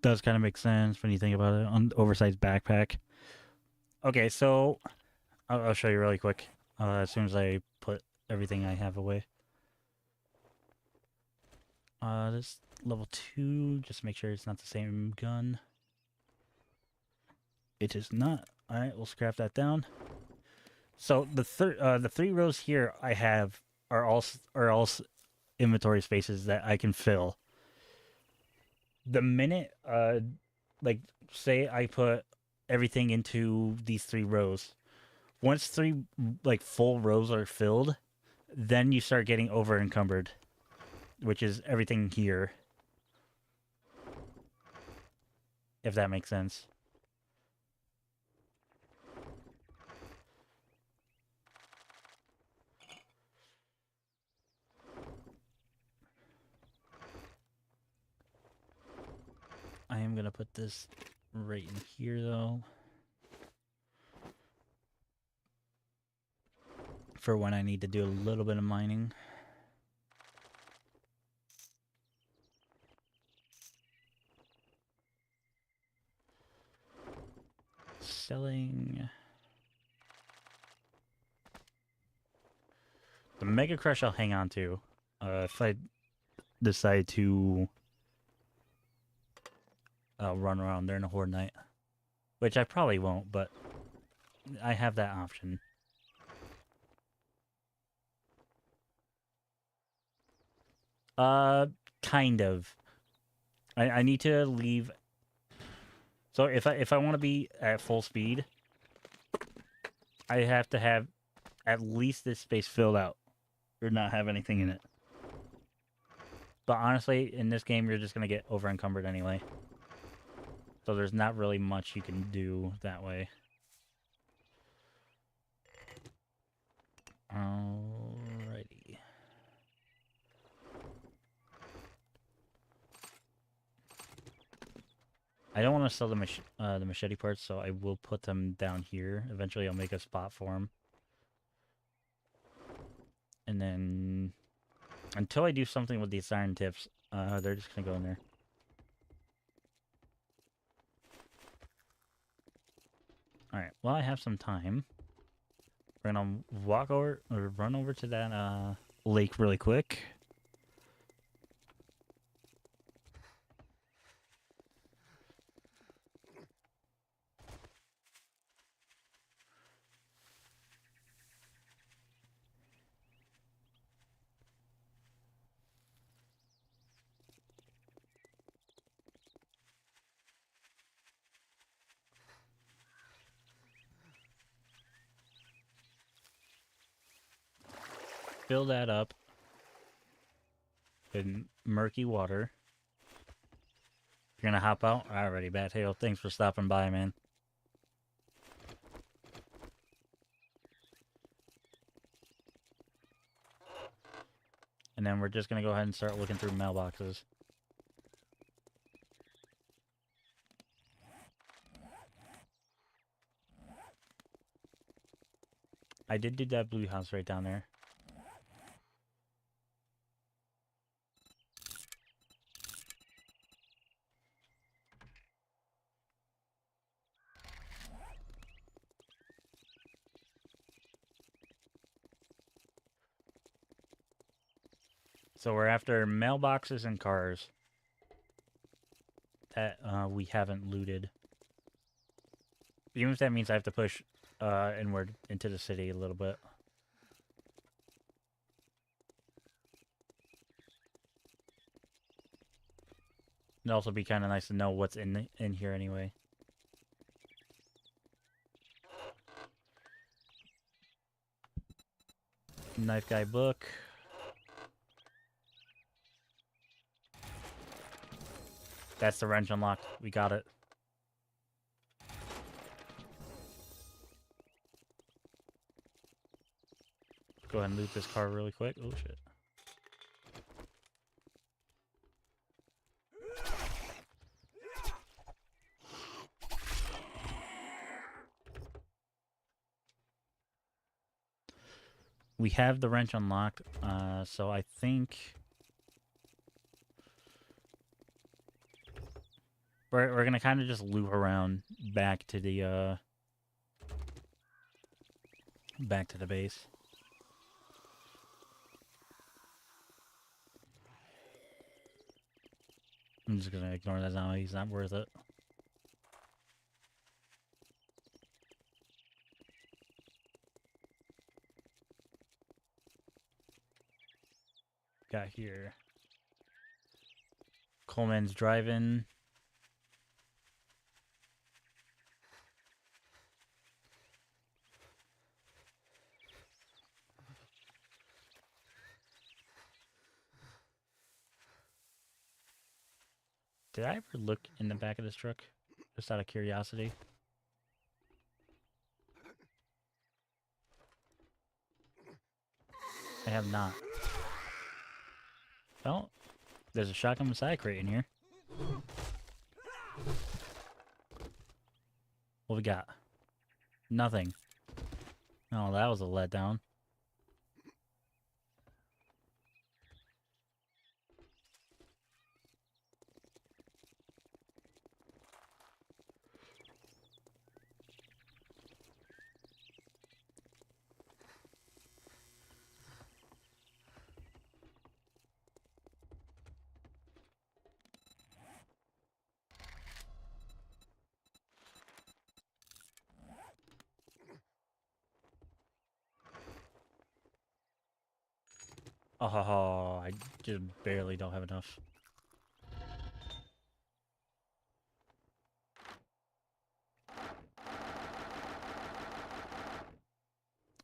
Does kind of make sense when you think about it on oversized backpack. Okay, so I'll show you really quick as soon as I put everything I have away. This level 2, just make sure it's not the same gun. It is not. Alright, we'll scrap that down. So the 3 rows here I have are all inventory spaces that I can fill. The minute like say I put everything into these 3 rows, once 3 like full rows are filled, then you start getting over encumbered, which is everything here, if that makes sense. I am gonna put this right in here though, for when I need to do a little bit of mining. Selling the Mega Crush I'll hang on to if I decide to run around during a Hoard night, which I probably won't, but I have that option. Kind of. I need to leave. So if I want to be at full speed, I have to have at least this space filled out, or not have anything in it. But honestly, in this game, you're just gonna get over encumbered anyway. So there's not really much you can do that way. Alrighty. I don't want to sell the machete parts, so I will put them down here. Eventually, I'll make a spot for them. And then, until I do something with these iron tips, they're just gonna go in there. Alright, well, I have some time. We're gonna walk over, or run over to that, lake really quick. Fill that up in murky water. You're gonna hop out? Alrighty, Bat Tail. Thanks for stopping by, man. And then we're just gonna go ahead and start looking through mailboxes. I did do that blue house right down there. So we're after mailboxes and cars that we haven't looted. Even if that means I have to push inward into the city a little bit. It'd also be kind of nice to know what's in here anyway. Knife guy book. That's the wrench unlocked. We got it. Go ahead and loot this car really quick. Oh shit. We have the wrench unlocked, so I think we're gonna kind of just loop around back to the base. I'm just gonna ignore that zombie. He's not worth it. Got here. Coleman's driving. Did I ever look in the back of this truck? Just out of curiosity. I have not. Oh, there's a shotgun side crate in here. What we got? Nothing. Oh, that was a letdown. Oh, I just barely don't have enough.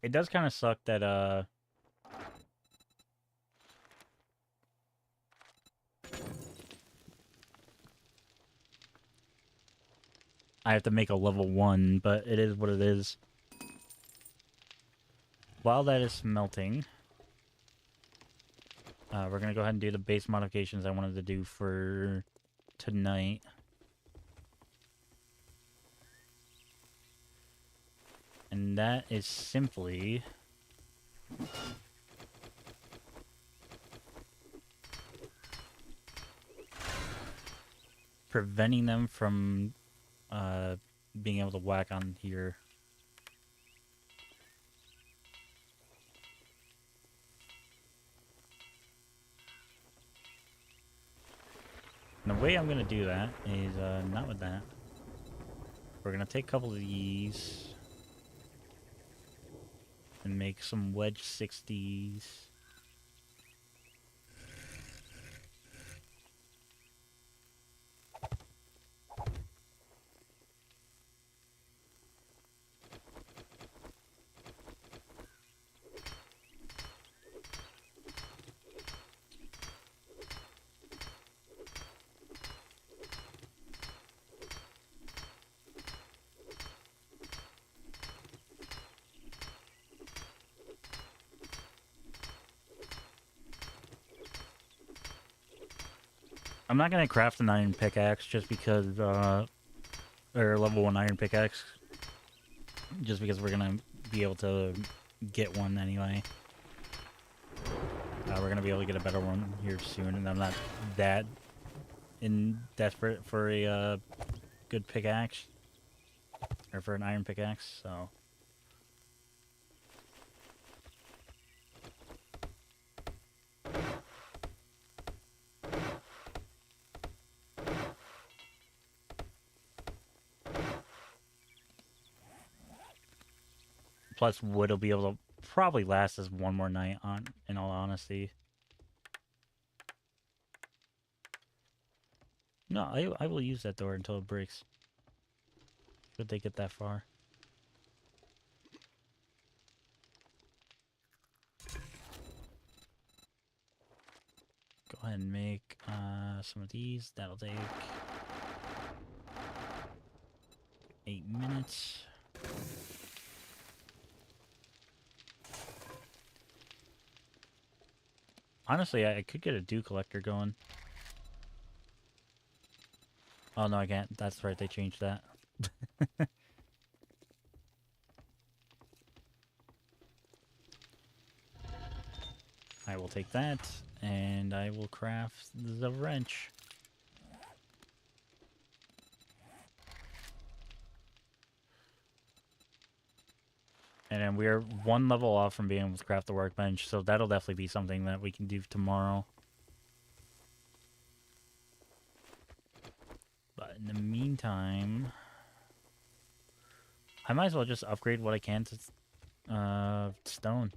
It does kind of suck that, I have to make a level 1, but it is what it is. While that is smelting, we're going to go ahead and do the base modifications I wanted to do for tonight. And that is simply preventing them from being able to whack on here. And the way I'm going to do that is not with that. We're going to take a couple of these and make some wedge 60s. I'm not gonna craft an iron pickaxe just because, or level 1 iron pickaxe, just because we're gonna be able to get one anyway. We're gonna be able to get a better one here soon, and I'm not that desperate for a good pickaxe, or for an iron pickaxe, so. Plus, wood will be able to probably last us one more night, in all honesty. No, I will use that door until it breaks. Should they get that far. Go ahead and make some of these. That'll take 8 minutes. Honestly, I could get a dew collector going. Oh, no, I can't. That's right, they changed that. I will take that, and I will craft the wrench. And then we're one level off from being able to craft the workbench, so that'll definitely be something that we can do tomorrow. But in the meantime, I might as well just upgrade what I can to stone.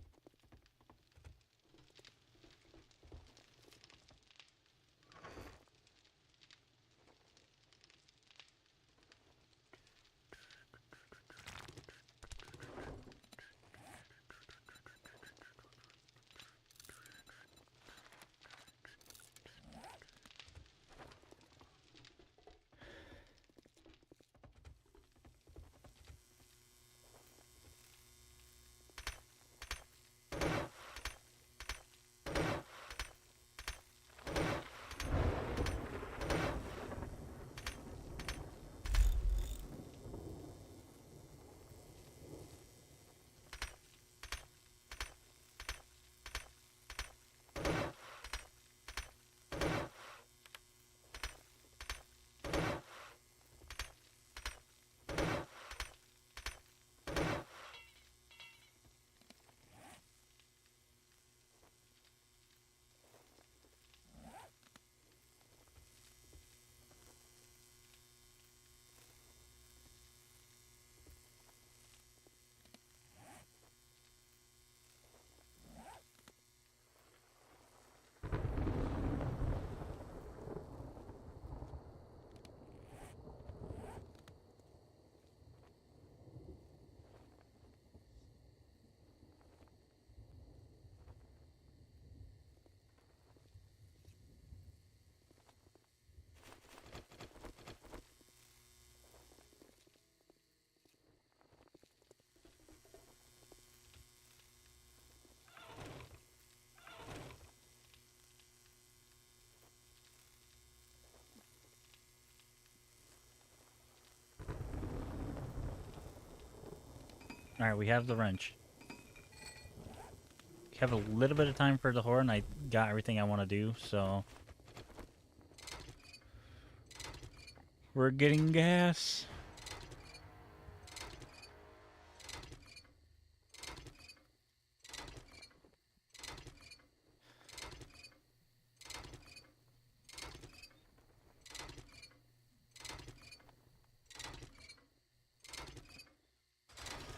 Alright, we have the wrench. We have a little bit of time for the Hoard, and I got everything I want to do, so... We're getting gas.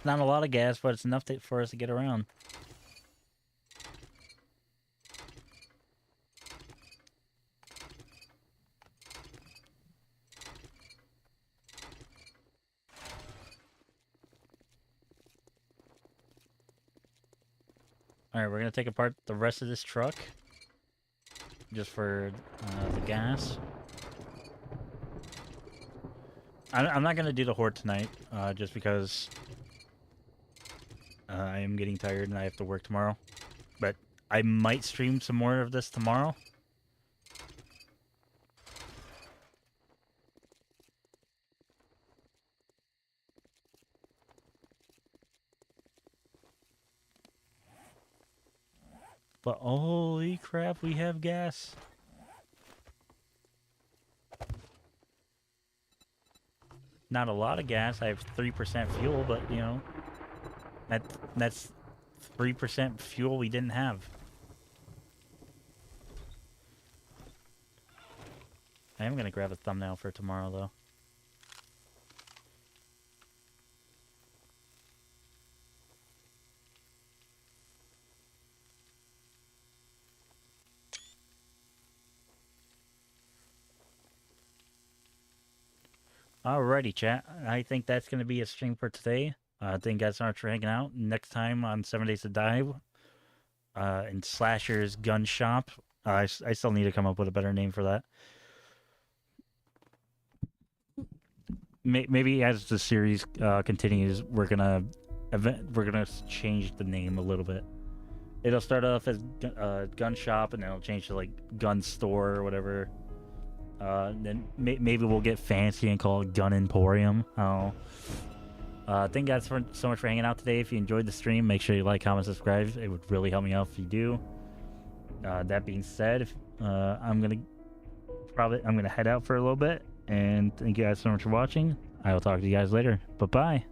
Not a lot of gas, but it's enough for us to get around. Alright, we're going to take apart the rest of this truck. Just for the gas. I'm not going to do the Hoard tonight, just because I am getting tired and I have to work tomorrow. But I might stream some more of this tomorrow. But holy crap, we have gas. Not a lot of gas. I have 3% fuel, but you know, that's 3% fuel we didn't have. I am gonna grab a thumbnail for tomorrow though. Alrighty, chat. I think that's going to be a stream for today. Thank you guys so much for hanging out. Next time on 7 Days to Die, in Slasherz Gunshop. I still need to come up with a better name for that. Maybe as the series continues, we're gonna change the name a little bit. It'll start off as Gun Shop, and then it'll change to like Gun Store or whatever. Then maybe we'll get fancy and call it Gun Emporium. Oh. Thank you guys so much for hanging out today. If you enjoyed the stream, make sure you like, comment, subscribe. It would really help me out if you do. That being said, I'm gonna head out for a little bit, and thank you guys so much for watching. I will talk to you guys later. Bye bye.